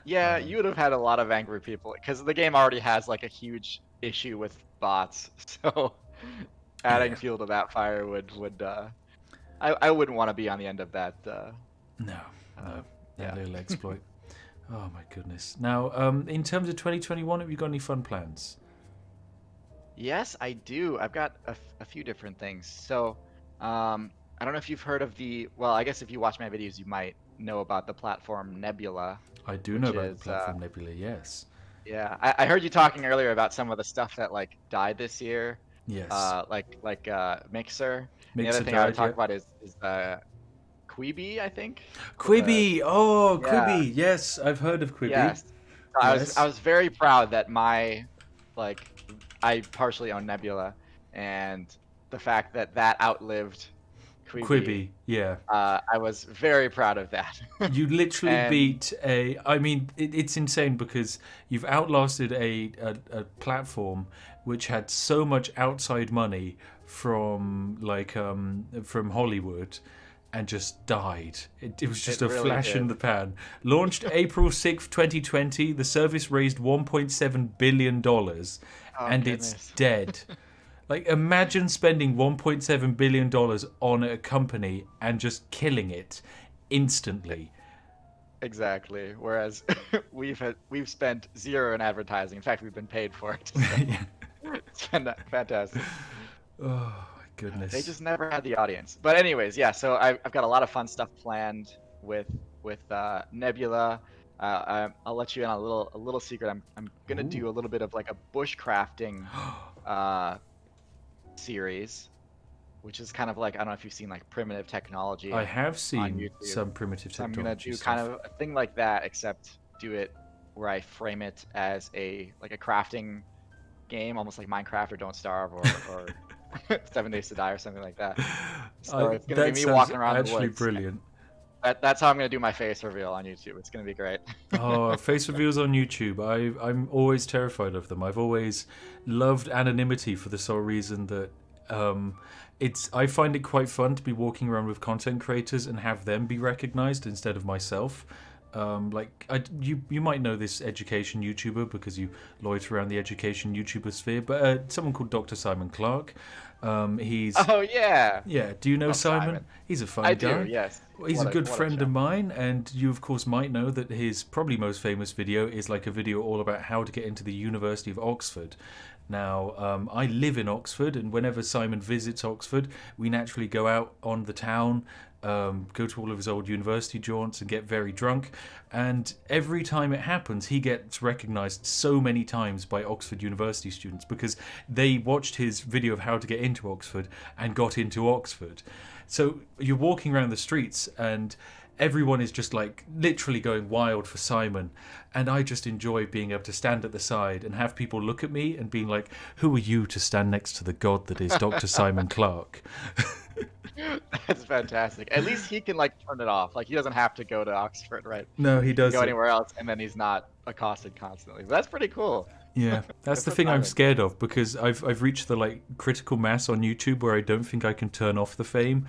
Yeah, you would have had a lot of angry people, because the game already has like a huge issue with bots. So adding fuel to that fire would I wouldn't want to be on the end of that. That little exploit. Oh my goodness. Now, in terms of 2021, have you got any fun plans? Yes, I do. I've got a few different things. So, I don't know if you've heard of well, I guess if you watch my videos, you might know about the platform Nebula. I do know about the platform Nebula, yes. Yeah, I heard you talking earlier about some of the stuff that like died this year. Yes. Like Mixer. The Mixer other thing I would died, talk about is Quibi, I think. Quibi! Quibi! Yes, I've heard of Quibi. Yes. I was very proud that I partially own Nebula, and the fact that outlived Quibi, yeah. I was very proud of that. You literally beat I mean, it's insane because you've outlasted a platform which had so much outside money from from Hollywood, and just died. It was just a really flash in the pan. Launched April 6th, 2020. The service raised $1.7 billion, and goodness. it's dead. Like, imagine spending $1.7 billion on a company and just killing it instantly. Exactly. Whereas we've spent zero in advertising. In fact, we've been paid for it. So it's been fantastic. Oh my goodness. They just never had the audience. But anyways, yeah. So I've got a lot of fun stuff planned with Nebula. I'll let you in on a little secret. I'm gonna do a little bit of like a bushcrafting series, which is kind of like, I don't know if you've seen like primitive technology. I have seen some primitive technology. I'm gonna do kind of a thing like that, except do it where I frame it as a crafting game, almost like Minecraft or Don't Starve or 7 Days to Die or something like that. So it's gonna be me walking around the woods. Brilliant. That's how I'm gonna do my face reveal on YouTube. It's gonna be great. Oh, face reveals on YouTube. I'm always terrified of them. I've always loved anonymity for the sole reason that I find it quite fun to be walking around with content creators and have them be recognized instead of myself. You might know this education YouTuber because you loiter around the education YouTuber sphere, but someone called Dr. Simon Clark. He's Oh yeah. yeah. Do you know Simon? Simon. He's a fun I guy. do. Yes. Well, he's a good friend of mine, and you of course might know that his probably most famous video is like a video all about how to get into the University of Oxford. Now, I live in Oxford, and whenever Simon visits Oxford, we naturally go out on the town, go to all of his old university jaunts and get very drunk. And every time it happens, he gets recognised so many times by Oxford University students because they watched his video of how to get into Oxford and got into Oxford. So you're walking around the streets and everyone is just like literally going wild for Simon, and I just enjoy being able to stand at the side and have people look at me and being like, who are you to stand next to the god that is Dr. Simon Clark? That's fantastic. At least he can like turn it off. Like he doesn't have to go to Oxford, right? No, he doesn't. Go anywhere else, and then he's not accosted constantly. But that's pretty cool. Yeah, that's the thing I'm scared of, because I've reached the like critical mass on YouTube where I don't think I can turn off the fame.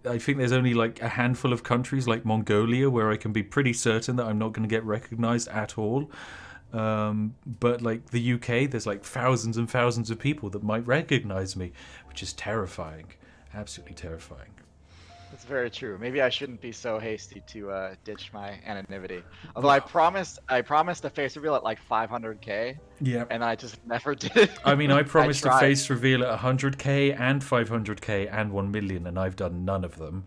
I think there's only like a handful of countries like Mongolia where I can be pretty certain that I'm not going to get recognized at all. But like the UK, there's like thousands and thousands of people that might recognize me, which is terrifying. Absolutely terrifying. That's very true. Maybe I shouldn't be so hasty to ditch my anonymity. Although I promised a face reveal at like 500k. Yeah. And I just never did it. I mean, I promised a tried. face reveal at 100k and 500k and 1 million, and I've done none of them.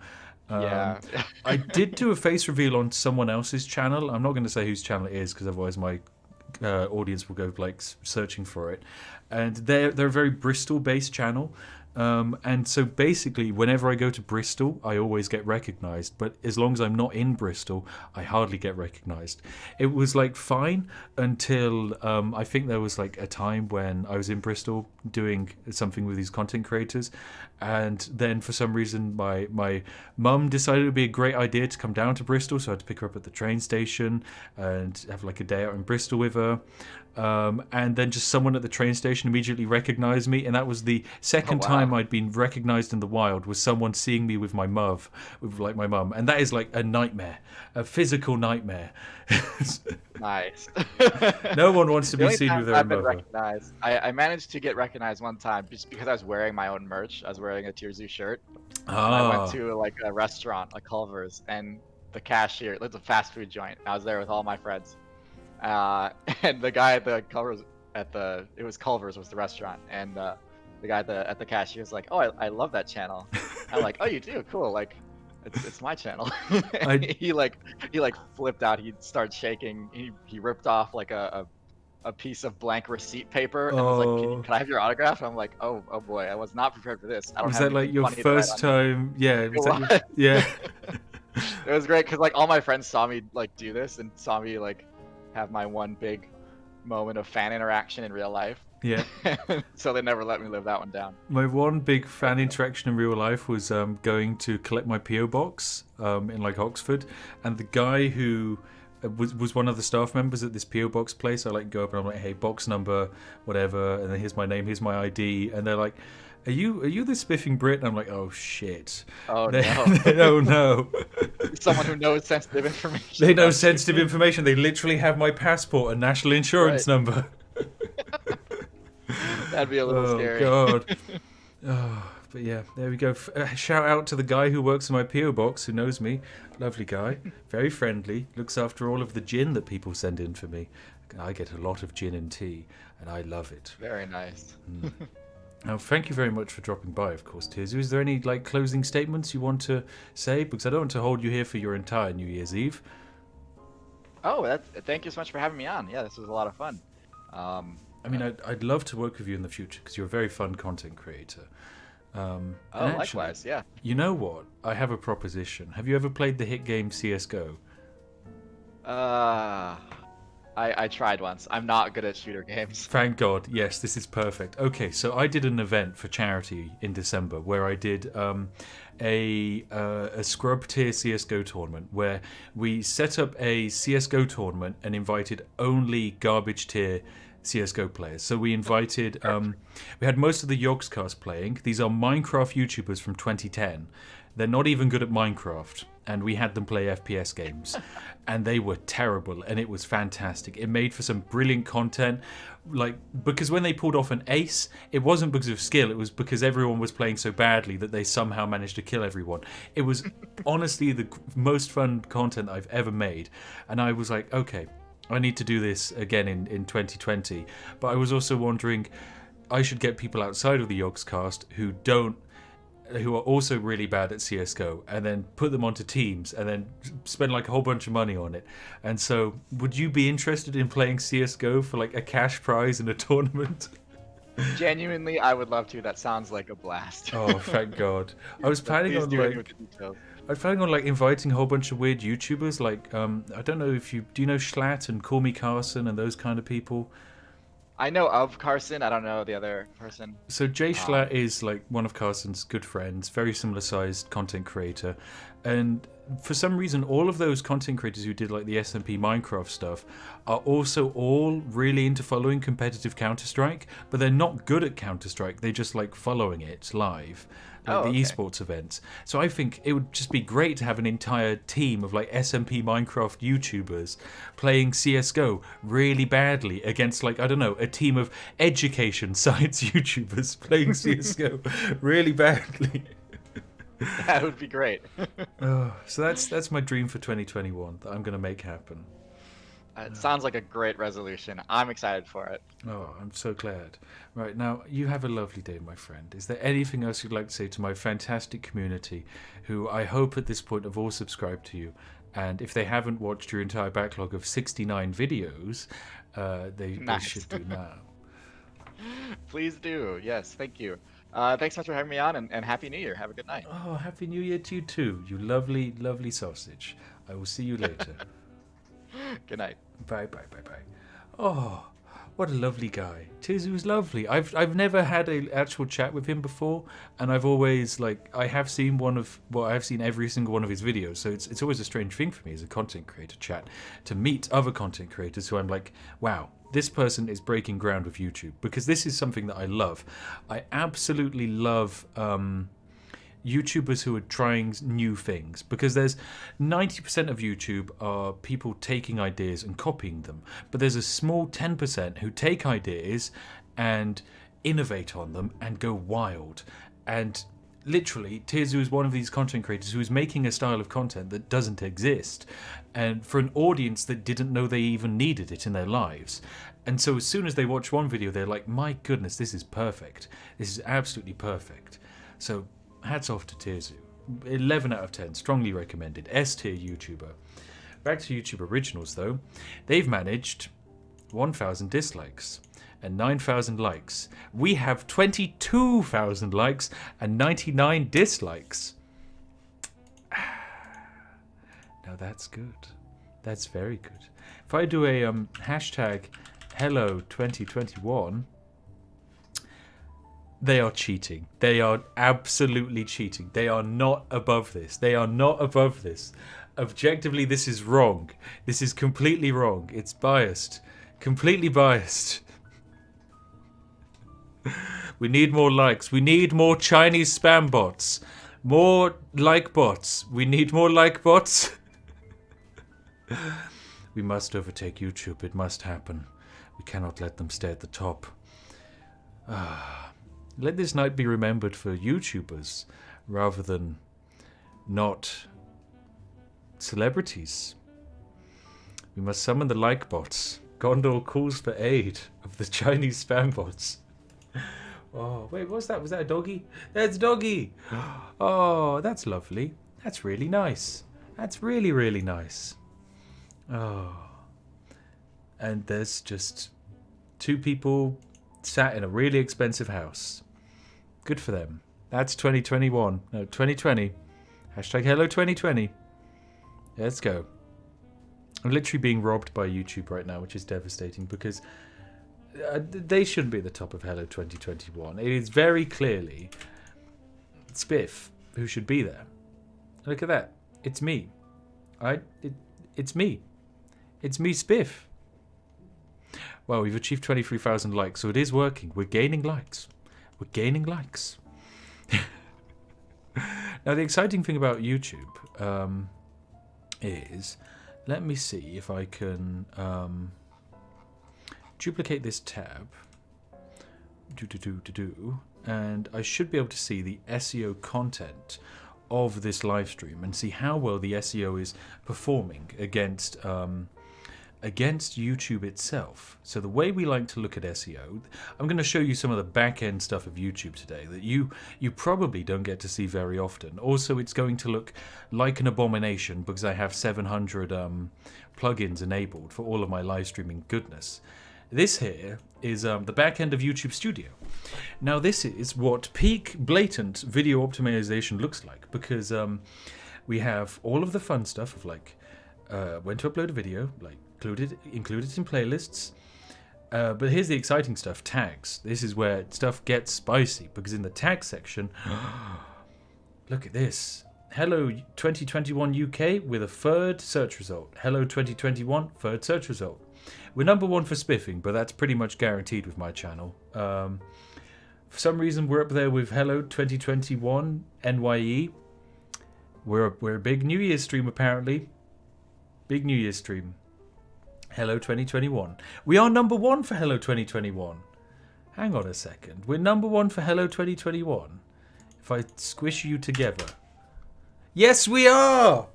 Yeah. I did do a face reveal on someone else's channel. I'm not going to say whose channel it is because otherwise my audience will go like searching for it. And they're a very Bristol-based channel. And so basically, whenever I go to Bristol, I always get recognised. But as long as I'm not in Bristol, I hardly get recognised. It was like fine until I think there was like a time when I was in Bristol doing something with these content creators. And then for some reason, my mum decided it would be a great idea to come down to Bristol. So I had to pick her up at the train station and have like a day out in Bristol with her. And then just someone at the train station immediately recognised me, and that was the second time I'd been recognised in the wild, was someone seeing me with my mum, and that is like a nightmare, a physical nightmare. Nice. No one wants to be seen with their I've been mother. recognized. I managed to get recognized one time just because I was wearing my own merch. I was wearing a Tier Z shirt. I went to like a restaurant, like Culver's, and the cashier, it's a fast food joint. I was there with all my friends. And the guy at the Culver's it was Culver's was the restaurant, and the guy at the cashier was like, "Oh, I love that channel." I'm like, "Oh, you do? Cool. Like, it's my channel." He flipped out. He started shaking. He ripped off like a piece of blank receipt paper and was like, "Can I have your autograph?" And I'm like, "Oh boy, I was not prepared for this." Was that like your first time? Yeah. Yeah. It was great because like all my friends saw me like do this and saw me like have my one big moment of fan interaction in real life. Yeah. So they never let me live that one down. My one big fan interaction in real life was going to collect my PO box in like Oxford, and the guy who was one of the staff members at this PO box place. I like go up and I'm like, "Hey, box number, whatever," and then here's my name, here's my ID, and they're like, Are you the Spiffing Brit? And I'm like, oh shit. Oh no. Oh no. Someone who knows sensitive information. They know sensitive information. They literally have my passport and national insurance number. That'd be a little scary. Oh god. Oh, but yeah, there we go. Shout out to the guy who works in my PO box, who knows me. Lovely guy, very friendly. Looks after all of the gin that people send in for me. I get a lot of gin and tea, and I love it. Very nice. Now, thank you very much for dropping by, of course, Tizu. Is there any closing statements you want to say? Because I don't want to hold you here for your entire New Year's Eve. Oh, thank you so much for having me on. Yeah, this was a lot of fun. I mean, I'd love to work with you in the future because you're a very fun content creator. Actually, likewise, yeah. You know what? I have a proposition. Have you ever played the hit game CSGO? I tried once. I'm not good at shooter games. Thank God. Yes, this is perfect. Okay, so I did an event for charity in December where I did a scrub tier CSGO tournament where we set up a CSGO tournament and invited only garbage tier CSGO players. So we invited, we had most of the Yogscast playing. These are Minecraft YouTubers from 2010. They're not even good at Minecraft. And we had them play FPS games. And they were terrible. And it was fantastic. It made for some brilliant content. Like, because when they pulled off an ace, it wasn't because of skill. It was because everyone was playing so badly that they somehow managed to kill everyone. It was honestly the most fun content I've ever made. And I was like, okay, I need to do this again in 2020. But I was also wondering, I should get people outside of the Yogscast who are also really bad at CSGO, and then put them onto teams and then spend like a whole bunch of money on it. And so, would you be interested in playing CSGO for like a cash prize in a tournament? Genuinely, I would love to. That sounds like a blast. Oh, thank God. I was planning on like inviting a whole bunch of weird YouTubers. Like, I don't know if do you know Schlatt and Call Me Carson and those kind of people? I know of Carson. I don't know the other person. So Jay Schlatt is like one of Carson's good friends, very similar sized content creator. And for some reason, all of those content creators who did like the SMP Minecraft stuff are also all really into following competitive Counter-Strike, but they're not good at Counter-Strike. They just like following it live. Like the esports events. So I think it would just be great to have an entire team of like SMP Minecraft YouTubers playing CSGO really badly against like, I don't know, a team of education science YouTubers playing CSGO really badly. That would be great. So that's my dream for 2021 that I'm going to make happen. It sounds like a great resolution. I'm excited for it. Oh, I'm so glad. Right, now, you have a lovely day, my friend. Is there anything else you'd like to say to my fantastic community, who I hope at this point have all subscribed to you? And if they haven't watched your entire backlog of 69 videos, they should do now. Please do. Yes, thank you. Thanks so much for having me on, and Happy New Year. Have a good night. Oh, Happy New Year to you too, you lovely, lovely sausage. I will see you later. Good night. Bye. Oh, what a lovely guy. Tizu's lovely. I've never had an actual chat with him before, and I've always I have seen I've seen every single one of his videos. So it's always a strange thing for me as a content creator chat to meet other content creators who I'm like, wow, this person is breaking ground with YouTube, because this is something that I love. I absolutely love YouTubers who are trying new things, because there's 90% of YouTube are people taking ideas and copying them, but there's a small 10% who take ideas and innovate on them and go wild. And literally, Tizu is one of these content creators who is making a style of content that doesn't exist, and for an audience that didn't know they even needed it in their lives. And so as soon as they watch one video, they're like, my goodness, this is perfect. This is absolutely perfect. So hats off to Tizu. 11 out of 10, strongly recommended. S tier YouTuber. Back to YouTube Originals though. They've managed 1,000 dislikes and 9,000 likes. We have 22,000 likes and 99 dislikes. Now that's good. That's very good. If I do a hashtag Hello 2021, they are cheating. They are absolutely cheating. They are not above this. They are not above this. Objectively, this is wrong. This is completely wrong. It's biased. Completely biased. We need more likes. We need more Chinese spam bots. More like bots. We need more like bots. We must overtake YouTube. It must happen. We cannot let them stay at the top. Let this night be remembered for YouTubers rather than not celebrities. We must summon the like bots. Gondor calls for aid of the Chinese spam bots. Oh, wait, what's that? Was that a doggy? That's Doggy! Oh, that's lovely. That's really nice. That's really, really nice. Oh. And there's just two people sat in a really expensive house. Good for them. That's 2021. No, 2020. Hashtag Hello 2020. Let's go. I'm literally being robbed by YouTube right now, which is devastating because they shouldn't be at the top of Hello 2021. It is very clearly Spiff who should be there. Look at that. It's me. It's me. It's me, Spiff. Well, we've achieved 23,000 likes, so it is working. We're gaining likes. We're gaining likes. Now, the exciting thing about YouTube is, let me see if I can duplicate this tab. And I should be able to see the SEO content of this live stream and see how well the SEO is performing against YouTube itself. So the way we like to look at SEO, I'm going to show you some of the back-end stuff of YouTube today that you probably don't get to see very often. Also, it's going to look like an abomination because I have 700 plugins enabled for all of my live streaming goodness. This here is the back end of YouTube Studio. Now this is what peak blatant video optimization looks like, because we have all of the fun stuff of like when to upload a video, like include it in playlists. But here's the exciting stuff, tags. This is where stuff gets spicy, because in the tag section, look at this. Hello 2021 UK with a third search result. Hello 2021 third search result. We're number one for spiffing, but that's pretty much guaranteed with my channel. For some reason, we're up there with Hello 2021 NYE. We're a big New Year's stream, apparently. Big New Year's stream. Hello 2021. We are number one for Hello 2021. Hang on a second. We're number one for Hello 2021. If I squish you together. Yes, we are!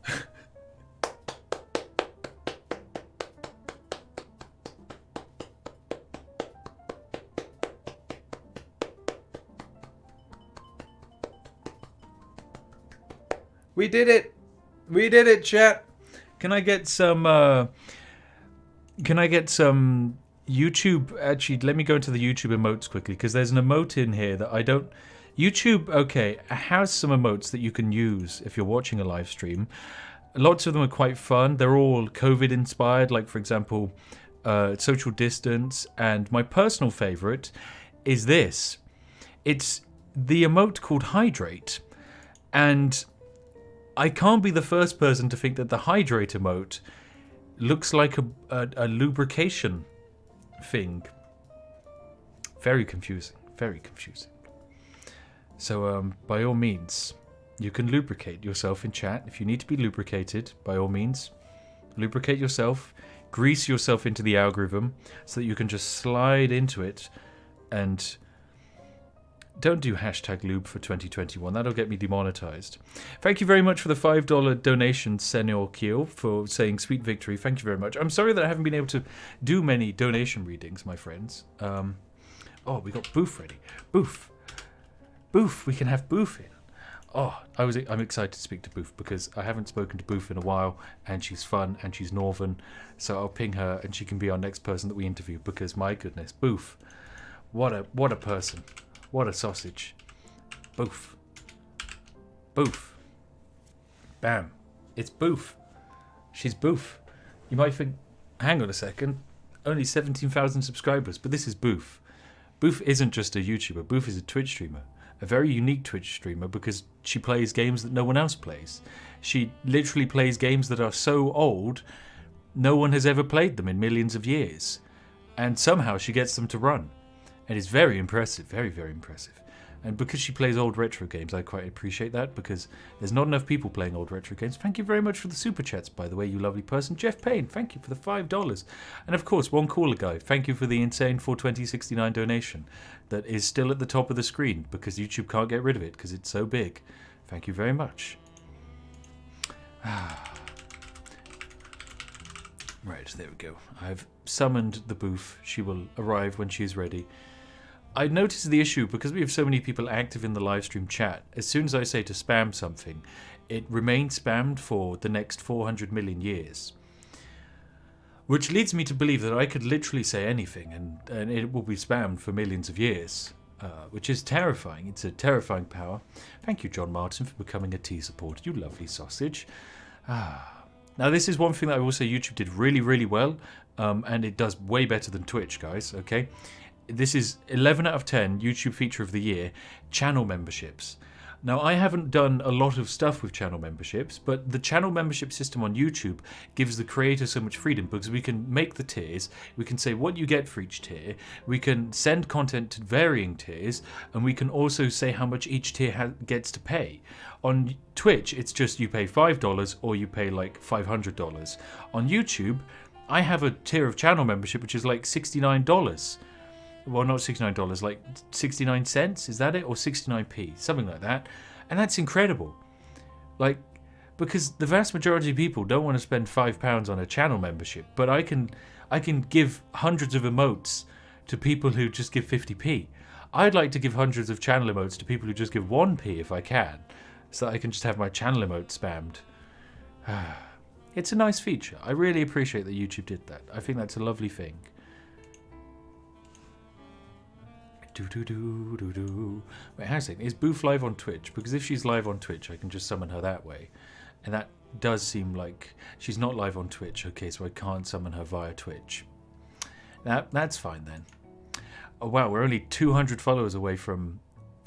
We did it! We did it, chat! Can I get some YouTube? Actually, let me go into the YouTube emotes quickly, because there's an emote in here that I don't... YouTube, okay, has some emotes that you can use if you're watching a live stream. Lots of them are quite fun. They're all COVID inspired, like for example, social distance. And my personal favorite is this. It's the emote called hydrate. And I can't be the first person to think that the hydrate emote looks like a lubrication thing. Very confusing. Very confusing. So by all means, you can lubricate yourself in chat. If you need to be lubricated, by all means, lubricate yourself, grease yourself into the algorithm so that you can just slide into it. And don't do hashtag lube for 2021. That'll get me demonetized. Thank you very much for the $5 donation, Senor Keel, for saying sweet victory. Thank you very much. I'm sorry that I haven't been able to do many donation readings, my friends. Oh, we got Boof ready. Boof. Boof. We can have Boof in. Oh, I'm excited to speak to Boof because I haven't spoken to Boof in a while, and she's fun and she's northern. So I'll ping her and she can be our next person that we interview, because my goodness, Boof. What a person. What a sausage. Boof. Boof. Bam. It's Boof. She's Boof. You might think, hang on a second, only 17,000 subscribers, but this is Boof. Boof isn't just a YouTuber. Boof is a Twitch streamer. A very unique Twitch streamer, because she plays games that no one else plays. She literally plays games that are so old, no one has ever played them in millions of years. And somehow she gets them to run. And it's very impressive, very, very impressive. And because she plays old retro games, I quite appreciate that, because there's not enough people playing old retro games. Thank you very much for the super chats, by the way, you lovely person. Jeff Payne, thank you for the $5. And of course, One Cooler Guy, thank you for the insane $420.69 donation that is still at the top of the screen, because YouTube can't get rid of it, because it's so big. Thank you very much. Right, there we go. I've summoned the Boof. She will arrive when she is ready. I noticed the issue, because we have so many people active in the live stream chat. As soon as I say to spam something, it remains spammed for the next 400 million years. Which leads me to believe that I could literally say anything and it will be spammed for millions of years. Which is terrifying. It's a terrifying power. Thank you, John Martin, for becoming a T supporter. You lovely sausage. Now, this is one thing that I will say YouTube did really, really well, and it does way better than Twitch, guys, okay? This is 11 out of 10 YouTube feature of the year, channel memberships. Now, I haven't done a lot of stuff with channel memberships, but the channel membership system on YouTube gives the creator so much freedom because we can make the tiers, we can say what you get for each tier, we can send content to varying tiers, and we can also say how much each tier gets to pay. On Twitch, it's just you pay $5 or you pay like $500. On YouTube, I have a tier of channel membership which is like $69. Well, not $69, like 69 cents, is that it? Or 69p, something like that. And that's incredible. Like, because the vast majority of people don't want to spend £5 on a channel membership, but I can give hundreds of emotes to people who just give 50p. I'd like to give hundreds of channel emotes to people who just give 1p if I can, so that I can just have my channel emote spammed. It's a nice feature. I really appreciate that YouTube did that. I think that's a lovely thing. Wait, hang on a second. Is Booth live on Twitch? Because if she's live on Twitch, I can just summon her that way. And that does seem like she's not live on Twitch. Okay, so I can't summon her via Twitch. That's fine then. Oh, wow, we're only 200 followers away from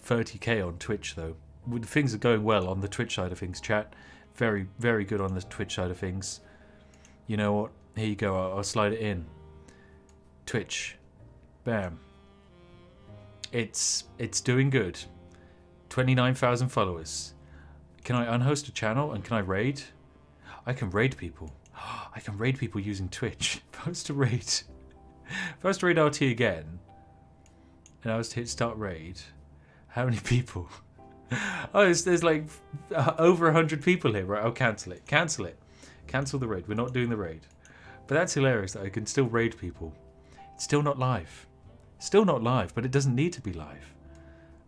30k on Twitch, though. Things are going well on the Twitch side of things, chat. Very, very good on the Twitch side of things. You know what? Here you go. I'll slide it in. Twitch. Bam. It's doing good. 29,000 followers. Can I unhost a channel and can I raid? I can raid people. I can raid people using Twitch. If I was to raid RT again, and I was to hit start raid, how many people? Oh, there's like over 100 people here. Right, I'll cancel it. Cancel it. Cancel the raid. We're not doing the raid. But that's hilarious that I can still raid people. It's still not live. Still not live, but it doesn't need to be live.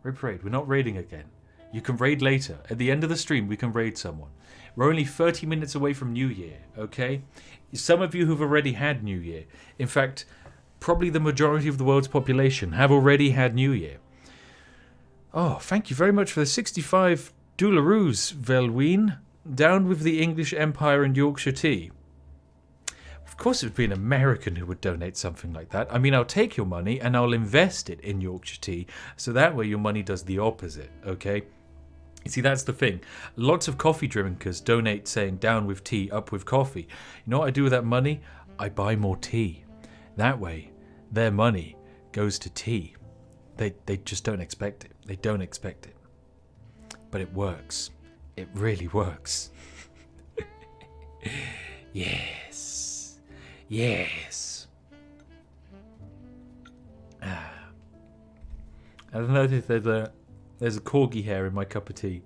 Rip raid. We're not raiding again. You can raid later. At the end of the stream, we can raid someone. We're only 30 minutes away from New Year, okay? Some of you who've already had New Year. In fact, probably the majority of the world's population have already had New Year. Oh, thank you very much for the 65 doularoos, Velween. Down with the English Empire and Yorkshire tea. Of course it would be an American who would donate something like that. I mean, I'll take your money and I'll invest it in Yorkshire tea, so that way your money does the opposite, okay? You see, that's the thing. Lots of coffee drinkers donate saying down with tea, up with coffee. You know what I do with that money? I buy more tea. That way, their money goes to tea. They just don't expect it. They don't expect it. But it works. It really works. Yes. Yes. I don't know if there's a corgi hair in my cup of tea.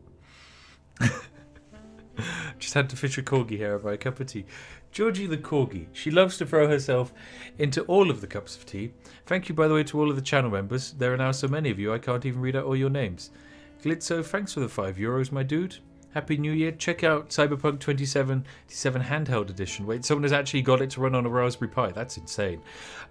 Just had to fish a corgi hair of my cup of tea. Georgie the corgi. She loves to throw herself into all of the cups of tea. Thank you, by the way, to all of the channel members. There are now so many of you, I can't even read out all your names. Glitzo, thanks for the €5, my dude. Happy New Year. Check out Cyberpunk 2077 Handheld Edition. Wait, someone has actually got it to run on a Raspberry Pi. That's insane.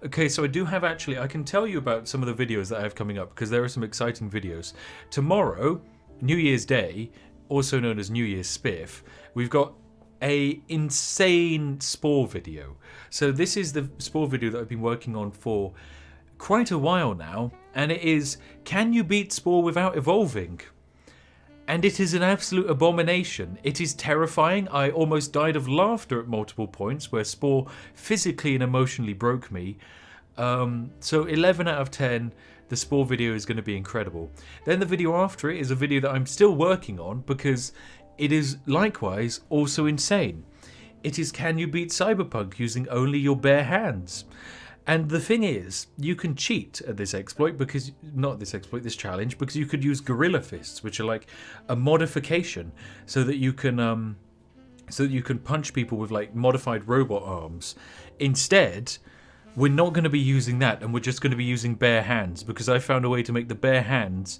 Okay, so I do have actually, I can tell you about some of the videos that I have coming up because there are some exciting videos. Tomorrow, New Year's Day, also known as New Year's Spiff, we've got a insane Spore video. So this is the Spore video that I've been working on for quite a while now, and it is, can you beat Spore without evolving? And it is an absolute abomination. It is terrifying. I almost died of laughter at multiple points where Spore physically and emotionally broke me. So 11 out of 10, the Spore video is going to be incredible. Then the video after it is a video that I'm still working on because it is likewise also insane. It is, can you beat Cyberpunk using only your bare hands? And the thing is, you can cheat at this exploit because, not this exploit, this challenge, because you could use Gorilla Fists, which are like a modification so that you can punch people with like modified robot arms. Instead, we're not going to be using that, and we're just going to be using bare hands because I found a way to make the bare hands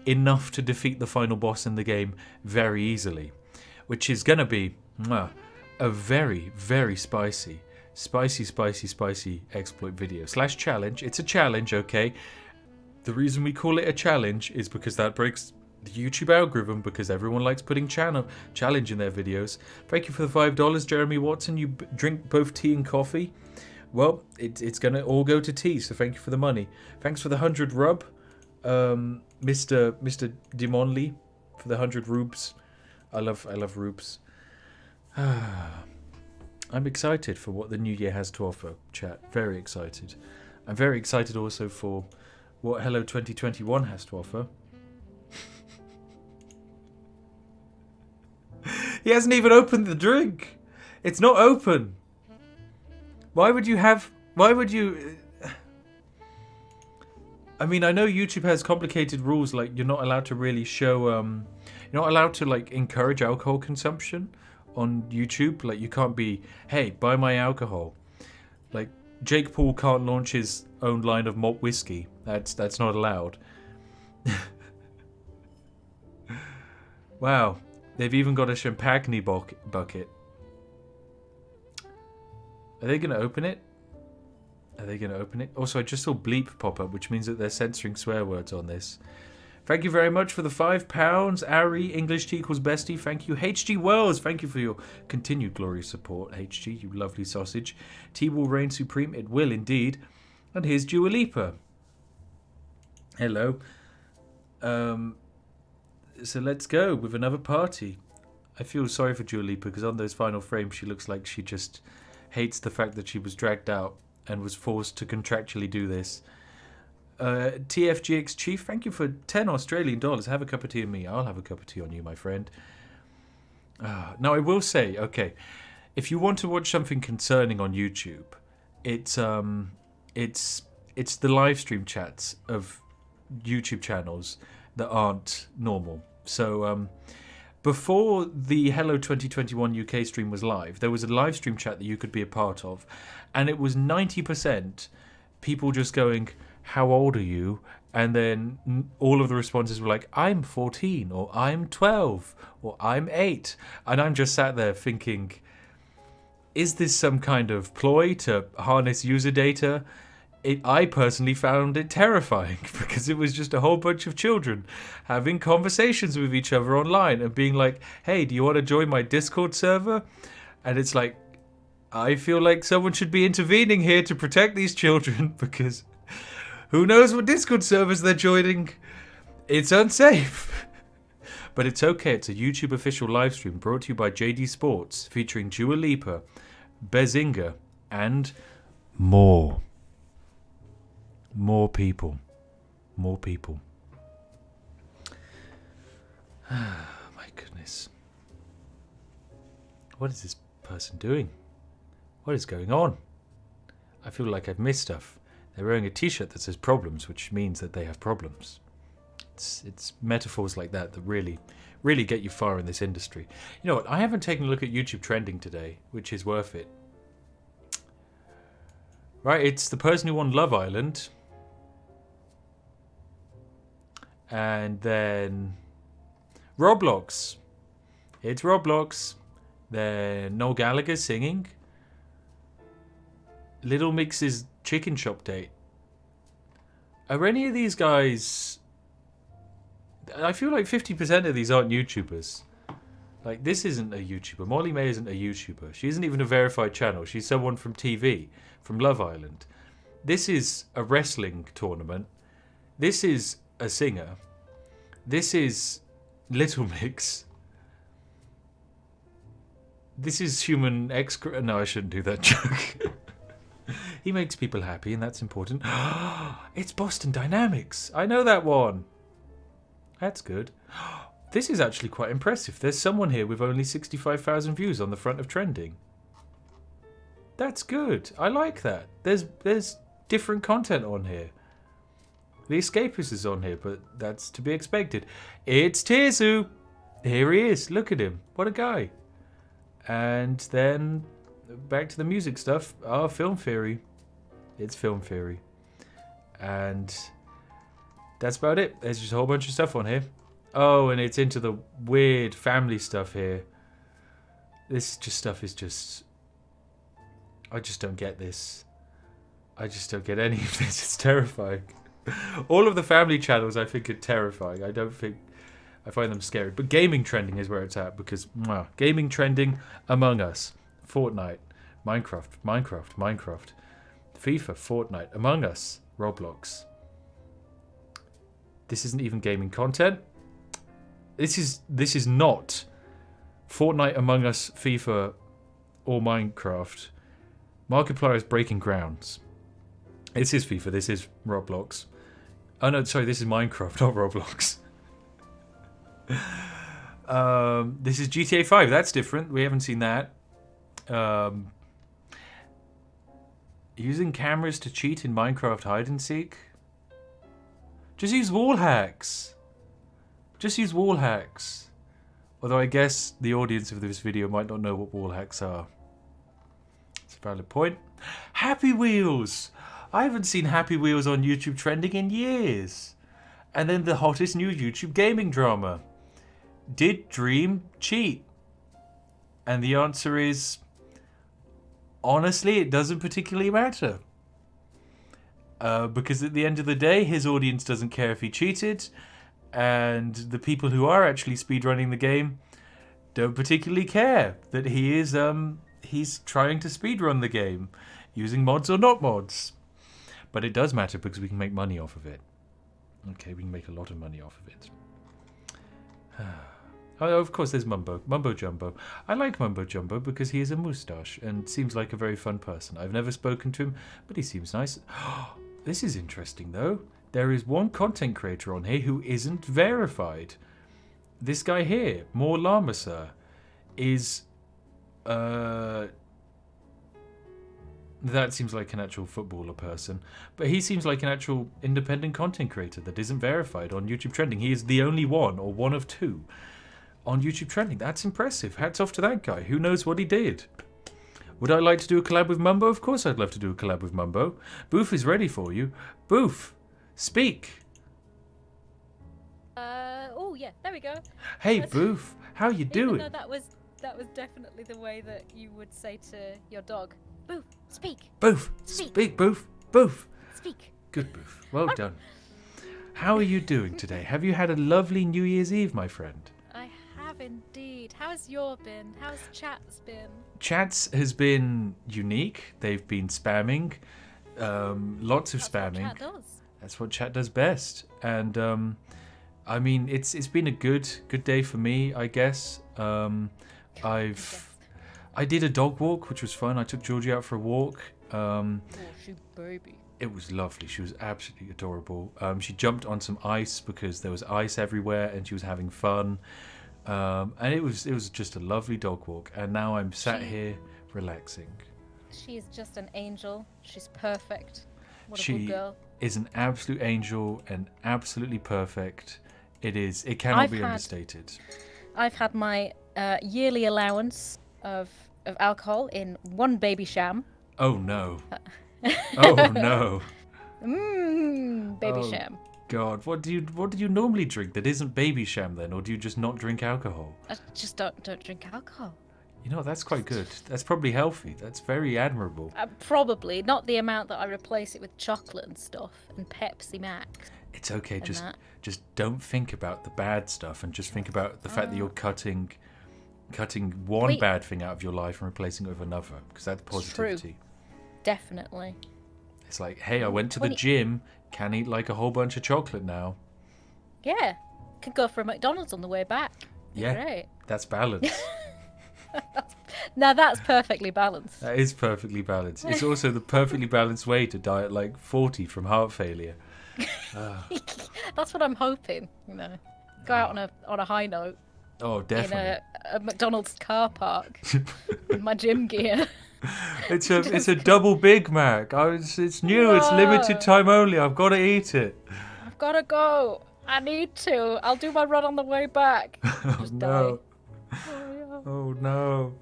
enough to defeat the final boss in the game very easily, which is going to be a very, very spicy exploit video / challenge. It's a challenge, okay? The reason we call it a challenge is because that breaks the YouTube algorithm, because everyone likes putting challenge in their videos. Thank you for the $5, Jeremy Watson. You drink both tea and coffee. Well, it's going to all go to tea, so thank you for the money. Thanks for the 100 rub, Mr. Dimonley, for the 100 rubes. I love rubes. I'm excited for what the new year has to offer, chat. Very excited. I'm very excited also for what Hello 2021 has to offer. He hasn't even opened the drink. It's not open. Why would you... I mean, I know YouTube has complicated rules, like you're not allowed to really show... you're not allowed to, like, encourage alcohol consumption on YouTube. Like, you can't be, hey, buy my alcohol. Like, Jake Paul can't launch his own line of malt whiskey. That's not allowed. Wow. They've even got a champagne bucket. Are they going to open it? Are they going to open it? Also, I just saw bleep pop up, which means that they're censoring swear words on this. Thank you very much for the £5. Ari, English T equals bestie. Thank you. HG Wells, thank you for your continued glorious support. HG, you lovely sausage. T will reign supreme. It will indeed. And here's Dua Lipa. Hello. So let's go with another party. I feel sorry for Dua Lipa because on those final frames she looks like she just hates the fact that she was dragged out and was forced to contractually do this. TFGX Chief, thank you for 10 Australian dollars. Have a cup of tea on me. I'll have a cup of tea on you, my friend. Now, I will say, okay, if you want to watch something concerning on YouTube, it's the live stream chats of YouTube channels that aren't normal. So, before the Hello 2021 UK stream was live, there was a live stream chat that you could be a part of, and it was 90% people just going, how old are you? And then all of the responses were like, I'm 14, or I'm 12, or I'm 8. And I'm just sat there thinking, is this some kind of ploy to harness user data? I personally found it terrifying because it was just a whole bunch of children having conversations with each other online and being like, hey, do you want to join my Discord server? And it's like, I feel like someone should be intervening here to protect these children because who knows what Discord servers they're joining? It's unsafe. But it's okay. It's a YouTube official live stream brought to you by JD Sports featuring Dua Lipa, Bezinga, and more. More people. More people. My goodness. What is this person doing? What is going on? I feel like I've missed stuff. They're wearing a t-shirt that says problems, which means that they have problems. It's metaphors like that that really get you far in this industry. You know what? I haven't taken a look at YouTube trending today, which is worth it. Right, it's the person who won Love Island. And then Roblox. It's Roblox. Then Noel Gallagher singing. Little Mix's chicken shop date. Are any of these guys... I feel like 50% of these aren't YouTubers. Like, this isn't a YouTuber. Molly May isn't a YouTuber. She isn't even a verified channel. She's someone from TV, from Love Island. This is a wrestling tournament. This is a singer. This is Little Mix. This is human excrement. No, I shouldn't do that joke. He makes people happy, and that's important. It's Boston Dynamics. I know that one. That's good. This is actually quite impressive. There's someone here with only 65,000 views on the front of trending. That's good. I like that. There's different content on here. The Escapist is on here, but that's to be expected. It's Tirzu. Here he is. Look at him. What a guy. And then back to the music stuff. Oh, Film Theory. It's Film Theory. And that's about it. There's just a whole bunch of stuff on here. Oh, and it's into the weird family stuff here. This just stuff is just... I just don't get this. I just don't get any of this. It's terrifying. All of the family channels I think are terrifying. I don't think I find them scary. But gaming trending is where it's at because gaming trending, Among Us, Fortnite, Minecraft, FIFA, Fortnite, Among Us, Roblox. This isn't even gaming content. This is not Fortnite, Among Us, FIFA, or Minecraft. Markiplier is breaking grounds. This is FIFA. This is Roblox. Oh no, sorry. This is Minecraft, not Roblox. This is GTA 5. That's different. We haven't seen that. Using cameras to cheat in Minecraft hide and seek. Just use wall hacks. Just use wall hacks. Although I guess the audience of this video might not know what wall hacks are. It's a valid point. Happy Wheels. I haven't seen Happy Wheels on YouTube trending in years. And then the hottest new YouTube gaming drama. Did Dream cheat? And the answer is, honestly, it doesn't particularly matter. Because at the end of the day, his audience doesn't care if he cheated. And the people who are actually speedrunning the game don't particularly care that he is he's trying to speedrun the game using mods or not mods. But it does matter because we can make money off of it. Okay, we can make a lot of money off of it. Oh, of course, there's Mumbo Jumbo. I like Mumbo Jumbo because he has a moustache and seems like a very fun person. I've never spoken to him, but he seems nice. This is interesting, though. There is one content creator on here who isn't verified. This guy here, More Llama Sir, is... That seems like an actual footballer person. But he seems like an actual independent content creator that isn't verified on YouTube Trending. He is the only one, or one of two, on YouTube Trending. That's impressive. Hats off to that guy. Who knows what he did? Would I like to do a collab with Mumbo? Of course I'd love to do a collab with Mumbo. Boof is ready for you. Boof, speak. Oh yeah, there we go. Hey Boof, how you doing? Even though that was definitely the way that you would say to your dog. Boof, speak. Boof, speak, Boof, Boof. Speak. Good, Boof. Well done. How are you doing today? Have you had a lovely New Year's Eve, my friend? I have indeed. How's your been? How's Chats been? Chats has been unique. They've been spamming. Lots of spamming. That's what Chat does. That's what Chat does best. And I mean, it's been a good day for me, I guess. I did a dog walk, which was fun. I took Georgie out for a walk. She baby. It was lovely. She was absolutely adorable. She jumped on some ice because there was ice everywhere, and she was having fun. And it was just a lovely dog walk. And now I'm sat here relaxing. She is just an angel. She's perfect. What a good girl. She is an absolute angel and absolutely perfect. It cannot be understated. I've had my yearly allowance of alcohol in one baby sham. Oh no. Oh no. Baby sham. God, what do you normally drink that isn't baby sham then, or do you just not drink alcohol? I just don't drink alcohol. You know, that's quite good. That's probably healthy. That's very admirable. Probably not the amount that I replace it with chocolate and stuff and Pepsi Max. It's okay. Just don't think about the bad stuff and just think about the fact that you're cutting one bad thing out of your life and replacing it with another, because that's positivity. True. Definitely. It's like, hey, I went to the gym, can eat like a whole bunch of chocolate now. Yeah, could go for a McDonald's on the way back. Yeah, great. That's balance. Now that's perfectly balanced. That is perfectly balanced. It's also the perfectly balanced way to die at like 40 from heart failure. That's what I'm hoping. Go out on a high note. Oh, definitely. In a McDonald's car park with my gym gear. It's a double Big Mac. It's new. No. It's limited time only. I've got to eat it. I've got to go. I need to. I'll do my run on the way back. Just no. Die. Oh no.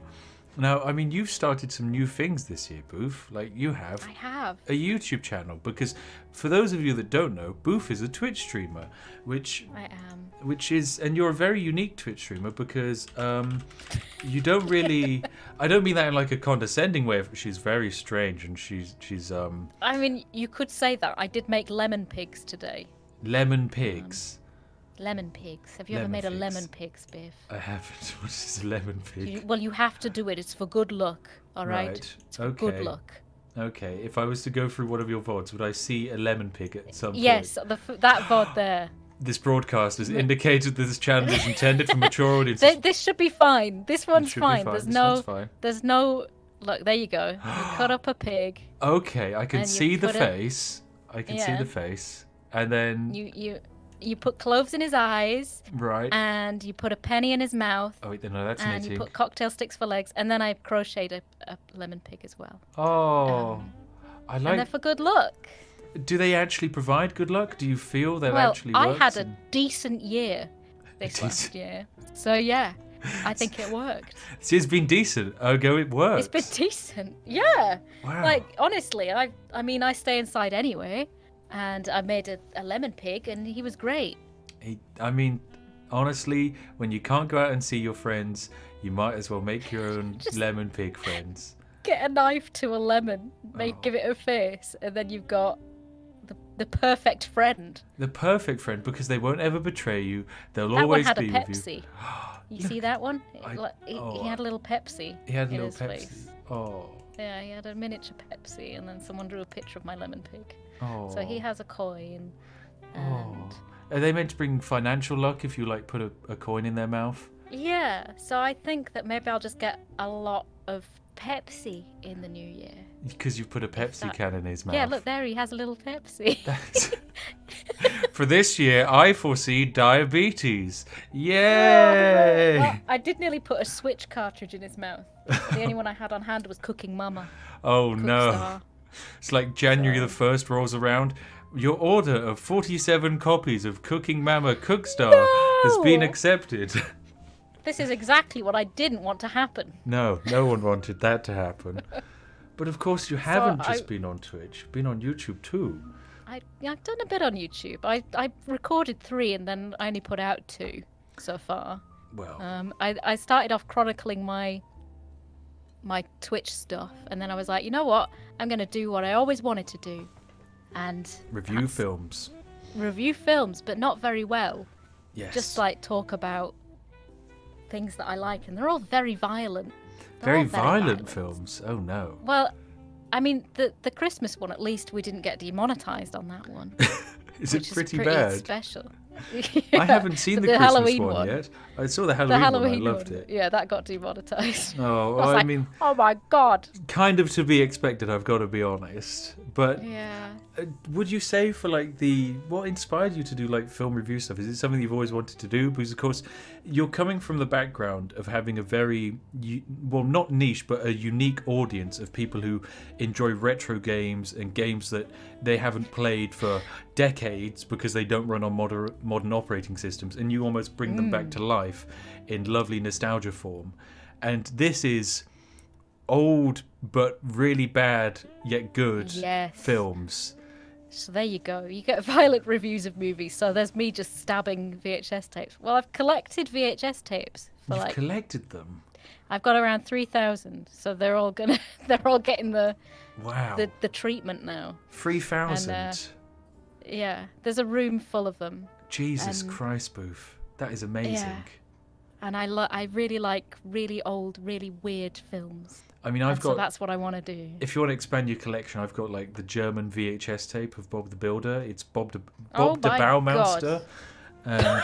Now, I mean, you've started some new things this year, Boof. Like, you have. I have. A YouTube channel. Because, for those of you that don't know, Boof is a Twitch streamer. Which is... And you're a very unique Twitch streamer because you don't really... I don't mean that in, like, a condescending way. She's very strange and she's I mean, you could say that. I did make lemon pigs today. Lemon pigs? Lemon pigs. Have you ever Lemon made a figs. lemon pig, Spiff? I haven't. What is a lemon pig? Well, you have to do it. It's for good luck. All right. Right. It's for Okay. good luck. Okay. If I was to go through one of your VODs, would I see a lemon pig at some point? Yes, that VOD there. This broadcast has indicated that this channel is intended for mature audiences. This should be fine. This one's should be fine. fine. There's This no. one's fine. There's no. Look, there you go. You cut up a pig. Okay, I can And you see the put it- face. I can see Yeah. the face. And then... You put cloves in his eyes. Right. And you put a penny in his mouth. Oh, wait, no, that's And knitting. you put cocktail sticks for legs. And then I crocheted a lemon pig as well. Oh, I And they're like... for good luck. Do they actually provide good luck? Do you feel they've Well, actually I worked? had a decent year this last Decent- year. So yeah, I think it worked. See, it's been decent. Ergo, it works. It's been decent. Yeah. Wow. Like honestly, I mean I stay inside anyway, and I made a lemon pig and he was great. I mean, honestly, when you can't go out and see your friends, you might as well make your own lemon pig friends. Get a knife to a lemon, give it a face, and then you've got the perfect friend. The perfect friend, because they won't ever betray you. They'll That one always had a be with you. Pepsi. You see that one? He oh, had a little Pepsi. He had a in little his Pepsi. face. Oh. Yeah, he had a miniature Pepsi, and then someone drew a picture of my lemon pig. Oh. So he has a coin. Oh. Are they meant to bring financial luck if you like put a coin in their mouth? Yeah, so I think that maybe I'll just get a lot of Pepsi in the new year. Because you've put a Pepsi can in his mouth. Yeah, look there, he has a little Pepsi. For this year, I foresee diabetes. Yay! Well, I did nearly put a Switch cartridge in his mouth. The only one I had on hand was Cooking Mama. Oh no. Star. It's like January the 1st rolls around. Your order of 47 copies of Cooking Mama Cookstar has been accepted. This is exactly what I didn't want to happen. No one wanted that to happen. But of course you haven't just been on Twitch. You've been on YouTube too. I've done a bit on YouTube. I recorded 3 and then I only put out 2 so far. Well, I started off chronicling my Twitch stuff, and then I was like, you know what? I'm going to do what I always wanted to do, and review films. Review films, but not very well. Yes. Just like talk about things that I like, and they're all very violent. Very violent films. Oh no. Well, I mean, the Christmas one, at least we didn't get demonetized on that one. Is it which pretty is bad? Special. I haven't seen the Christmas Halloween one yet. I saw the The Halloween one. I loved it. Yeah, that got demonetized. Oh, I was well, I like, mean, oh my god. kind of to be expected, I've got to be honest. But Yeah. would you say for like what inspired you to do like film review stuff? Is it something you've always wanted to do? Because of course, you're coming from the background of having a very, well, not niche, but a unique audience of people who enjoy retro games and games that they haven't played for decades because they don't run on modern operating systems, and you almost bring them back to life in lovely nostalgia form. And this is old but really bad yet good films. So there you go. You get violent reviews of movies. So there's me just stabbing VHS tapes. Well, I've collected VHS tapes. You've collected them? I've got around 3,000. So they're all getting the wow the treatment now. 3,000. Yeah, there's a room full of them. Jesus Christ, Booth. That is amazing. Yeah. And I really like really old, really weird films. I mean, So that's what I want to do. If you want to expand your collection, I've got like the German VHS tape of Bob the Builder. It's Bob the Baumeister. And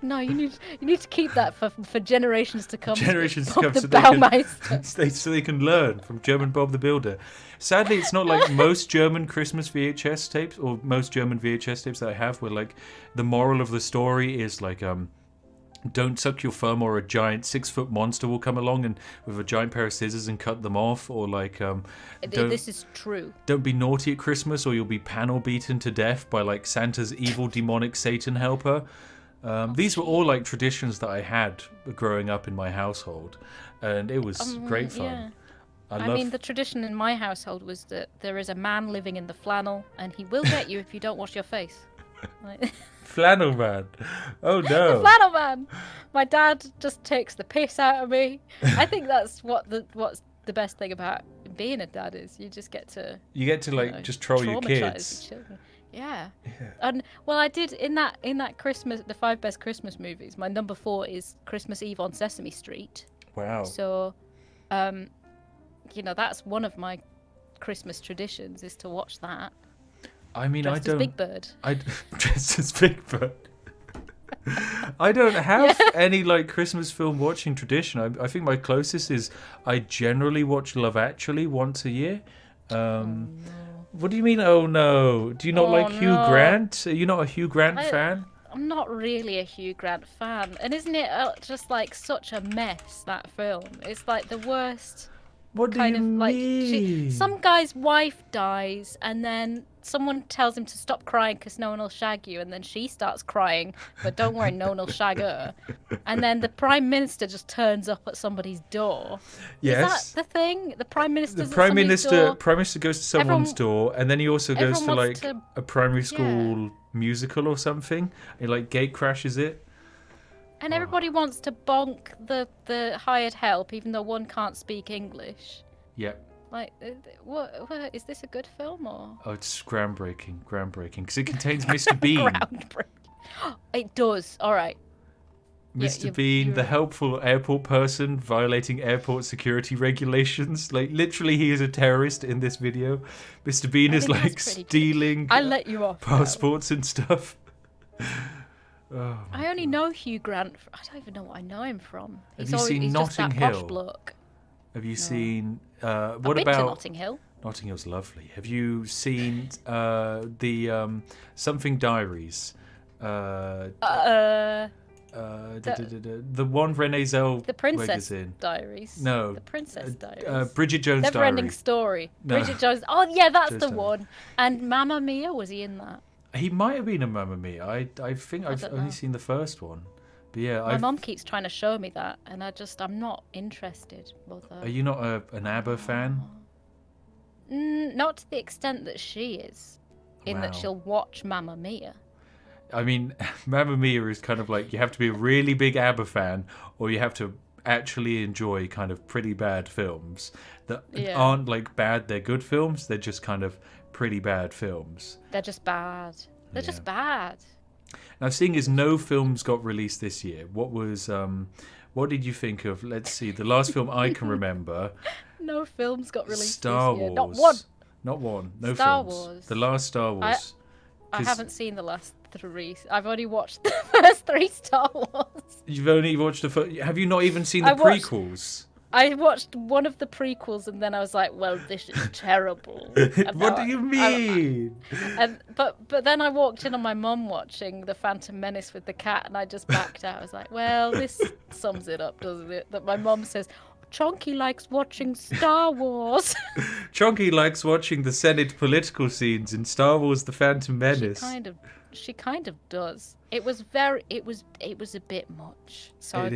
no, you need to keep that for generations to come. Generations to Bob come, the so they can learn from German Bob the Builder. Sadly, it's not like most German Christmas VHS tapes or most German VHS tapes that I have, where like the moral of the story is like don't suck your thumb or a giant 6-foot monster will come along and with a giant pair of scissors and cut them off, or like this is true. Don't be naughty at Christmas or you'll be panel beaten to death by like Santa's evil demonic Satan helper. These were all like traditions that I had growing up in my household, and it was great fun. Yeah. I mean, the tradition in my household was that there is a man living in the flannel, and he will get you if you don't wash your face. Flannel man. Oh no. The flannel man. My dad just takes the piss out of me. I think that's what's the best thing about being a dad is you just get to like just troll your kids. Children. Yeah. And well, I did in that Christmas, the 5 best Christmas movies. My number 4 is Christmas Eve on Sesame Street. Wow. So, that's one of my Christmas traditions is to watch that. I mean, Dressed as Big Bird. Dressed as Big Bird. I don't have any like Christmas film watching tradition. I think my closest is I generally watch Love Actually once a year. What do you mean? Oh no! Do you not like Hugh Grant? Are you not a Hugh Grant fan? I'm not really a Hugh Grant fan, and isn't it just like such a mess, that film? It's like the worst. What do you mean? Some guy's wife dies, and then someone tells him to stop crying because no one will shag you, and then she starts crying, but don't worry, no one will shag her. And then the Prime Minister just turns up at somebody's door. Yes. Is that the thing? The Prime Minister. Prime Minister goes to someone's door, and then he also goes to like a primary school musical or something. He like gate crashes it. And everybody wants to bonk the hired help, even though one can't speak English. Yep. Like, what is this a good film or? Oh, it's groundbreaking, because it contains Mr. Bean. Groundbreaking. It does. All right. Mr. Bean, the helpful airport person violating airport security regulations. Like, literally, he is a terrorist in this video. Mr. Bean is like stealing I let you off passports and stuff. Oh, I only know Hugh Grant. I don't even know what I know him from. Have you seen Notting Hill? Bloke. Have you seen? What I've been about to Notting Hill? Notting Hill's lovely. Have you seen the Something Diaries? The one Renee Zellweger The Princess in. Diaries. No. The Princess Diaries. Bridget Jones' Never-ending Diary. Story. No. Bridget Jones. Oh yeah, that's Jones the Diary. one. And Mamma Mia, was he in that? He might have been a Mamma Mia. I think I've only seen the first one. But yeah, My mum keeps trying to show me that, and I'm not interested. Are you not an ABBA fan? Not to the extent that she is, in that Wow. she'll watch Mamma Mia. I mean, Mamma Mia is kind of like you have to be a really big ABBA fan, or you have to actually enjoy kind of pretty bad films that aren't like bad. They're good films. They're just kind of pretty bad films. They're just bad. They're just bad. Now, seeing as no films got released this year, what did you think of? Let's see, the last film I can remember. No films got released Star this year. Wars. Not one. No Star films. Wars. The last Star Wars. I haven't seen the last 3. I've only watched the first 3 Star Wars. You've only watched the first. Have you not even seen the prequels? I watched one of the prequels and then I was like, well, this is terrible. What do you mean? But then I walked in on my mum watching The Phantom Menace with the cat and I just backed out. I was like, well, this sums it up, doesn't it? That my mum says, Chonky likes watching Star Wars. Chonky likes watching the Senate political scenes in Star Wars: The Phantom Menace. She kind of does. It was a bit much. So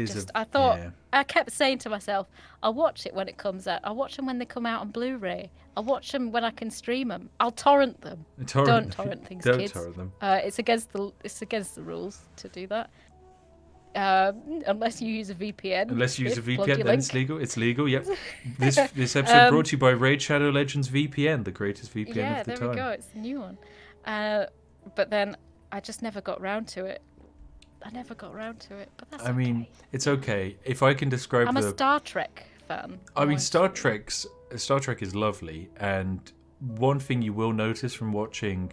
I kept saying to myself, I'll watch it when it comes out. I'll watch them when they come out on Blu-ray. I'll watch them when I can stream them. I'll torrent them. Don't torrent things, Don't kids. torrent them. It's against the rules to do that. Unless you use a VPN. Unless you use a Plug VPN, your then link. it's legal. It's legal. Yep. This episode brought to you by Raid Shadow Legends VPN, the greatest VPN of the time. Yeah, there we go. It's the new one. But then I just never got round to it. But that's I mean, it's okay. If I can describe I'm a Star Trek fan. I mean, Star Trek is lovely, and one thing you will notice from watching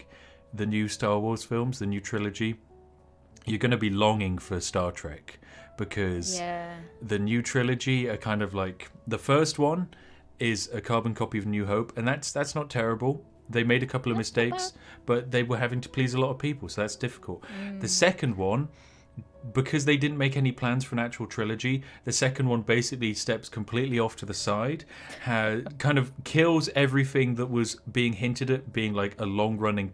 the new Star Wars films, the new trilogy, you're going to be longing for Star Trek, because the new trilogy are kind of like, the first one is a carbon copy of New Hope, and that's not terrible. They made a couple of mistakes, but they were having to please a lot of people, so that's difficult. The second one, because they didn't make any plans for an actual trilogy, the second one basically steps completely off to the side, kind of kills everything that was being hinted at being like a long-running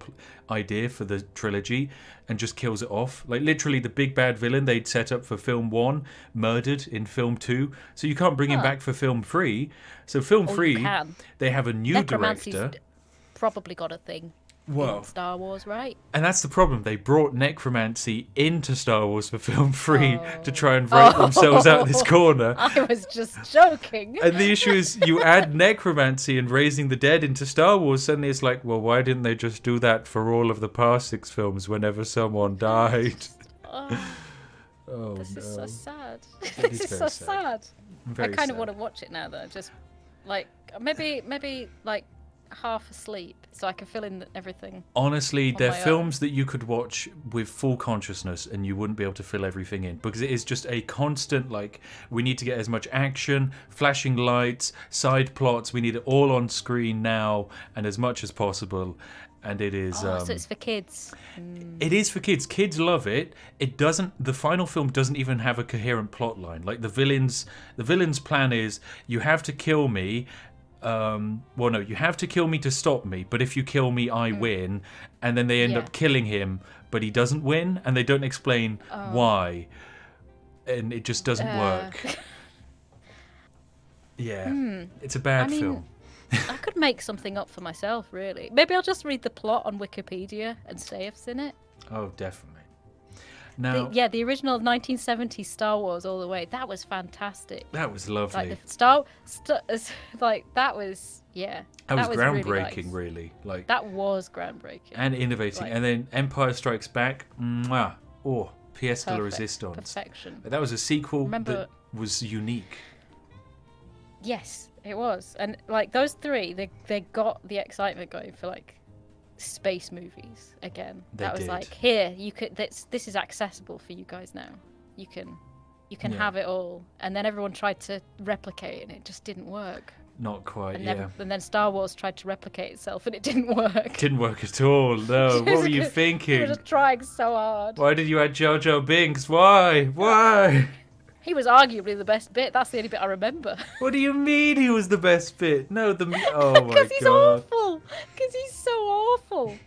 idea for the trilogy, and just kills it off. Like, literally, the big bad villain they'd set up for film 1 murdered in film 2, so you can't bring him back for film 3. So film 3, they have a new director. Probably got a thing. in Star Wars, right? And that's the problem. They brought necromancy into Star Wars for film 3 to try and vote themselves out of this corner. I was just joking. And the issue is, you add necromancy and raising the dead into Star Wars, suddenly it's like, well, why didn't they just do that for all of the past 6 films whenever someone died? This is so sad. It This is is very so sad. I Very kind sad. of want to watch it now, though. Just like maybe like half asleep, so I can fill in everything. Honestly, on they're my own. films that you could watch with full consciousness and you wouldn't be able to fill everything in, because it is just a constant, like, we need to get as much action, flashing lights, side plots, we need it all on screen now and as much as possible. And it is So it's for kids. it is for kids. Kids love it. It doesn't. The final film doesn't even have a coherent plot line. Like the villain's plan is, you have to kill me. You have to kill me to stop me. But if you kill me, I win. And then they end up killing him, but he doesn't win, and they don't explain why. And it just doesn't work. Yeah, it's a bad film. I could make something up for myself, really. Maybe I'll just read the plot on Wikipedia and say I've seen it. Oh, definitely. Now, The original 1970s Star Wars all the way. That was fantastic. that was lovely. Like the that was that was really groundbreaking, nice. really. Like That was groundbreaking. and innovating. Like- And then Empire Strikes Back. Mwah. Oh, pièce de la Perfect. résistance. Perfection. That was a sequel Remember- that was unique. Yes, it was. And like those three, they got the excitement going for like space movies again. They That was did. like, here, you could this is accessible for you guys now. You can Yeah. have it all. And then everyone tried to replicate and it just didn't work. Not quite, And, yeah. and then Star Wars tried to replicate itself and it didn't work. Didn't work at all, no. What were you They thinking? were just trying so hard. Why did you add Jar Jar Binks? Why? Why? He was arguably the best bit. That's the only bit I remember. What do you mean he was the best bit? No, oh my Because he's god. awful. Because he's so awful.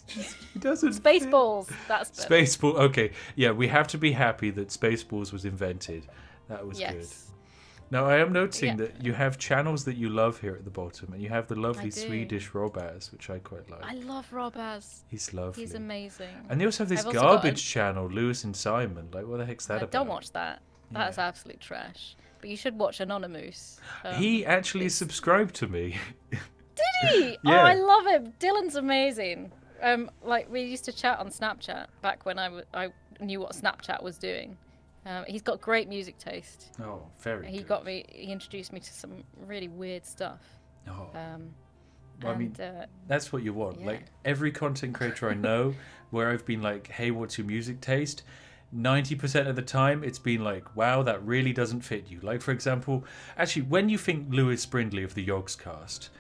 He doesn't fit. Spaceballs. That's better. Spaceball. Okay, yeah, we have to be happy that Spaceballs was invented. That was good. Yes. Now, I am noticing Yeah. that you have channels that you love here at the bottom, and you have the lovely do. Swedish Robaz, which I quite like. I love Robaz. He's lovely. He's amazing. And they also have this I've also got garbage channel, Lewis and Simon. Like, what the heck's that about? Don't watch that. That's absolute trash. But you should watch Anonymous. He actually subscribed to me. Did he? Yeah. Oh, I love him. Dylan's amazing. Like we used to chat on Snapchat back when I knew what Snapchat was doing. He's got great music taste. Oh, very He good. He introduced me to some really weird stuff. Oh. Well, I mean, that's what you want. Like, every content creator I know, where I've been like, hey, what's your music taste? 90% of the time, it's been like, wow, that really doesn't fit you. Like, for example, actually, when you think Lewis Brindley of the Yogscast,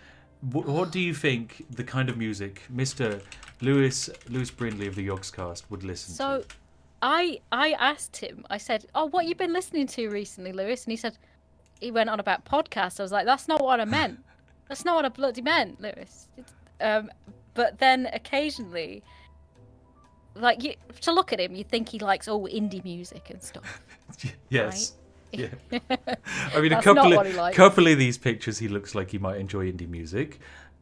what do you think the kind of music Mr. Lewis Brindley of the Yogscast would listen to? So, I asked him. I said, "Oh, what you been listening to recently, Lewis?" And he went on about podcasts. I was like, "That's not what I meant. That's not what I bloody meant, Lewis." But then occasionally, like to look at him, you think he likes indie music and stuff. Yes. Right? Yeah. I mean, That's not what he likes. couple of these pictures, he looks like he might enjoy indie music.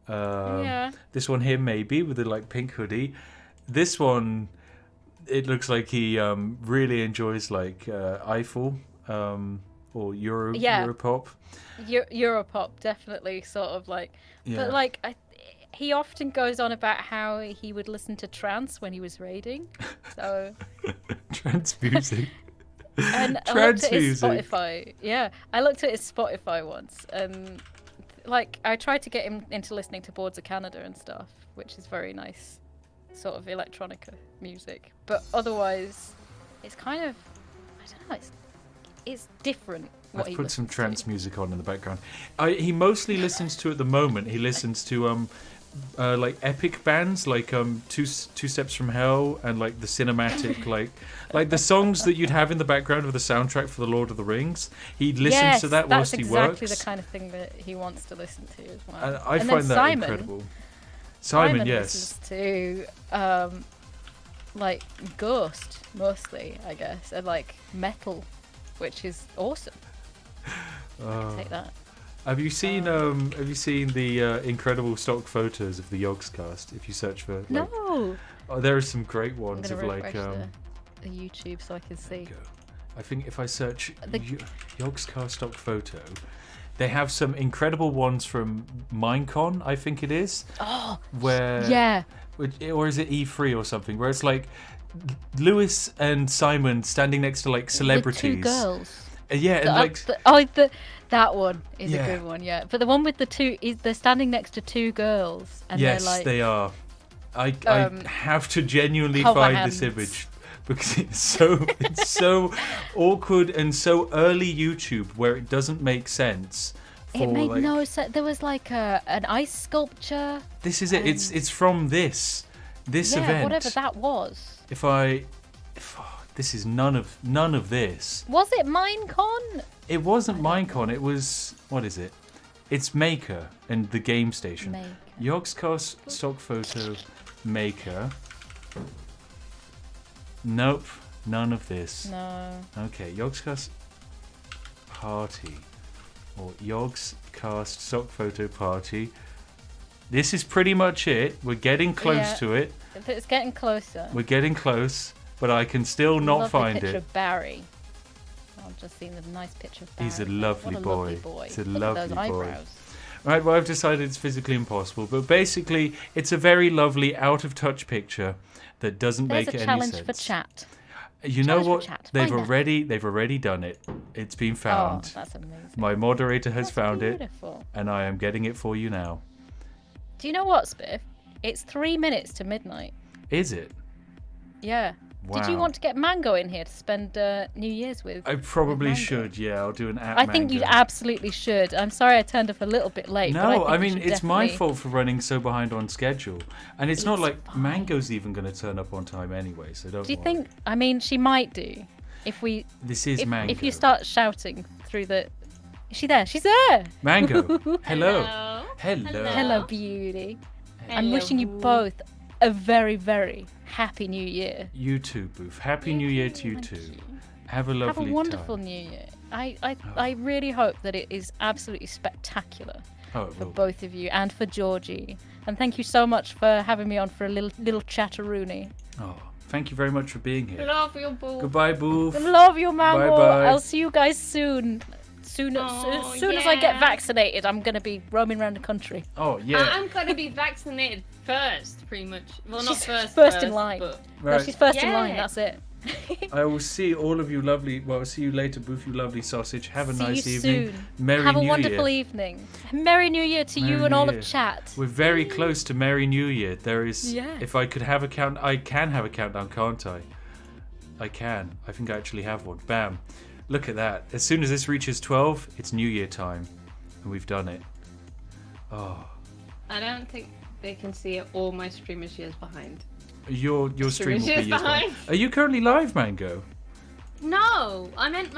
Yeah. This one here, maybe, with the like pink hoodie. This one, it looks like he really enjoys like Eiffel or Europop. Europop, definitely, sort of like. Yeah. But like, he often goes on about how he would listen to trance when he was raiding. So. Trance music. And I Trance looked at his music. Spotify. Yeah, I looked at his Spotify once, and like I tried to get him into listening to Boards of Canada and stuff, which is very nice, sort of electronica music. But otherwise, it's kind of, I don't know, it's different. What I've he put some listens trance to. music on in the background. He mostly listens to, at the moment, he listens to like epic bands like Two Steps from Hell and like the cinematic like the songs that you'd have in the background of the soundtrack for the Lord of the Rings. He listens to that whilst he works. That's exactly the kind of thing that he wants to listen to as well. And I then find that Simon, incredible. Simon, yes. listens to like Ghost mostly, I guess, and like metal, which is awesome. Take that. Have you seen the incredible stock photos of the Yogscast? If you search for like, No. oh, there are some great I'm ones gonna of like refresh the YouTube so I can see. I think if I search Yogscast stock photo, they have some incredible ones from Minecon, I think it is. Oh, where yeah. Or is it E3 or something? Where it's like Lewis and Simon standing next to like celebrities. The two girls. Yeah, and that one is Yeah. a good one, yeah. But the one with the two, they're standing next to two girls, and yes, they're like, they are. I have to genuinely hold my find this hands. image because it's so awkward and so early YouTube where it doesn't make sense. It made like, no sense. There was like an ice sculpture. This is it. It's from this event. Whatever that was. This is none of this. Was it Minecon? It wasn't Minecon. It was, what is it? It's Maker and the Game Station. Maker. Yogscast stock photo Maker. Nope, none of this. No. Okay, Yogscast party or Yogscast stock photo party. This is pretty much it. We're getting close to it. It's getting closer. We're getting close, but I can still not Lovely find picture it. of Barry. I've just seen the nice picture of Barry. He's a lovely What a boy. Lovely boy. He's a Look lovely at those boy. eyebrows. Right, well, I've decided it's physically impossible, but basically, it's a very lovely, out-of-touch picture that doesn't There's make a any challenge sense. for chat. You know Challenge for what? chat. They've Find that. already done it. It's been found. Oh, that's amazing. My moderator has That's found beautiful. it, and I am getting it for you now. Do you know what, Spiff? It's 3 minutes to midnight. Is it? Yeah. Did you Wow. want to get Mango in here to spend New Year's with? I probably Mango? should. Yeah, I'll do an app. I think you Mango. absolutely should. I'm sorry I turned up a little bit late. but No, I I think you mean should it's my definitely- fault for running so behind on schedule, and it's not It's like fine. Mango's even going to turn up on time anyway. So don't. Do you worry. think? I mean, she might do. If we. This is Mango? If you start shouting through the. Is she there? She's there. Mango. Hello. Hello. Hello. Hello, beauty. I'm Hello. wishing you both a very, very happy New Year. You too, Booth. Happy New Year to you Thank too. you. Have a lovely Have a wonderful time. New Year. I really hope that it is absolutely spectacular Oh, it for will. both of you and for Georgie. And thank you so much for having me on for a little chatteroony. Oh, thank you very much for being here. Love you, boo. Goodbye, Booth. Love you, Mango. Bye-bye. I'll see you guys soon. Soon as I get yeah. vaccinated, I'm going to be roaming around the country. Oh yeah. I'm gonna be vaccinated first, pretty much. Well, not She's first. first in line. But No, Right. she's first in line, Yeah. that's it. I will see all of you lovely. Well, I'll see you later, Booth. You lovely sausage. Have a See nice you evening. soon. Merry Have a New wonderful Year. evening. Merry New Year to Merry you and New all Year. of chat. We're very close to Merry New Year. There is. Yeah. If I could have a count, I can have a countdown, can't I? I can. I think I actually have one. Bam. Look at that. As soon as this reaches 12, it's New Year time, and we've done it. Oh, I don't think they can see all my streamers years behind. your stream will be years years behind. behind. Are you currently live, Mango? No, I meant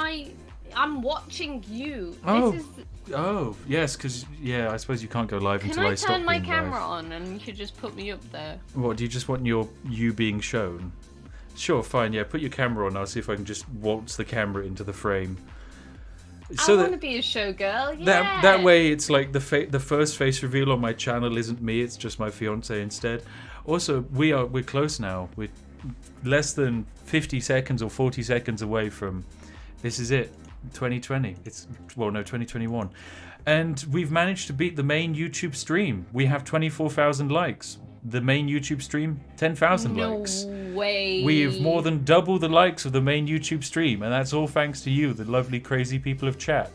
I'm watching you. Oh. This is. Oh, yes, because I suppose you can't go live Can until I I stop turn my being camera live. on and you could just put me up there? What, do you just want you being shown? Sure, fine, yeah, put your camera on. I'll see if I can just waltz the camera into the frame. I want to be a showgirl. Yeah. that way it's like the first face reveal on my channel isn't me, it's just my fiance instead. Also, we're close now. We're less than 50 seconds or 40 seconds away from this is it. 2020. 2021. And we've managed to beat the main YouTube stream. We have 24,000 likes. The main YouTube stream, 10,000 likes. No way. We've more than double the likes of the main YouTube stream, and that's all thanks to you, the lovely, crazy people of chat.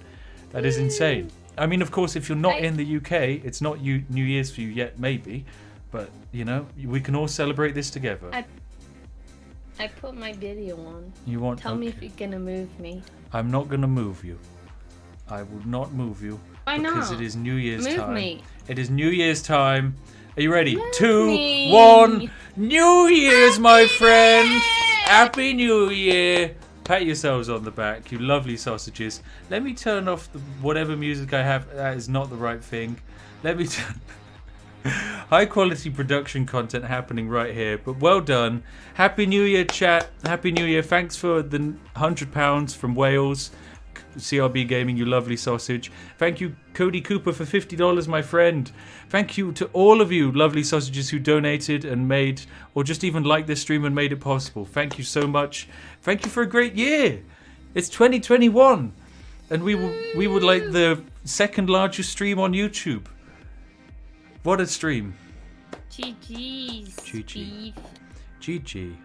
That is insane. I mean, of course, if you're not in the UK, it's not New Year's for you yet, maybe. But, we can all celebrate this together. I put my video on. You want? Tell me okay. if you're gonna move me. I'm not going to move you. I will not move you. Why because not? it is New Year's Move time. me. It is New Year's time. Are you ready? Move 2, me. 1. New Year's, my friend. Happy New Year. Pat yourselves on the back, you lovely sausages. Let me turn off whatever music I have. That is not the right thing. Let me turn... High quality production content happening right here, but well done. Happy New Year, chat. Happy New Year. Thanks for the £100 from Wales. CRB Gaming, you lovely sausage. Thank you, Cody Cooper, for $50, my friend. Thank you to all of you lovely sausages who donated and made, or just even liked this stream and made it possible. Thank you so much. Thank you for a great year. It's 2021, and we would like the second largest stream on YouTube. What a stream. GG's. GG. GG.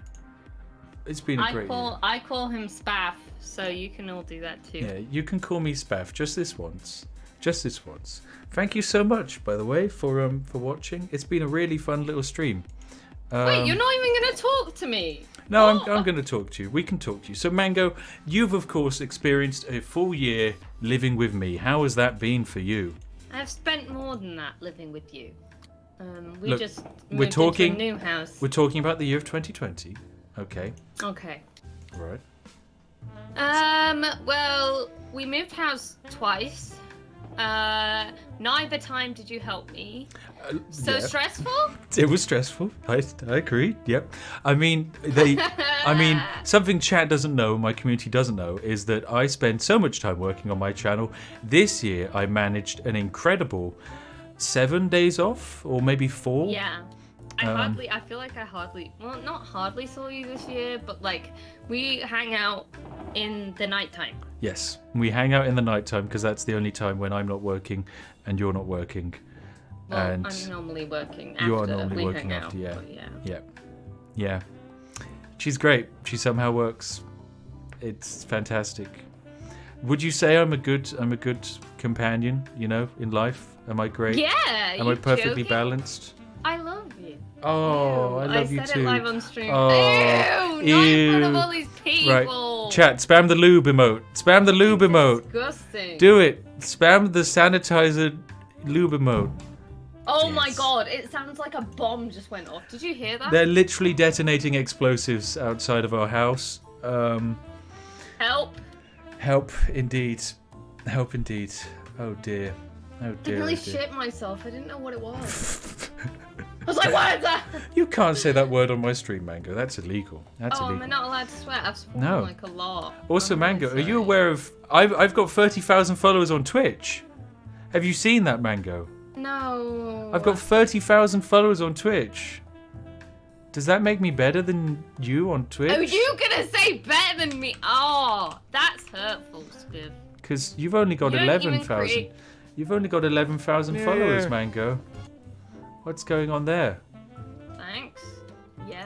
It's been a great year. I call him Spaff, so you can all do that too. Yeah, you can call me Spaff just this once. Just this once. Thank you so much, by the way, for watching. It's been a really fun little stream. Wait, you're not even gonna talk to me? No, I'm going to talk to you. We can talk to you. So, Mango, you've of course experienced a full year living with me. How has that been for you? I've spent more than that living with you. We Look, just we're moved talking. into a new house. We're talking about the year of 2020. Okay. Okay. Right. Well, we moved house twice. Neither time did you help me. So yeah. stressful? It was stressful. I agree. Yep. I mean, something chat doesn't know, my community doesn't know, is that I spend so much time working on my channel. This year, I managed an incredible 7 days off, or maybe 4. Yeah. I feel like I hardly, well, not hardly saw you this year, but like, we hang out in the nighttime. Yes, we hang out in the nighttime because that's the only time when I'm not working and you're not working. Well, and I'm normally working after you are normally we working hang after, out, yeah. but yeah. Yeah. She's great. She somehow works. It's fantastic. Would you say I'm a good companion, in life? Am I great? Yeah. Am I perfectly balanced? I love you. Oh, Ew, I love you too. I said it live on stream. Oh, Ew, not in front of all these people. Right. Chat, spam the lube emote. Spam the lube emote. Disgusting. Do it. Spam the sanitizer lube emote. Oh my god, it sounds like a bomb just went off. Did you hear that? They're literally detonating explosives outside of our house. Help. Help indeed. Help indeed. Oh dear. Oh dear. I really oh dear. shit myself. I didn't know what it was. I was like, what is that? You can't say that word on my stream, Mango. That's illegal. That's illegal. Am I not allowed to swear? I've sworn No. like a lot. Also, I'm Mango, really are you sorry. aware of... I've got 30,000 followers on Twitch. Have you seen that, Mango? No. I've got 30,000 followers on Twitch. Does that make me better than you on Twitch? Oh, you gonna say better than me? Oh, that's hurtful, Spiff. Because you've only got You don't even 11,000. create- You've only got 11,000 followers, Mango. What's going on there? Thanks. Yeah.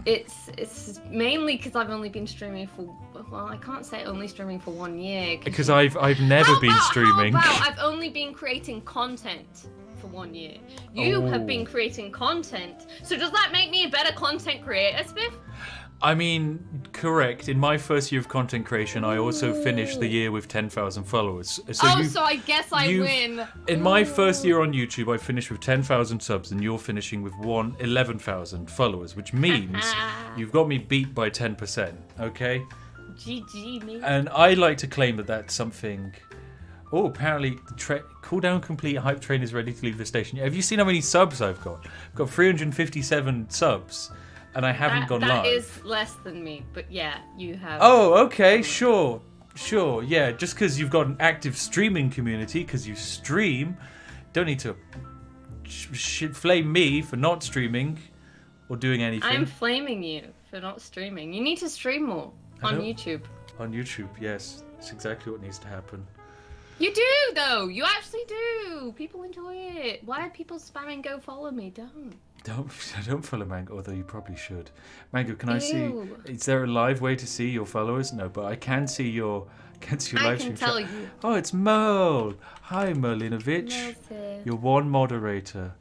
It's mainly because I've only been streaming for. Well, I can't say only streaming for 1 year. Because I've never been streaming. How about I've only been creating content for 1 year? You have been creating content. So does that make me a better content creator, Spiff? I mean, correct. In my first year of content creation, I also finished the year with 10,000 followers. So So I guess I win. In my first year on YouTube, I finished with 10,000 subs, and you're finishing with 11,000 followers, which means you've got me beat by 10%. Okay. GG me. And I like to claim that that's something. Oh, apparently, cooldown complete. Hype train is ready to leave the station. Have you seen how many subs I've got? I've got 357 subs. And I haven't gone live. That is less than me, but yeah, you have. Oh, okay, sure, yeah. Just because you've got an active streaming community, because you stream, don't need to flame me for not streaming or doing anything. I'm flaming you for not streaming. You need to stream more on YouTube. On YouTube, yes, that's exactly what needs to happen. You do, though. You actually do. People enjoy it. Why are people spamming "Go follow me"? Don't follow Mango, although you probably should. Mango, can I see? Ew. Is there a live way to see your followers? No, but I can see your live stream. I can tell you. Oh, it's Merl. Hi, Merlinovich. Merl's here. You're one moderator.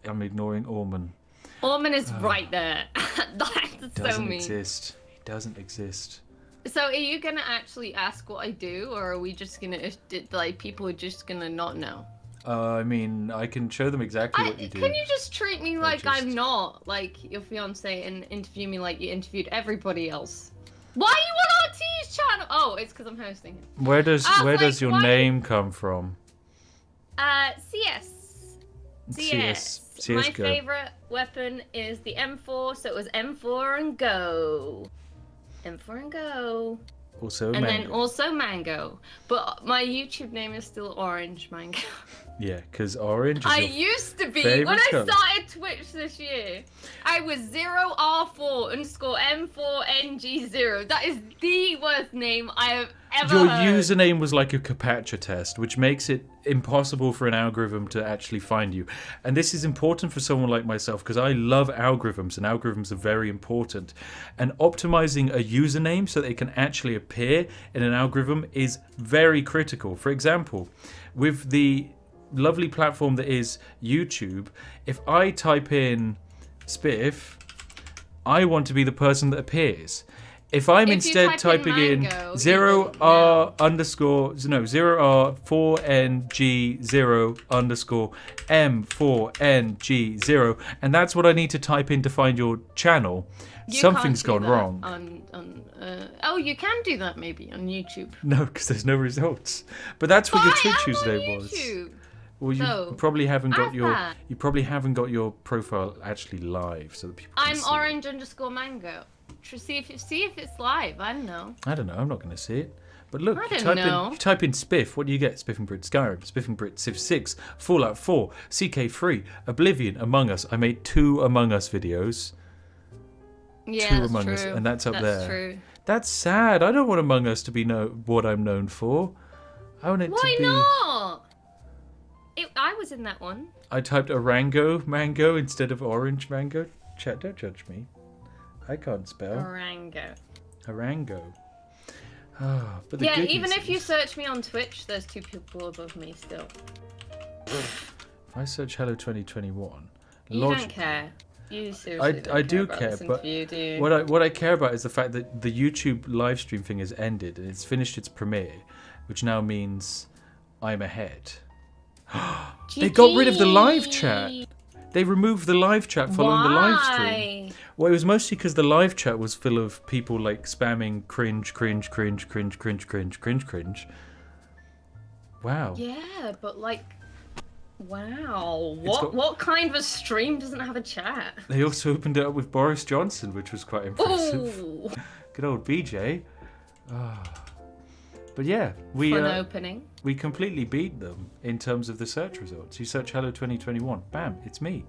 I'm ignoring Orman. Orman is right there. That's so Doesn't mean. exist. He doesn't exist. So are you gonna actually ask what I do, or are we just gonna people are just gonna not know? I mean, I can show them exactly what you do. Can you just treat me like I'm not like your fiance and interview me like you interviewed everybody else? Why are you on RT's channel? Oh, it's because I'm hosting it. Where does your name come from? CS. CS. My favorite weapon is the M4, so it was M4 and go. M4 and go. Also and Mango. then also Mango. But my YouTube name is still Orange Mango. Yeah, because orange is I your used to be. favorite When I colour. started Twitch this year, I was 0R4_M4NG0. That is the worst name I have ever Your heard. username was like a CAPTCHA test, which makes it impossible for an algorithm to actually find you. And this is important for someone like myself because I love algorithms, and algorithms are very important. And optimizing a username so they can actually appear in an algorithm is very critical. For example, with the lovely platform that is YouTube, if I type in Spiff, I want to be the person that appears. If I'm If you instead type in typing in Mango, 0R_4NG0_M4NG0, and that's what I need to type in to find your channel, something's gone wrong. Oh, you can do that maybe on YouTube. No, because there's no results. But that's what your But I Twitch am on username was. YouTube. Well, you So, probably haven't got add your that. your profile actually live, so that people can I'm see. Orange_Mango. See if it's live. I don't know. I don't know. I'm not going to see it. But look, I you don't know. type in Spiff. What do you get? Spiffing Brit Skyrim, Spiffing Brit Civ 6, Fallout 4, CK3, Oblivion, Among Us. I made 2 Among Us videos. Yeah, 2 that's Among true. Us, and that's up there. That's true. That's sad. I don't want Among Us to be what I'm known for. I want it Why to be. not? I was in that one. I typed Orango Mango instead of Orange Mango. Chat, don't judge me. I can't spell. Orango. Orango. Oh, but the Yeah, good even news if you is, search me on Twitch, there's 2 people above me still. if I search Hello 2021. You don't care. You seriously don't I do about care, this but interview, do you? what I care about is the fact that the YouTube live stream thing has ended and it's finished its premiere, which now means I'm ahead. They got rid of the live chat. They removed the live chat following the live stream. Well, it was mostly because the live chat was full of people like spamming cringe. Wow. Yeah, but like, wow. What kind of a stream doesn't have a chat? They also opened it up with Boris Johnson, which was quite impressive. Ooh. Good old BJ. Ah. But yeah, Fun opening. we completely beat them in terms of the search results. You search Hello 2021, bam, it's me.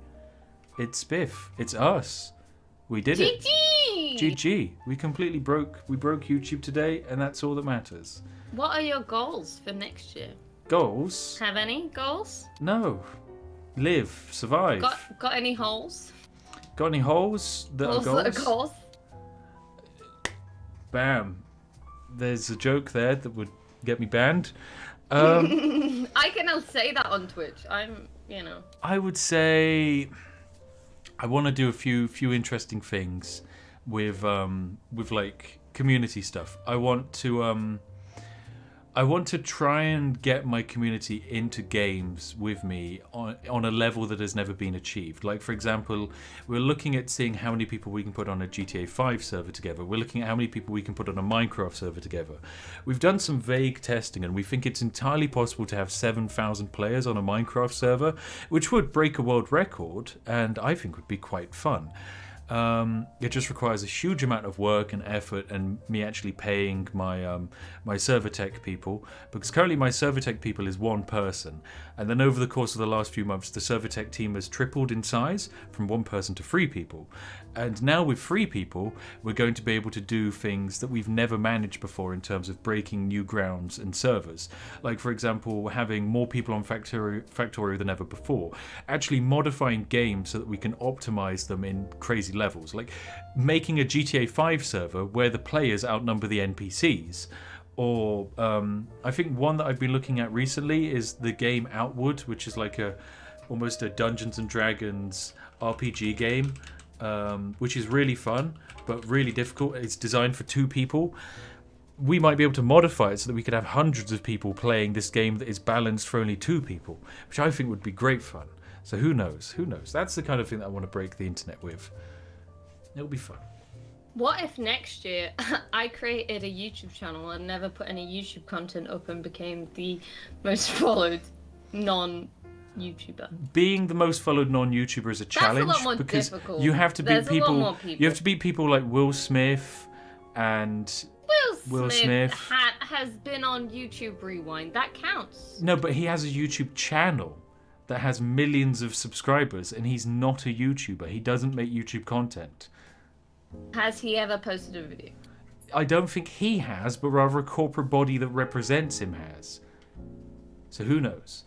It's Spiff. It's us. We did it. GG. We completely broke YouTube today, and that's all that matters. What are your goals for next year? Goals? Have any goals? No. Live. Survive. Got any holes? Got any holes that Holes are goals? that are goals? Bam. There's a joke there that would get me banned. I cannot say that on Twitch. I would say I want to do a few interesting things with like community stuff. I want to try and get my community into games with me on a level that has never been achieved. Like, for example, we're looking at seeing how many people we can put on a GTA 5 server together. We're looking at how many people we can put on a Minecraft server together. We've done some vague testing, and we think it's entirely possible to have 7,000 players on a Minecraft server, which would break a world record, and I think would be quite fun. It just requires a huge amount of work and effort, and me actually paying my server tech people, because currently my server tech people is 1 person, and then over the course of the last few months the server tech team has tripled in size from 1 person to 3 people, and now with 3 people we're going to be able to do things that we've never managed before in terms of breaking new grounds and servers, like for example having more people on Factorio than ever before, actually modifying games so that we can optimize them in crazy levels, like making a GTA 5 server where the players outnumber the NPCs. Or I think one that I've been looking at recently is the game Outward, which is like almost a Dungeons and Dragons RPG game, which is really fun but really difficult. It's designed for 2 people. We might be able to modify it so that we could have hundreds of people playing this game that is balanced for only 2 people, which I think would be great fun. So who knows? That's the kind of thing that I want to break the internet with. It'll be fun. What if next year I created a YouTube channel and never put any YouTube content up and became the most followed non-YouTuber? Being the most followed non-YouTuber is a challenge, That's a lot more because difficult. you have to beat There's a lot people. more people. You have to beat people like Will Smith and Will Will Smith. has been on YouTube Rewind. That counts. No, but he has a YouTube channel that has millions of subscribers, and he's not a YouTuber. He doesn't make YouTube content. Has he ever posted a video? I don't think he has, but rather a corporate body that represents him has. So who knows?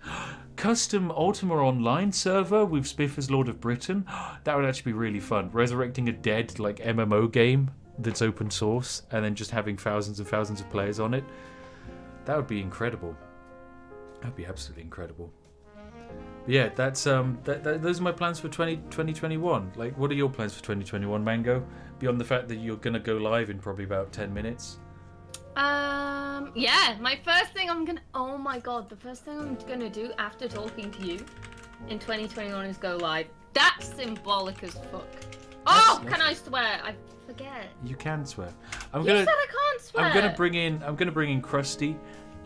Custom Ultima Online server with Spiff as Lord of Britain. That would actually be really fun. Resurrecting a dead like MMO game that's open source and then just having thousands and thousands of players on it. That would be incredible. That would be absolutely incredible. But yeah, that's those are my plans for 2021. Like, what are your plans for 2021, Mango? Beyond the fact that you're gonna go live in probably about 10 minutes. Yeah, my first thing oh my god, the first thing I'm gonna do after talking to you in 2021 is go live. That's symbolic as fuck. Oh, can I swear? I forget. You can swear. You said I can't swear. I'm gonna bring in Krusty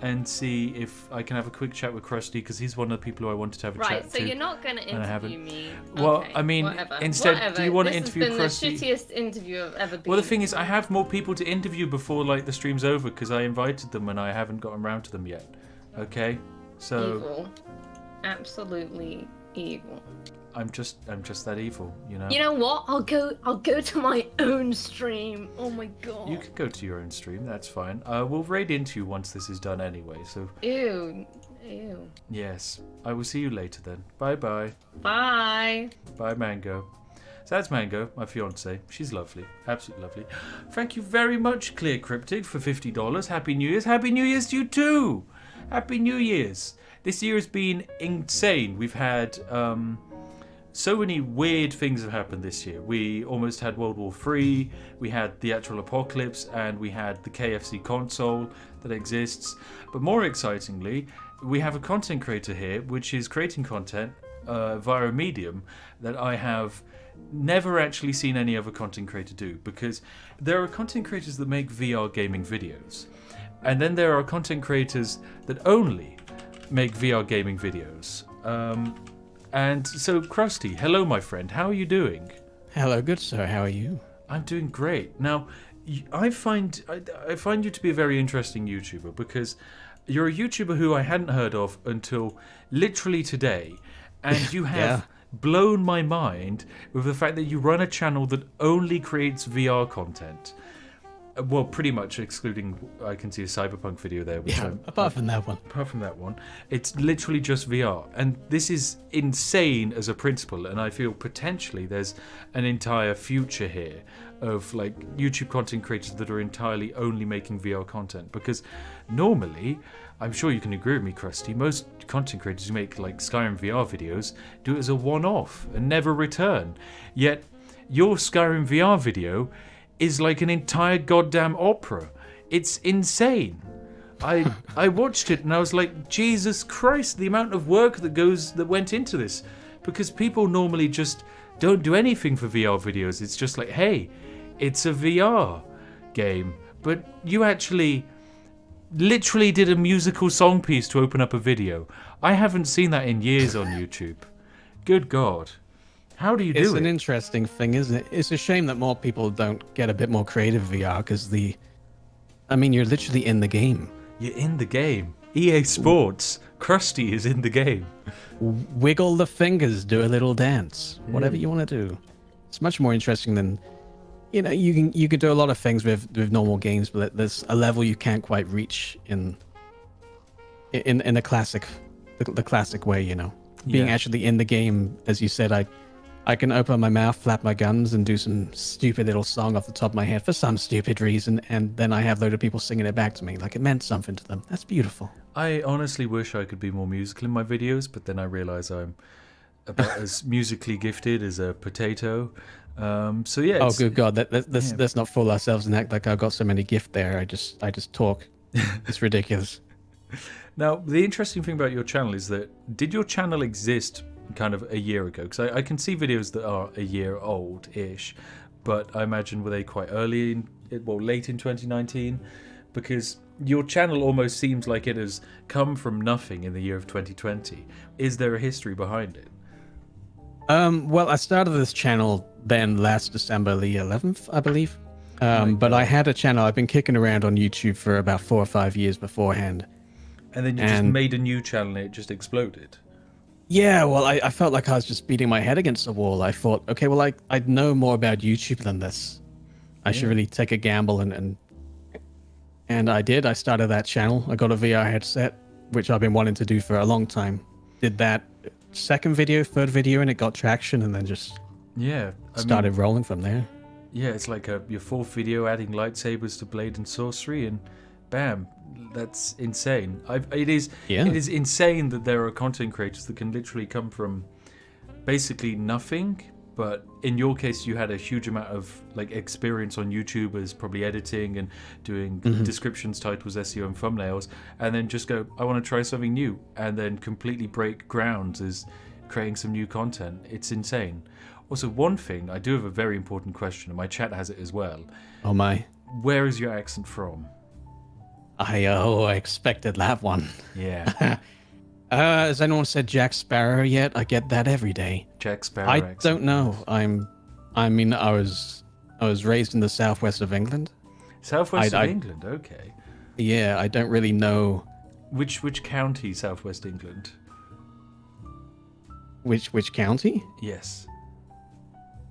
and see if I can have a quick chat with Krusty, because he's one of the people who I wanted to have a chat to. Right, so you're not going to interview me. Well, okay, I mean, whatever. instead, do you want to interview Krusty? This has been the shittiest interview I've ever been. Well, the thing is, I have more people to interview before like the stream's over, because I invited them and I haven't gotten around to them yet. Okay, so evil, absolutely evil. I'm just that evil, you know. You know what? I'll go to my own stream. Oh my god. You can go to your own stream. That's fine. We'll raid into you once this is done anyway. So. Ew. Yes. I will see you later then. Bye. Bye, Mango. So that's Mango, my fiance. She's lovely. Absolutely lovely. Thank you very much, Clear Cryptic, for $50. Happy New Year's. Happy New Year's to you too. Happy New Year's. This year has been insane. We've had so many weird things have happened this year. We almost had World War III, we had the actual apocalypse, and we had the KFC console that exists. But more excitingly, we have a content creator here, which is creating content via a medium that I have never actually seen any other content creator do. Because there are content creators that make VR gaming videos, and then there are content creators that only make VR gaming videos. And so, Krusty, hello, my friend. How are you doing? Hello, good sir. How are you? I'm doing great. Now, I find you to be a very interesting YouTuber, because you're a YouTuber who I hadn't heard of until literally today, and you have blown my mind with the fact that you run a channel that only creates VR content. Well, pretty much excluding, I can see a Cyberpunk video there. Which apart from that one. Apart from that one, it's literally just VR. And this is insane as a principle, and I feel potentially there's an entire future here of like YouTube content creators that are entirely only making VR content. Because normally, I'm sure you can agree with me, Krusty, most content creators who make like Skyrim VR videos do it as a one-off and never return. Yet, your Skyrim VR video is like an entire goddamn opera. It's insane. I watched it and I was like, Jesus Christ, the amount of work that went into this. Because people normally just don't do anything for VR videos. It's just like, hey, it's a VR game. But you actually literally did a musical song piece to open up a video. I haven't seen that in years on YouTube. Good God. How do you do it? It's an interesting thing, isn't it? It's a shame that more people don't get a bit more creative VR, because you're literally in the game. You're in the game. EA Sports. Krusty is in the game. Wiggle the fingers, do a little dance, whatever you want to do. It's much more interesting than, you can do a lot of things with normal games, but there's a level you can't quite reach in the classic way, Being actually in the game, as you said, I can open my mouth, flap my gums, and do some stupid little song off the top of my head for some stupid reason, and then I have a load of people singing it back to me like it meant something to them. That's beautiful. I honestly wish I could be more musical in my videos, but then I realise I'm about as musically gifted as a potato. So yeah. Oh, good God! Let's not fool ourselves and act like I've got so many gifts there. I just talk. It's ridiculous. Now, the interesting thing about your channel is that did your channel exist kind of a year ago? Because I can see videos that are a year old-ish, but I imagine were they quite early, late in 2019? Because your channel almost seems like it has come from nothing in the year of 2020. Is there a history behind it? Well, I started this channel then last December the 11th, I believe. But I had a channel. I've been kicking around on YouTube for about 4 or 5 years beforehand. And then you just made a new channel and it just exploded. Yeah, well, I felt like I was just beating my head against the wall. I thought, okay, well, I'd know more about YouTube than this. I should really take a gamble, and I did. I started that channel. I got a VR headset, which I've been wanting to do for a long time. Did that second video, third video, and it got traction, and then just started rolling from there. Yeah, it's like your fourth video adding lightsabers to Blade and Sorcery, and bam, that's insane. It is insane that there are content creators that can literally come from basically nothing, but in your case you had a huge amount of like experience on YouTube as probably editing and doing descriptions, titles, SEO and thumbnails, and then just go, I want to try something new, and then completely break grounds as creating some new content. It's insane. Also, one thing, I do have a very important question, and my chat has it as well. Oh my. Where is your accent from? I expected that one. Yeah. Has anyone said Jack Sparrow yet? I get that every day. Jack Sparrow I accent. don't know. I was raised in the southwest of England. Southwest of England, okay. Yeah, I don't really know. Which county, Southwest England? Which county? Yes.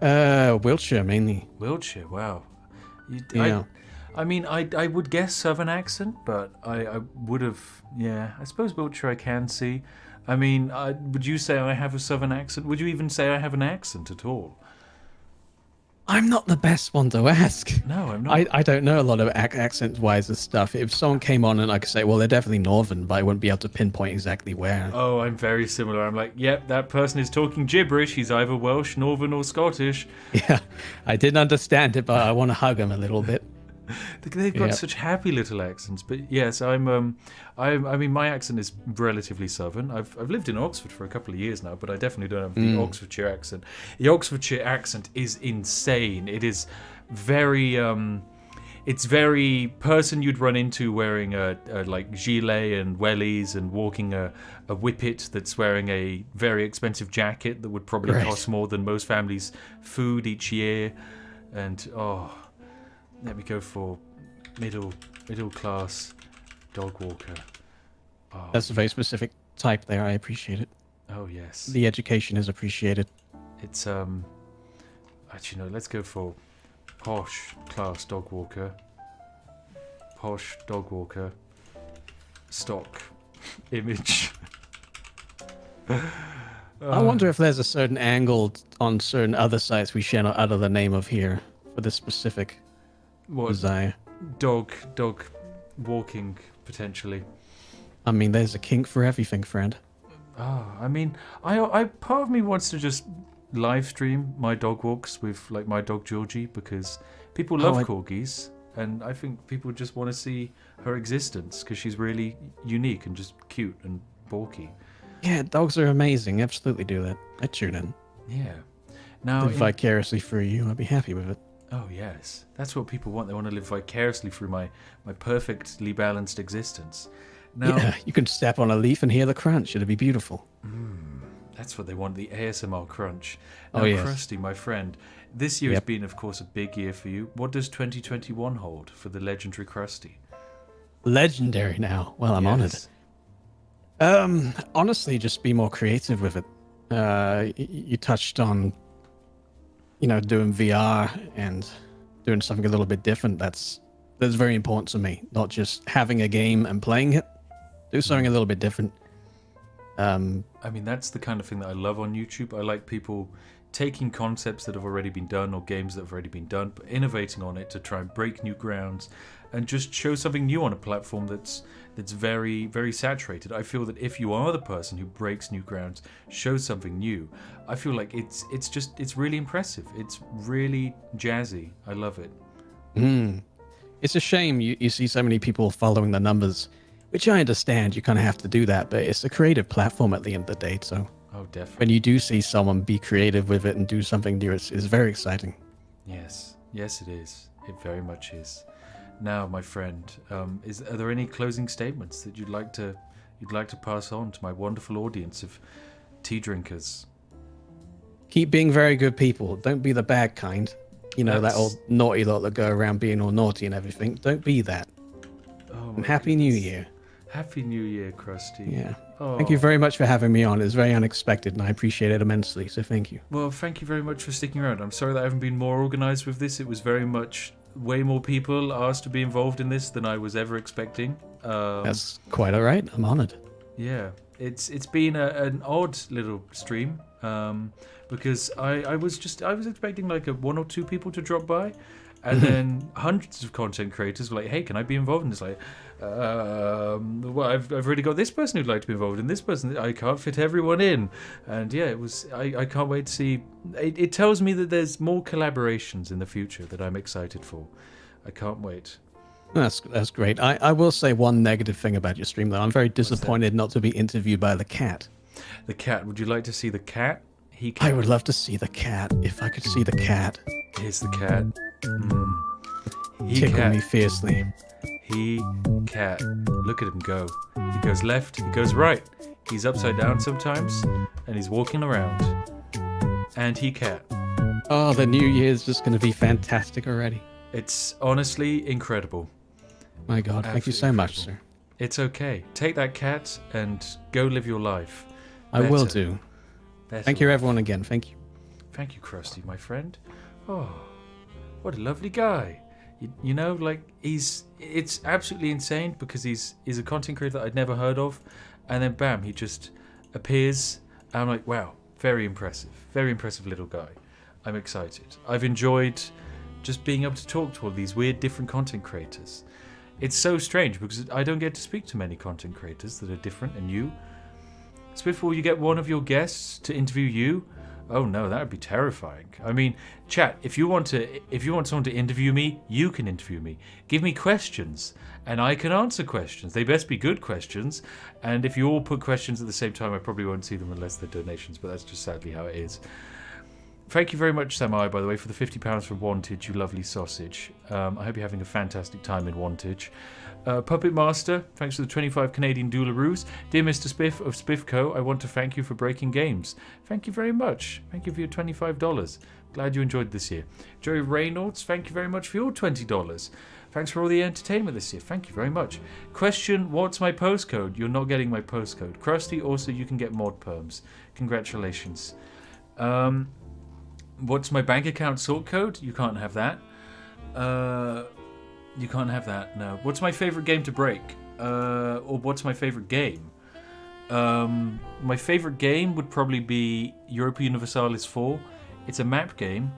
Wiltshire mainly. Wiltshire, wow. Yeah. I mean, I would guess Southern accent, but I would have, I suppose Wiltshire I can see. I mean, would you say I have a Southern accent? Would you even say I have an accent at all? I'm not the best one to ask. No, I'm not. I don't know a lot of accent-wise and stuff. If someone came on and I could say, well, they're definitely Northern, but I wouldn't be able to pinpoint exactly where. Oh, I'm very similar. I'm like, yep, that person is talking gibberish. He's either Welsh, Northern, or Scottish. Yeah, I didn't understand it, but I want to hug him a little bit. They've got such happy little accents. But yes, I mean, my accent is relatively southern. I've lived in Oxford for a couple of years now, but I definitely don't have the Oxfordshire accent. The Oxfordshire accent is insane. It is very it's very person you'd run into wearing a like gilet and wellies and walking a whippet that's wearing a very expensive jacket that would probably cost more than most families' food each year. And let me go for middle class dog walker. Oh. That's a very specific type there. I appreciate it. Oh yes. The education is appreciated. It's actually no. Let's go for posh class dog walker. Posh dog walker. Stock image. I wonder if there's a certain angle on certain other sites we share not utter the name of here for this specific desire. Dog walking potentially. I mean, there's a kink for everything, friend. I mean, I part of me wants to just live stream my dog walks with like my dog Georgie, because people love corgis, and I think people just want to see her existence because she's really unique and just cute and bulky. Yeah, dogs are amazing. Absolutely do that. I tune in. Yeah. Now, live vicariously through you. I'd be happy with it. Oh yes, that's what people want. They want to live vicariously through my perfectly balanced existence. Now, yeah, you can step on a leaf and hear the crunch. It'd be beautiful. That's what they want, the ASMR crunch. Now, yes. Krusty, my friend, this year has been, of course, a big year for you. What does 2021 hold for the legendary Krusty? Legendary now. Well, I'm honored. Honestly, just be more creative with it. You touched on, doing VR and doing something a little bit different. That's very important to me. Not just having a game and playing it. Do something a little bit different. I mean, that's the kind of thing that I love on YouTube. I like people taking concepts that have already been done or games that have already been done, but innovating on it to try and break new grounds and just show something new on a platform that's very, very saturated. I feel that if you are the person who breaks new grounds, shows something new, I feel like it's really impressive. It's really jazzy. I love it. It's a shame you see so many people following the numbers, which I understand. You kind of have to do that, but it's a creative platform at the end of the day. So definitely. When you do see someone be creative with it and do something new, it's very exciting. Yes, it is. It very much is. Now, my friend, are there any closing statements that you'd like to pass on to my wonderful audience of tea drinkers? Keep being very good people. Don't be the bad kind. You know, that old naughty lot that go around being all naughty and everything. Don't be that. Oh, And Happy New Year. Happy New Year, Krusty. Yeah. Oh. Thank you very much for having me on. It was very unexpected, and I appreciate it immensely, so thank you. Well, thank you very much for sticking around. I'm sorry that I haven't been more organised with this. It was very much way more people asked to be involved in this than I was ever expecting. That's quite all right. I'm honoured. Yeah, it's been an odd little stream because I was expecting like 1 or 2 people to drop by, and then hundreds of content creators were like, "Hey, can I be involved?" And it's like, well, I've already got this person who'd like to be involved, and this person, I can't fit everyone in. And yeah, it was. I can't wait to see. It tells me that there's more collaborations in the future that I'm excited for. I can't wait. That's great. I will say one negative thing about your stream, though. I'm very disappointed not to be interviewed by the cat. The cat. Would you like to see the cat? I would love to see the cat. If I could see the cat. Here's the cat. Tickle me fiercely. He cat. Look at him go. He goes left, he goes right. He's upside down sometimes, and he's walking around. And he cat. Oh, the new year's just going to be fantastic already. It's honestly incredible. My God, thank you so much, sir. It's okay. Take that cat and go live your life. I will do. Thank you, everyone, again. Thank you. Thank you, Krusty, my friend. Oh, what a lovely guy. You know, like, it's absolutely insane because he's a content creator that I'd never heard of, and then bam, he just appears, and I'm like, wow, very impressive little guy. I'm excited. I've enjoyed just being able to talk to all these weird different content creators. It's so strange because I don't get to speak to many content creators that are different and new. Spiff, will you get one of your guests to interview you? Oh no, that would be terrifying. I mean, chat, if you want someone to interview me, you can interview me. Give me questions, and I can answer questions. They best be good questions, and if you all put questions at the same time, I probably won't see them unless they're donations, but that's just sadly how it is. Thank you very much, Samai, by the way, for the £50 from Wantage, you lovely sausage. I hope you're having a fantastic time in Wantage. Puppet Master, thanks for the 25 Canadian Doularoos. Dear Mr. Spiff of Spiffco, I want to thank you for breaking games. Thank you very much. Thank you for your $25. Glad you enjoyed this year. Joey Reynolds, thank you very much for your $20. Thanks for all the entertainment this year. Thank you very much. Question, what's my postcode? You're not getting my postcode. Krusty, also you can get mod perms. Congratulations. What's my bank account sort code? You can't have that. You can't have that, no. What's my favorite game to break? Or what's my favorite game? My favorite game would probably be Europa Universalis 4. It's a map game.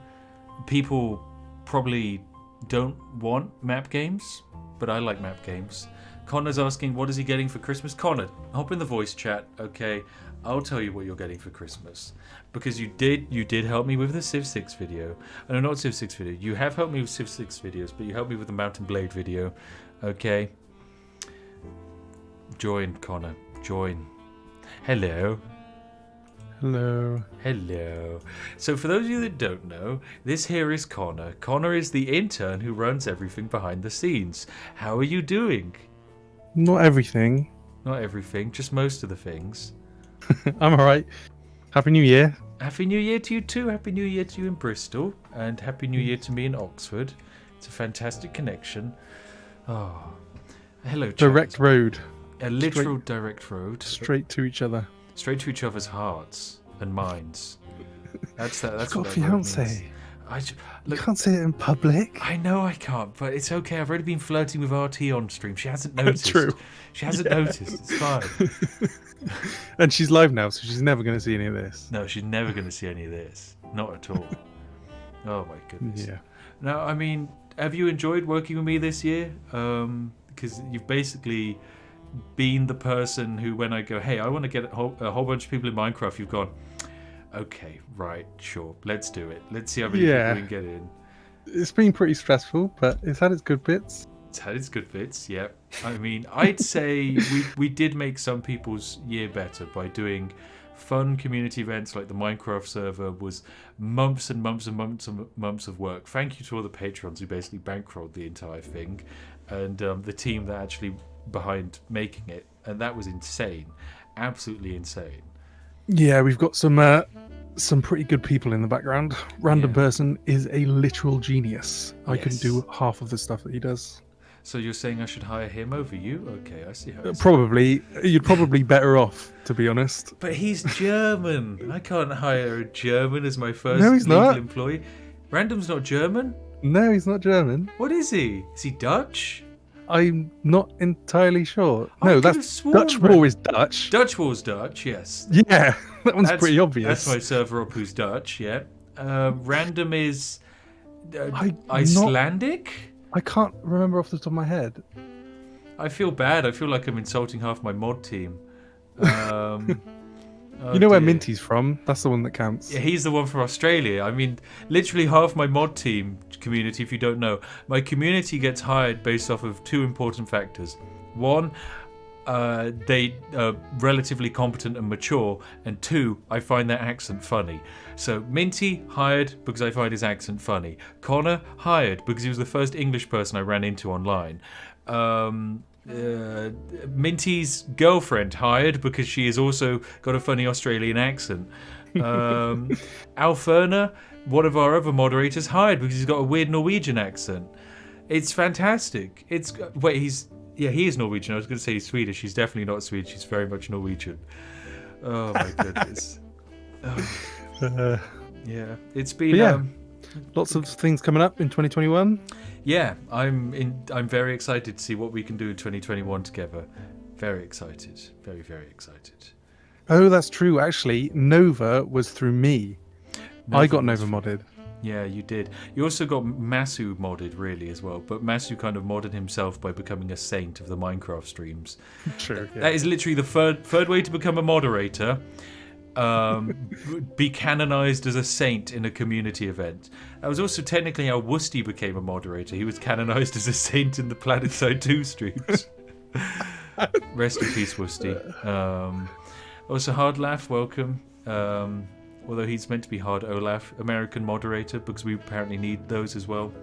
People probably don't want map games, but I like map games. Connor's asking, what is he getting for Christmas? Connor, hop in the voice chat, okay? I'll tell you what you're getting for Christmas. Because you did help me with the Civ 6 video. No, not Civ 6 video. You have helped me with Civ 6 videos, but you helped me with the Mountain Blade video. Okay? Join, Connor. Join. Hello. Hello. Hello. So for those of you that don't know, this here is Connor. Connor is the intern who runs everything behind the scenes. How are you doing? Not everything. Not everything, just most of the things. I'm alright. Happy New Year. Happy New Year to you too. Happy New Year to you in Bristol. And Happy New Year to me in Oxford. It's a fantastic connection. Oh. Hello, chat. Direct road. A literal direct road. Straight to each other. Straight to each other's hearts and minds. That's You've what got a that fiance. means. You can't say it in public. I know I can't, but it's okay. I've already been flirting with RT on stream. She hasn't noticed. True. She hasn't noticed. It's fine. And she's live now, so she's never going to see any of this. No, she's never going to see any of this. Not at all. Oh my goodness. Yeah. No, I mean, have you enjoyed working with me this year? Because you've basically been the person who, when I go, hey, I want to get a whole bunch of people in Minecraft, you've gone, okay, right, sure, let's do it. Let's see how many people we can get in. It's been pretty stressful, but it's had its good bits. It's had its good bits, yeah. I mean, I'd say we did make some people's year better by doing fun community events like the Minecraft server was months and months and months and months of work. Thank you to all the patrons who basically bankrolled the entire thing, and the team that actually behind making it, and that was insane, absolutely insane. Yeah, we've got some some pretty good people in the background. Random person is a literal genius. I couldn't do half of the stuff that he does. So you're saying I should hire him over you? Okay, I see how it's... Probably. You'd probably better off, to be honest. But he's German. I can't hire a German as my first No, he's legal not. employee. Random's not German? No, he's not German. What is he? Is he Dutch? I'm not entirely sure. I No, could have that's sworn Dutch War is Dutch. Dutch War's Dutch, yes. Yeah, that one's pretty obvious. That's my server up who's Dutch, yeah. Random is I'm Icelandic? I can't remember off the top of my head. I feel bad. I feel like I'm insulting half my mod team. You know where Minty's from? That's the one that counts. Yeah, he's the one from Australia. I mean, literally half my mod team community, if you don't know, my community gets hired based off of two important factors. One, they are relatively competent and mature, and two, I find their accent funny. So Minty hired because I find his accent funny. Connor hired because he was the first English person I ran into online. Minty's girlfriend hired because she has also got a funny Australian accent. Alferna, one of our other moderators, hired because he's got a weird Norwegian accent. It's fantastic. He is Norwegian. I was going to say he's Swedish. He's definitely not Swedish. He's very much Norwegian. Oh my goodness. Yeah, it's been lots of things coming up in 2021. Yeah, I'm very excited to see what we can do in 2021 together. Very excited. Very, very excited. Oh, that's true. Actually, Nova was through me. I got Nova modded. Yeah, you did. You also got Masu modded, really, as well. But Masu kind of modded himself by becoming a saint of the Minecraft streams. True. Yeah. That is literally the third way to become a moderator. Be canonized as a saint in a community event. That was also technically how Woosty became a moderator. He was canonized as a saint in the PlanetSide 2 streams. Rest in peace, Woosty. Also, Hard Laugh, welcome. Although he's meant to be Hard Olaf, American moderator, because we apparently need those as well.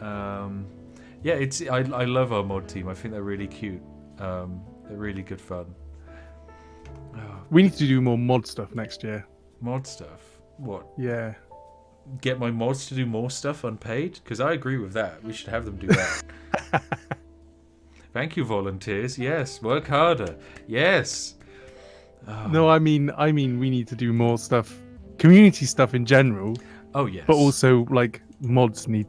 Yeah, I love our mod team. I think they're really cute. They're really good fun. We need to do more mod stuff next year. Mod stuff? What? Yeah. Get my mods to do more stuff unpaid? Because I agree with that. We should have them do that. Thank you, volunteers. Yes, work harder. Yes. Oh. No, I mean we need to do more stuff, community stuff in general. Oh yes. But also like mods we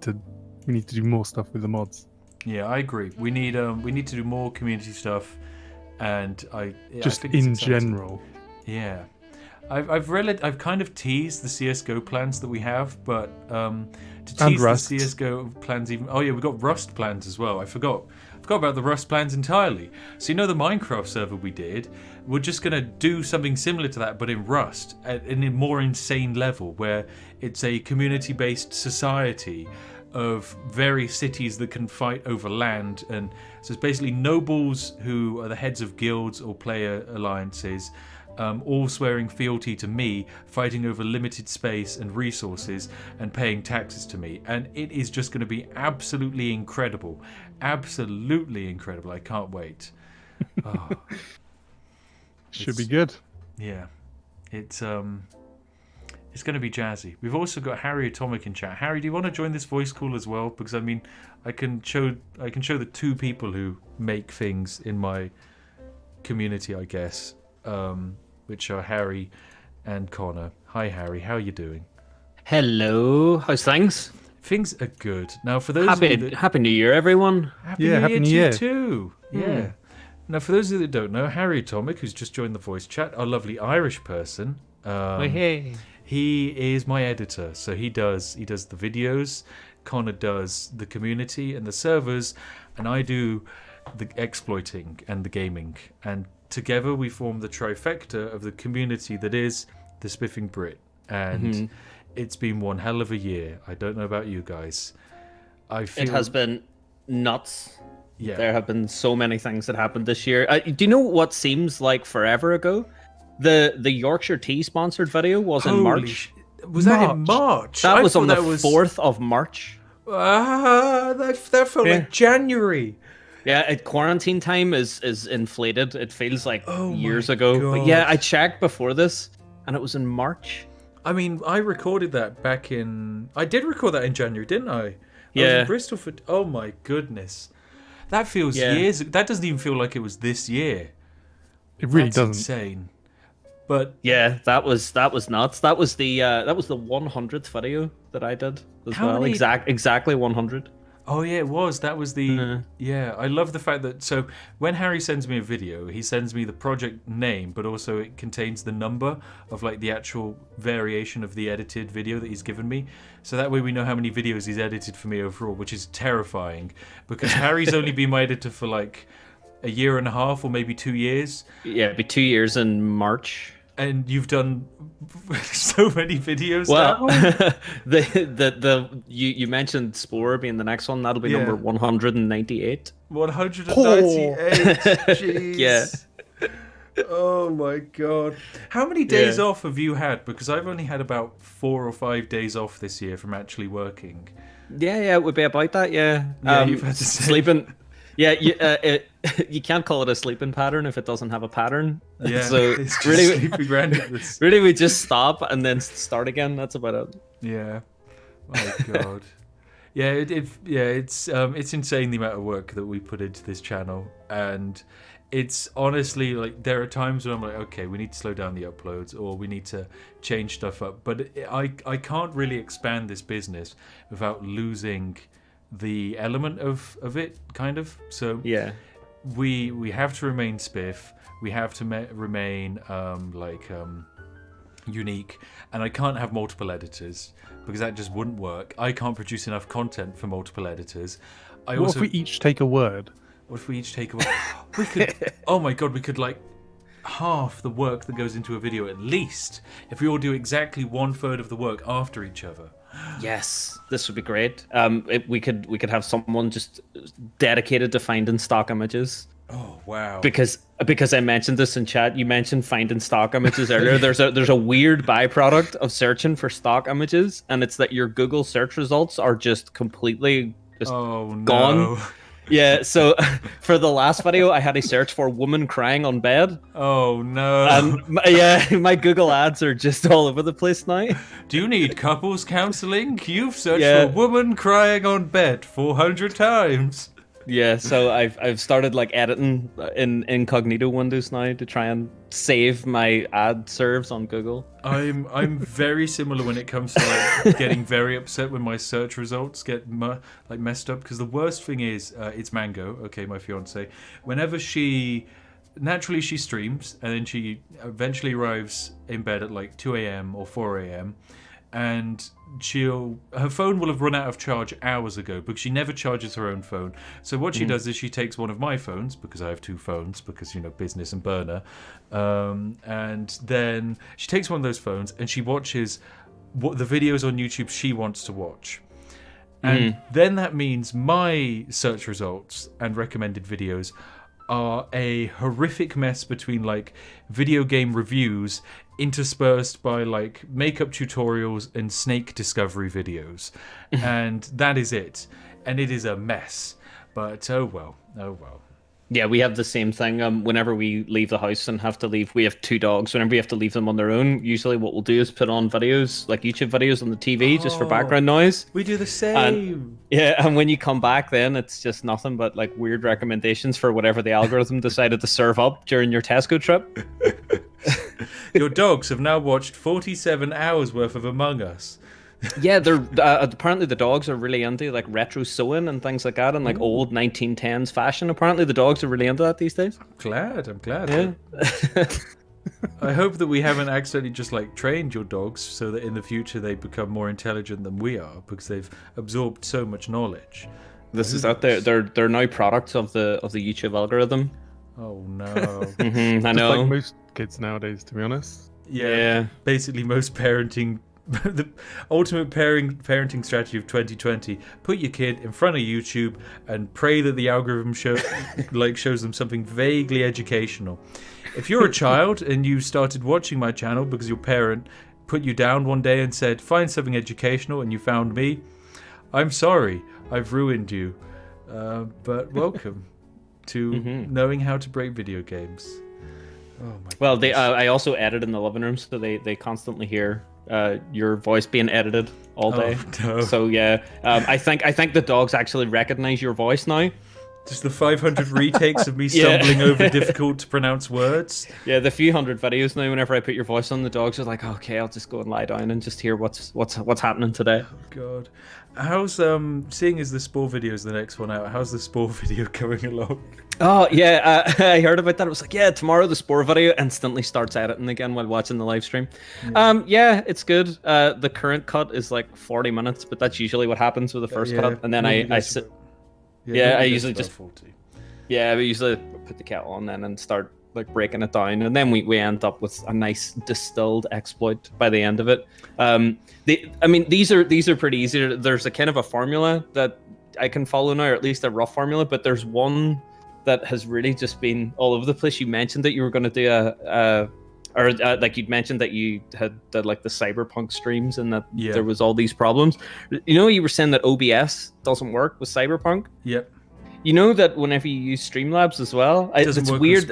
need to do more stuff with the mods. Yeah, I agree. We need to do more community stuff, and I think in general. Yeah. I've kind of teased the CS:GO plans that we have, but to tease the CS:GO plans even. Oh yeah, we've got Rust plans as well. I forgot about the Rust plans entirely. So the Minecraft server we did, we're just gonna do something similar to that, but in Rust, in a more insane level, where it's a community-based society of various cities that can fight over land, and so it's basically nobles who are the heads of guilds or player alliances, all swearing fealty to me, fighting over limited space and resources, and paying taxes to me. And it is just going to be absolutely incredible. Absolutely incredible. I can't wait. Oh. Should be good. Yeah. It's going to be jazzy. We've also got Harry Atomic in chat. Harry, do you want to join this voice call as well? Because I mean, I can show the two people who make things in my community, I guess. Which are Harry and Connor. Hi Harry, how are you doing? Hello, how's things? Things are good. Now for those Happy New Year, everyone. Happy New Year to you too. Yeah. Now for those of you that don't know, Harry Atomic, who's just joined the voice chat, our lovely Irish person. Hey. He is my editor, so he does the videos, Connor does the community and the servers, and I do the exploiting and the gaming, and together we form the trifecta of the community that is the Spiffing Brit. And it's been one hell of a year. I don't know about you guys. It has been nuts. Yeah. There have been so many things that happened this year. Do you know what seems like forever ago? The Yorkshire Tea sponsored video was in March. Was that in March? That was on the 4th of March. That felt like January. Yeah, quarantine time is inflated. It feels like years ago. God. But yeah, I checked before this, and it was in March. I mean, I recorded that back in... I did record that in January, didn't I? I Yeah. was in Bristol for... Oh my goodness. That feels years... That doesn't even feel like it was this year. It really That's doesn't. insane. But yeah, that was nuts. That was the 100th video that I did as How well. many- Exactly 100. Oh yeah, it was. That was the yeah. I love the fact that so when Harry sends me a video, he sends me the project name, but also it contains the number of like the actual variation of the edited video that he's given me. So that way we know how many videos he's edited for me overall, which is terrifying because Harry's only been my editor for like a year and a half or maybe 2 years. Yeah, it'd be 2 years in March. And you've done so many videos Well, now. you mentioned Spore being the next one. That'll be number 198. 198. Jeez. Yeah. Oh my god. How many days off have you had? Because I've only had about 4 or 5 days off this year from actually working. Yeah, it would be about that. Yeah. You've had to say. Sleeping. Yeah, you can't call it a sleeping pattern if it doesn't have a pattern. Yeah, So it's just really, sleeping randomness. really, we just stop and then start again. That's about it. Yeah. Oh god. Yeah, it's insane the amount of work that we put into this channel, and it's honestly like there are times when I'm like, okay, we need to slow down the uploads or we need to change stuff up, but I can't really expand this business without losing the element of it, kind of. So yeah, we have to remain spiff. We have to remain unique, and I can't have multiple editors because that just wouldn't work. I can't produce enough content for multiple editors. What if we each take a word? What if we each take a word? We could. Oh my god, we could like half the work that goes into a video at least if we all do exactly 1/3 of the work after each other. Yes, this would be great. We could have someone just dedicated to finding stock images. Oh wow! Because I mentioned this in chat. You mentioned finding stock images earlier. There's a weird byproduct of searching for stock images, and it's that your Google search results are just completely gone. Yeah, so for the last video, I had a search for woman crying on bed. Oh no! And my Google ads are just all over the place now. Do you need couples counseling? You've searched for woman crying on bed 400 times. Yeah, so I've started like editing in incognito windows now to try and save my ad serves on Google. I'm very similar when it comes to like getting very upset when my search results get messed up, because the worst thing is it's Mango, okay, my fiance. Whenever she streams and then she eventually arrives in bed at like 2 a.m. or 4 a.m. and her phone will have run out of charge hours ago because she never charges her own phone. So what she does is she takes one of my phones, because I have 2 phones, because business and burner, and then she takes one of those phones and she watches what the videos on YouTube she wants to watch. And then that means my search results and recommended videos are a horrific mess between like video game reviews interspersed by like makeup tutorials and snake discovery videos. And that is it. And it is a mess. But oh well. Yeah, we have the same thing. Whenever we leave the house and have to leave, we have 2 dogs. Whenever we have to leave them on their own, usually what we'll do is put on videos, like YouTube videos on the TV, just for background noise. We do the same. And when you come back, then it's just nothing but like weird recommendations for whatever the algorithm decided to serve up during your Tesco trip. Your dogs have now watched 47 hours worth of Among Us. Yeah, they're apparently the dogs are really into like retro sewing and things like that, and like old 1910s fashion. Apparently the dogs are really into that these days. I'm glad. Yeah. I hope that we haven't accidentally just like trained your dogs so that in the future they become more intelligent than we are, because they've absorbed so much knowledge. This is out there. They're now products of the YouTube algorithm. Oh no. I know. Like most kids nowadays, to be honest. Yeah. Basically, most parenting. The ultimate parenting strategy of 2020: put your kid in front of YouTube and pray that the algorithm shows them something vaguely educational. If you're a child and you started watching my channel because your parent put you down one day and said, find something educational, and you found me, I'm sorry, I've ruined you. But welcome to knowing how to break video games. Oh my well, I also edit in the living room, so they constantly hear your voice being edited all day. No. So yeah, I think the dogs actually recognize your voice now. Just the 500 retakes of me stumbling over difficult to pronounce words. Yeah, the few hundred videos now. Whenever I put your voice on, the dogs are like, okay, I'll just go and lie down and just hear what's happening today. Oh God, how's seeing as the Spore video is the next one out? How's the Spore video going along? Oh yeah, I heard about that. It was like, yeah, tomorrow the Spore video instantly starts editing again while watching the live stream. Yeah, it's good. The current cut is like 40 minutes, but that's usually what happens with the first cut. And then I sit. Yeah, I usually just 40. Yeah, we usually put the kettle on then and start like breaking it down, and then we end up with a nice distilled exploit by the end of it. These are pretty easy. There's a kind of a formula that I can follow now, or at least a rough formula, but there's one that has really just been all over the place. You mentioned that you were going to do like you'd mentioned that you had did like the cyberpunk streams and that there was all these problems. You know, you were saying that OBS doesn't work with cyberpunk. Yep. You know that whenever you use Streamlabs as well, it's weird.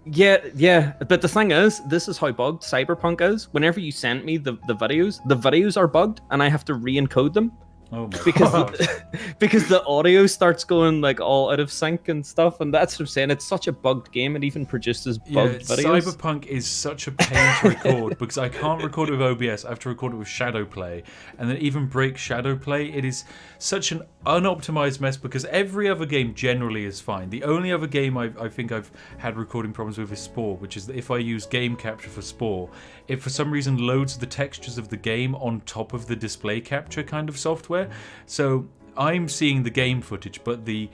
Yeah. But the thing is, this is how bugged cyberpunk is. Whenever you send me the videos are bugged, and I have to re-encode them. Oh my because the audio starts going like all out of sync and stuff, and that's what I'm saying. It's such a bugged game. It even produces bugged videos. Cyberpunk is such a pain to record because I can't record it with OBS. I have to record it with Shadowplay, and then even break Shadowplay. It is such an unoptimized mess because every other game generally is fine. The only other game I think I've had recording problems with is Spore, which is that if I use game capture for Spore, it for some reason loads the textures of the game on top of the display capture kind of software. So I'm seeing the game footage, but the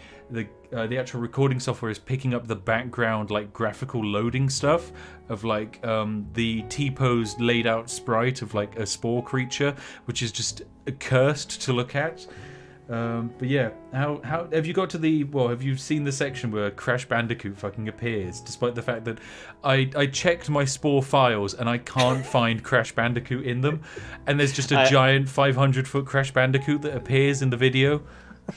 actual recording software is picking up the background like graphical loading stuff of like the T-posed laid out sprite of like a Spore creature, which is just cursed to look at. But yeah, how have you got to have you seen the section where Crash Bandicoot fucking appears, despite the fact that I checked my Spore files and I can't find Crash Bandicoot in them, and there's just a giant 500-foot Crash Bandicoot that appears in the video?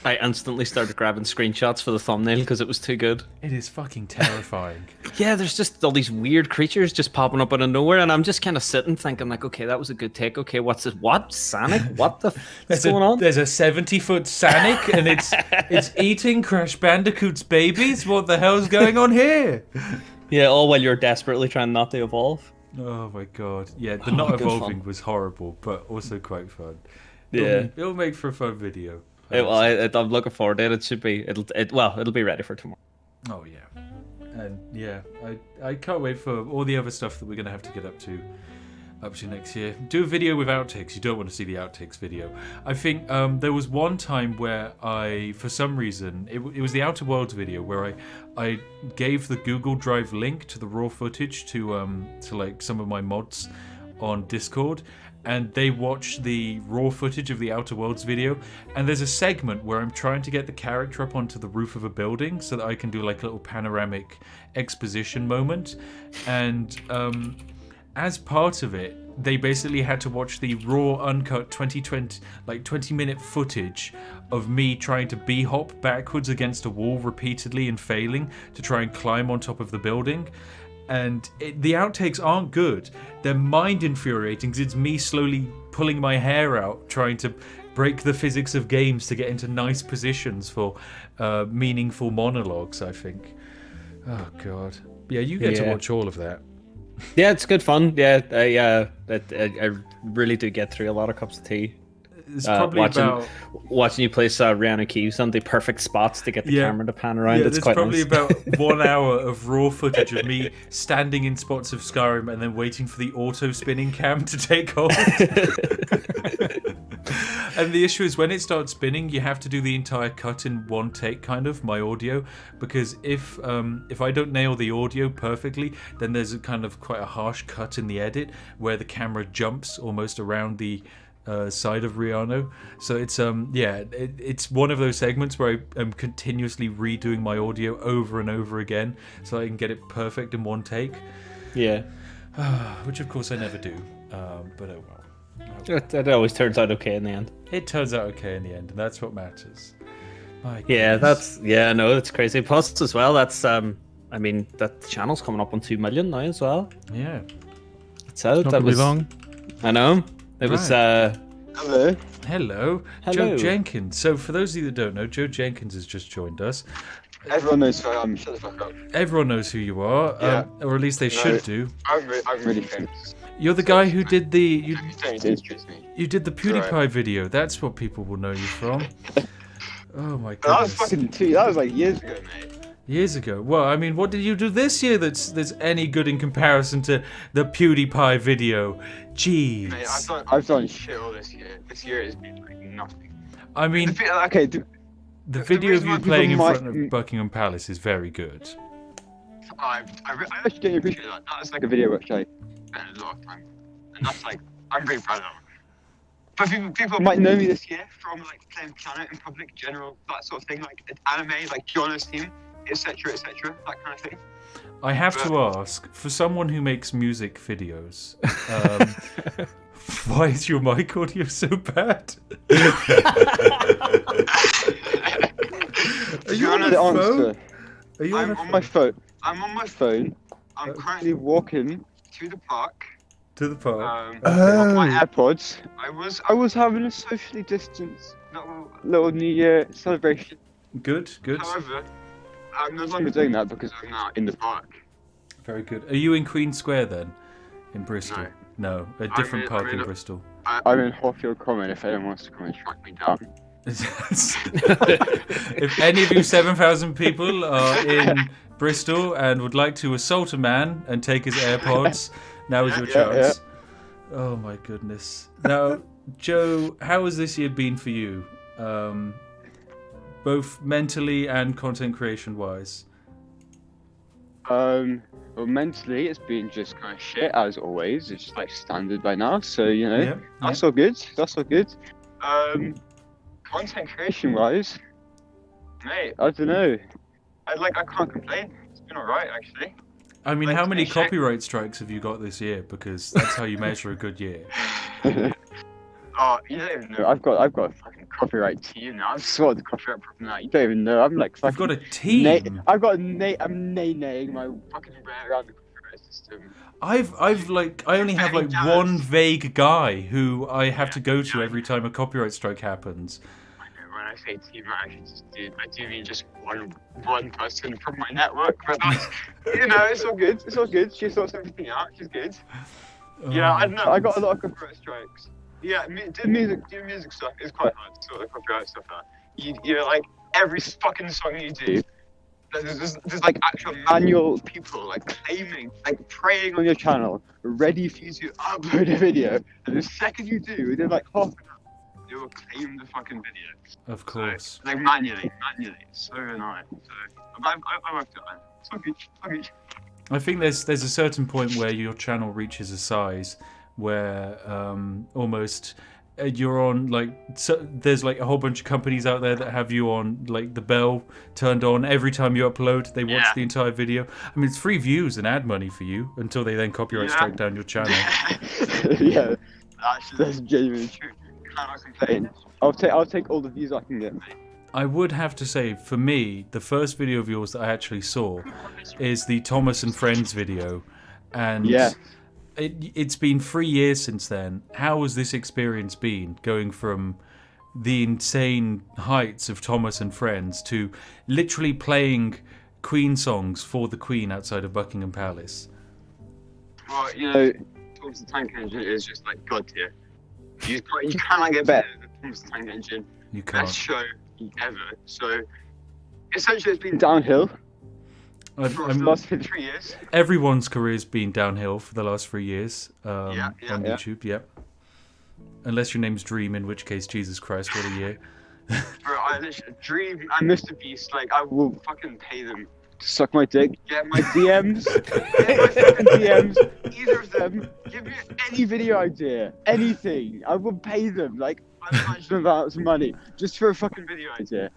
I instantly started grabbing screenshots for the thumbnail because it was too good. It is fucking terrifying. Yeah, there's just all these weird creatures just popping up out of nowhere, and I'm just kind of sitting thinking like, okay, that was a good take. Okay, what's this? What? Sonic? What the what's going on? There's a 70-foot Sonic, and it's eating Crash Bandicoot's babies? What the hell's going on here? Yeah, all while you're desperately trying not to evolve. Oh my god. Yeah, the not evolving was horrible, but also quite fun. Yeah. It'll make for a fun video. I'm looking forward to it. It should be. It'll be ready for tomorrow. Oh yeah, and yeah, I can't wait for all the other stuff that we're gonna have to get up to next year. Do a video with outtakes. You don't want to see the outtakes video. I think there was one time where I, for some reason, it was the Outer Worlds video where I gave the Google Drive link to the raw footage to like some of my mods on Discord. And they watch the raw footage of the Outer Worlds video, and there's a segment where I'm trying to get the character up onto the roof of a building so that I can do like a little panoramic exposition moment. And as part of it, they basically had to watch the raw, uncut 20-minute footage of me trying to bee-hop backwards against a wall repeatedly and failing to try and climb on top of the building. And the outtakes aren't good. They're mind infuriating because it's me slowly pulling my hair out, trying to break the physics of games to get into nice positions for meaningful monologues, I think. Oh, God. Yeah, you get to watch all of that. Yeah, it's good fun. Yeah, I really do get through a lot of cups of tea. It's probably watching you place Rihanna Keys on the perfect spots to get the camera to pan around. Yeah, it's quite probably nice. about 1 hour of raw footage of me standing in spots of Skyrim and then waiting for the auto spinning cam to take hold. And the issue is when it starts spinning, you have to do the entire cut in one take, kind of, my audio, because if I don't nail the audio perfectly, then there's a kind of quite a harsh cut in the edit where the camera jumps almost around the side of Rihanna. So it's it's one of those segments where I am continuously redoing my audio over and over again so I can get it perfect in one take. Yeah. Which of course I never do. But oh well. It always turns out okay in the end. It turns out okay in the end, and that's what matters. That's crazy. Plus as well, that's that channel's coming up on 2 million now as well. Yeah. It's out. Not gonna be long. I know. It was Hello. Hello, Joe Jenkins. So for those of you that don't know, Joe Jenkins has just joined us. Everyone knows who I am. Shut the fuck up. Everyone knows who you are, or at least they should do. I'm really famous. You're the guy who did the You don't need to introduce me. you did the PewDiePie Right. video. That's what people will know you from. Oh my That was goodness. that was like years ago, mate. Years ago. Well, I mean, what did you do this year that's any good in comparison to the PewDiePie video? Jeez. Mate, I've done shit all this year. This year has been like nothing. I mean, the video of reason you why playing in people front of Buckingham Palace is very good. I actually don't appreciate that. That's like a video which I spent a lot of time, and that's like I'm very proud of. But people might know me this year from like playing piano in public, general that sort of thing, like anime, like Jonas team, etc., that kind of thing. I have to ask, for someone who makes music videos, why is your mic audio so bad? Are you on a phone? Are you I'm on my phone. I'm on my phone. I'm currently walking to the park. To the park. With my AirPods. I was having a socially distanced little New Year celebration. Good. However, I'm no longer doing that because I'm now in the park. Very good. Are you in Queen Square then, in Bristol? No, a different park in Bristol. I'm in Hawfield Common if anyone wants to come and track me down. If any of you 7,000 people are in Bristol and would like to assault a man and take his AirPods, now is your chance. Oh my goodness. Now, Joe, how has this year been for you? Both mentally and content creation wise? Well, mentally, it's been just kind of shit as always. It's just like standard by now, so you know, that's all good. That's all good. Content creation wise, mate, I don't know. I can't complain. It's been alright actually. I mean, how many copyright strikes have you got this year? Because that's how you measure a good year. Oh, you don't even know. I've got a fucking copyright team now. I've sorted the copyright problem out. You don't even know. I'm like fucking. You've got a team. I'm nay-naying my fucking way around the copyright system. I only have like one vague guy who I have to go to every time a copyright strike happens. I know, when I say team, I do mean just one person from my network, but that's, you know, it's all good. It's all good. She sorts everything out. She's good. Yeah, I don't know. I got a lot of copyright strikes. Yeah, doing music stuff is quite hard to sort of copyright stuff out. You know, like every fucking song you do, there's like actual manual people like claiming, like praying on your channel, ready for you to upload a video, and the second you do, within like half an hour, they will claim the fucking video. Of course. So, like manually, it's so annoying. So I worked it out. It's all good. I think there's a certain point where your channel reaches a size where almost you're on there's like a whole bunch of companies out there that have you on like the bell turned on every time you upload. They watch the entire video. I mean, it's free views and ad money for you until they then copyright strike down your channel. Yeah, that's genuinely true. Cannot complain. I'll take all the views I can get, mate. I would have to say, for me, the first video of yours that I actually saw is the Thomas and Friends video, and it's been 3 years since then. How has this experience been, going from the insane heights of Thomas and Friends to literally playing Queen songs for the Queen outside of Buckingham Palace? Well, you know, Thomas the Tank Engine is just like God tier. You cannot get better than Thomas the Tank Engine. You can't. Best show ever. So essentially, it's been downhill. For the last 3 years. Everyone's career's been downhill for the last 3 years on YouTube. Yep. Unless your name's Dream, in which case, Jesus Christ, what a year. Bro, I literally Dream and Mr. Beast, like I will fucking pay them to suck my dick, get my DMs, either of them, give me any video idea, anything. I will pay them like unimaginable amounts of money just for a fucking video idea.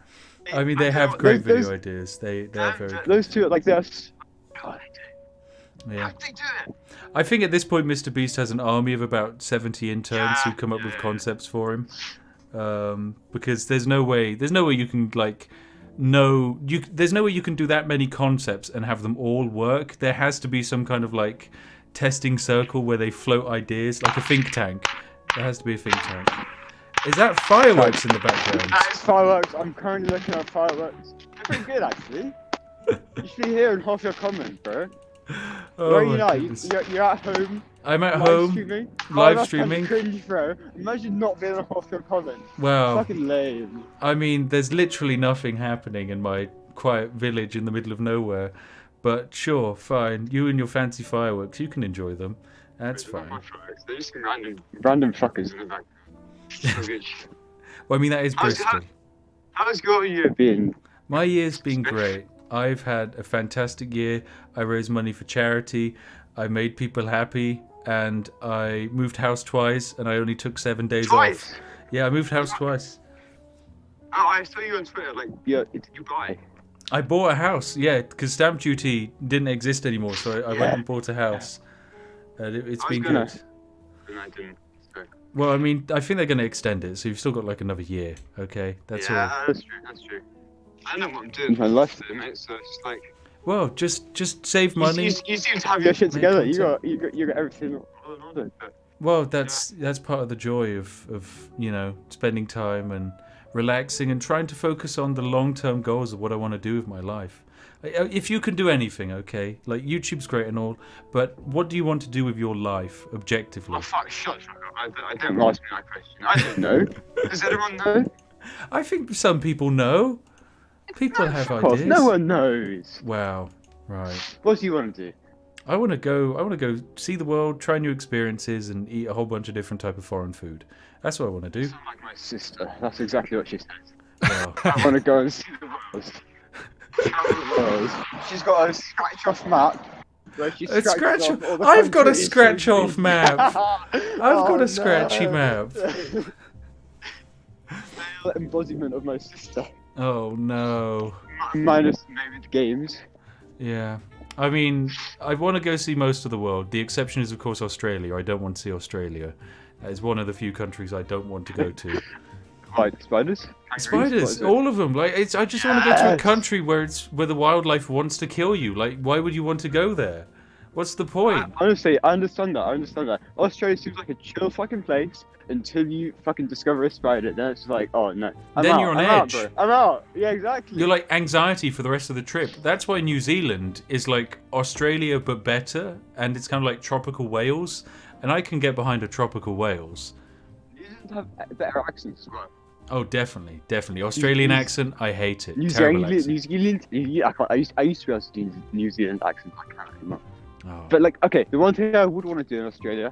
I mean, they have great video ideas. They're very good. Those two, like, they're... God, Yeah. how do they do it? I think at this point, Mr. Beast has an army of about 70 interns who come up with concepts for him. Because there's no way you can there's no way you can do that many concepts and have them all work. There has to be some kind of like testing circle where they float ideas, like a think tank, There has to be a think tank. Is that fireworks in the background? That is fireworks. I'm currently looking at fireworks. They're pretty good, actually. You should be hearing half your comments, bro. Oh, Where are you my now? goodness. You're at home. I'm at live home, streaming. live that's streaming. Cringe, bro. Imagine not being on half your comments. Wow. Fucking lame. I mean, there's literally nothing happening in my quiet village in the middle of nowhere. But sure, fine. You and your fancy fireworks, you can enjoy them. That's fine. They're just random fuckers. Well, I mean, that is Bristol. How's your year been? My year's been great. I've had a fantastic year. I raised money for charity. I made people happy. And I moved house twice, and I only took 7 days off. Yeah, I moved house twice. Oh, I saw you on Twitter. Like, yeah, did you buy? I bought a house, yeah, because stamp duty didn't exist anymore, so I went and bought a house. And it's been good. And I didn't. So. Well, I mean, I think they're going to extend it, so you've still got like another year, okay? That's all. Yeah, that's true, that's true. I know what I'm doing. My life, mate, so it's just like... Well, just save money. You seem to have your shit together. You got everything on order. Well, that's part of the joy of you know, spending time and relaxing and trying to focus on the long-term goals of what I want to do with my life. If you can do anything, okay, like YouTube's great and all, but what do you want to do with your life objectively? Oh fuck! Shut up! I don't ask me that question. I don't know. Does everyone know? I think some people know. People have ideas. No one knows. Wow. Right. What do you want to do? I want to go see the world, try new experiences, and eat a whole bunch of different type of foreign food. That's what I want to do. You sound like my sister. That's exactly what she said. Well. I want to go and see the world. She's got a scratch off map. A scratch off. I've got a scratch off map. I've got a scratchy map. Male embodiment of my sister. Oh no. Minus maybe the games. Yeah. I mean, I want to go see most of the world. The exception is, of course, Australia. I don't want to see Australia. That is one of the few countries I don't want to go to. Like spiders? Spiders, all of them. Like, I just want to go to a country where the wildlife wants to kill you. Like, why would you want to go there? What's the point? Honestly, I understand that. Australia seems like a chill fucking place until you fucking discover a spider. Then it's like, oh no. You're on edge. I'm out. Yeah, exactly. You're like anxiety for the rest of the trip. That's why New Zealand is like Australia but better, and it's kind of like tropical Wales. And I can get behind a tropical Wales. New Zealand have better accents as well. Oh, definitely. Australian accent, I hate it. New Terrible Zealand. I used to be able to do New Zealand accent. I can't anymore. Oh. But like, okay, the one thing I would want to do in Australia,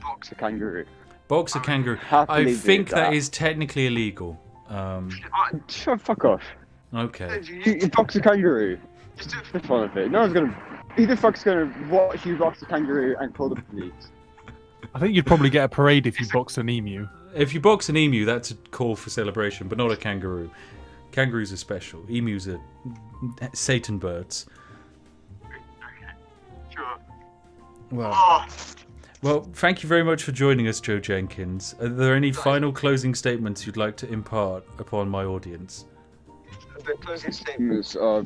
box a kangaroo. Box a kangaroo. I think that is technically illegal. Fuck off. Okay. You box a kangaroo. Just do the fun of it. No one's gonna. Who the fuck's gonna watch you box a kangaroo and call the police? I think you'd probably get a parade if you boxed an emu. If you box an emu, that's a call for celebration, but not a kangaroo. Kangaroos are special. Emus are Satan birds. Sure. Well, thank you very much for joining us, Joe Jenkins. Are there any final closing statements you'd like to impart upon my audience? The closing statements are,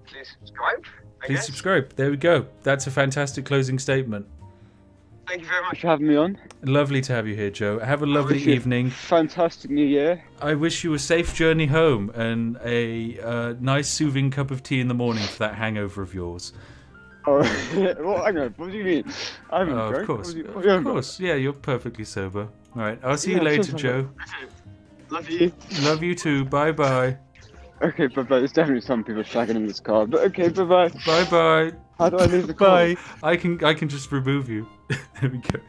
please subscribe. Please subscribe. There we go. That's a fantastic closing statement. Thank you very much for having me on. Lovely to have you here, Joe. Have a lovely evening. Fantastic New Year. I wish you a safe journey home and a nice soothing cup of tea in the morning for that hangover of yours. Oh, well, hang on. What do you mean? I haven't drunk. Of course. Yeah, you're perfectly sober. All right. I'll see you later, Joe. Love you. Love you too. Bye-bye. Okay, bye-bye. There's definitely some people shagging in this car, but okay, bye-bye. Bye-bye. How do I leave the car? Bye. I can just remove you. There we go.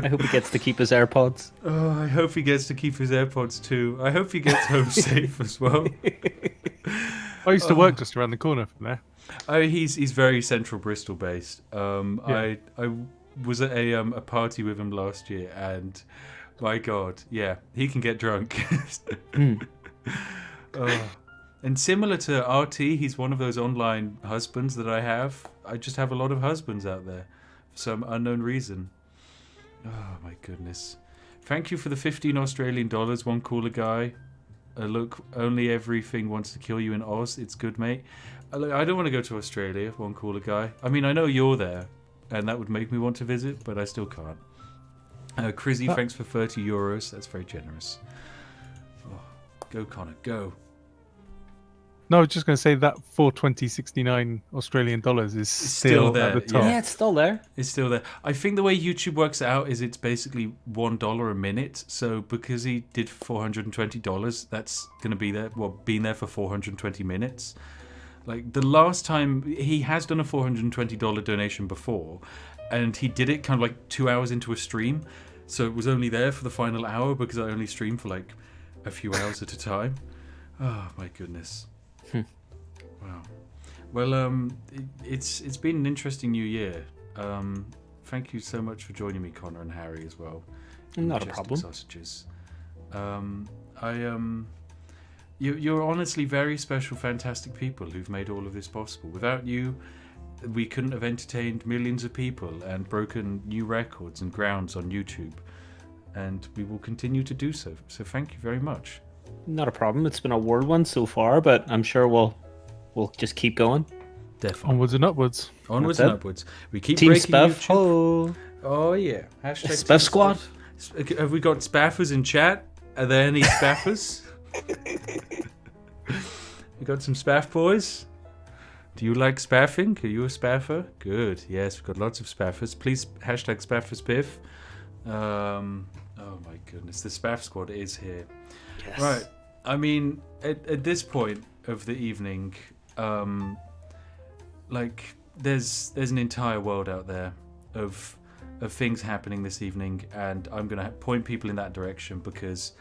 I hope he gets to keep his AirPods. Oh, I hope he gets to keep his AirPods too. I hope he gets home safe as well. I used to work just around the corner from there. Oh, he's very central Bristol based. Yeah. I was at a party with him last year, and my God, yeah, he can get drunk. And similar to RT, he's one of those online husbands that I have. I just have a lot of husbands out there for some unknown reason. Oh my goodness. Thank you for the 15 Australian dollars, one cooler guy. Look, only everything wants to kill you in Oz. It's good, mate. I don't want to go to Australia, one cooler guy. I mean, I know you're there, and that would make me want to visit, but I still can't. Crizzy, thanks for €30. That's very generous. Oh, go, Connor, go. No, I was just going to say that $420.69 Australian dollars is still there, at the top. Yeah, it's still there. It's still there. I think the way YouTube works it out is it's basically $1 a minute. So because he did $420, that's going to be there. Well, been there for 420 minutes. Like the last time he has done a $420 donation before, and he did it kind of like 2 hours into a stream. So it was only there for the final hour because I only stream for like a few hours at a time. Oh my goodness. Wow. Well, it's been an interesting new year. Thank you so much for joining me, Connor and Harry, as well. Not a problem. Sausages. You're honestly very special, fantastic people who've made all of this possible. Without you, we couldn't have entertained millions of people and broken new records and grounds on YouTube. And we will continue to do so. So thank you very much. Not a problem. It's been a whirlwind so far, but I'm sure we'll just keep going. Definitely. Onwards and upwards. Onwards and upwards. We keep Team breaking Spiff. YouTube. Oh yeah. Hashtag Spiff Squad. Have we got spaffers in chat? Are there any spaffers? We got some spaff boys. Do you like spaffing? Are you a spaffer? Good. Yes, we've got lots of spaffers. Please hashtag spafferspiff. Oh my goodness, the spaff squad is here. Yes. Right. I mean, at this point of the evening, like there's an entire world out there of things happening this evening, and I'm gonna point people in that direction because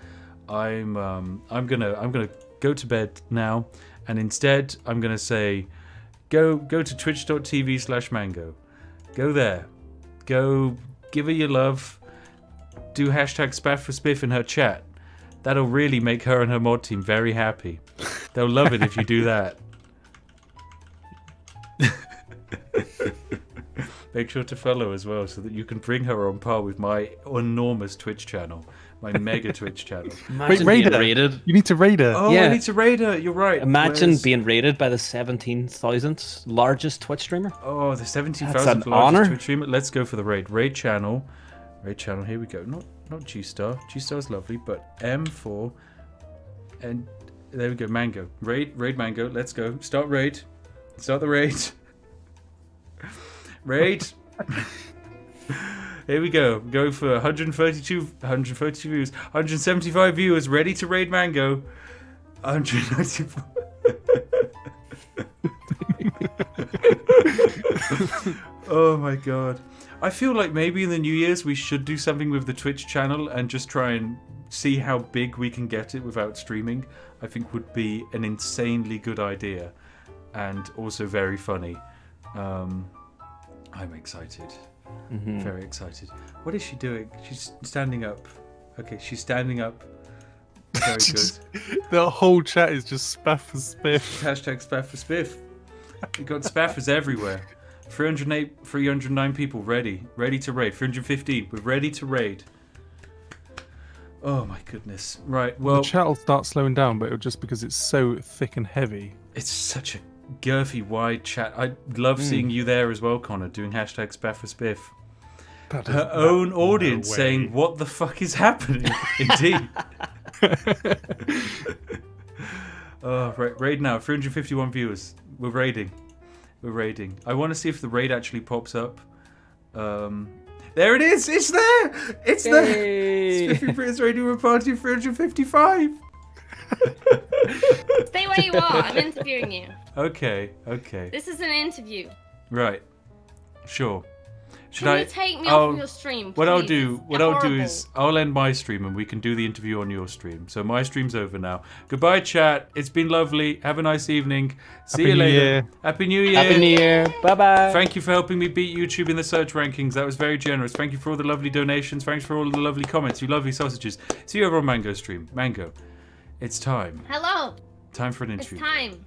I'm gonna go to bed now, and instead I'm gonna say, go to twitch.tv/mango. Go there. Go give her your love. Do hashtag spaff for spiff in her chat. That'll really make her and her mod team very happy. They'll love it if you do that. Make sure to follow as well so that you can bring her on par with my enormous Twitch channel. My mega Twitch channel. Imagine being raided. You need to raid her. Oh, yeah. I need to raid her. You're right. Imagine being raided by the 17,000th largest Twitch streamer. Oh, the 17,000th That's an largest honor. Twitch streamer. Let's go for the raid. Raid channel. Raid channel. Here we go. Not G-Star. G-Star is lovely, but M4. And there we go. Mango. Raid Mango. Let's go. Start raid. Start the raid. Raid. Here we go. Go for 132 views. 175 viewers ready to raid Mango. 194. Oh my god. I feel like maybe in the New Year's we should do something with the Twitch channel and just try and see how big we can get it without streaming. I think would be an insanely good idea and also very funny. I'm excited. Very excited. What is she doing? She's standing up. Okay, she's standing up. Very good. The whole chat is just spaff for spiff. Hashtag spaff for spiff. We've got spaffers everywhere. 309 people ready to raid. 315, we're ready to raid. Oh my goodness. Right, well... The chat will start slowing down, but it'll just because it's so thick and heavy. It's such a girthy, wide chat. I love seeing you there as well, Connor, doing hashtag spaff for spiff. Her own audience saying, what the fuck is happening? Indeed. Oh, right, raid now. 351 viewers. We're raiding. I want to see if the raid actually pops up. There it is! It's there! It's there! Spiffing Brit's Radio Room Party 355! Stay where you are. I'm interviewing you. Okay. This is an interview. Right. Sure. Can you take me off of your stream, What I'll please? do is I'll end my stream and we can do the interview on your stream. So my stream's over now. Goodbye, chat. It's been lovely. Have a nice evening. See you later. Happy New Year. Happy New Year. Bye-bye. Thank you for helping me beat YouTube in the search rankings. That was very generous. Thank you for all the lovely donations. Thanks for all the lovely comments. You lovely sausages. See you over on Mango stream. Mango, it's time. Hello. Time for an interview. It's time.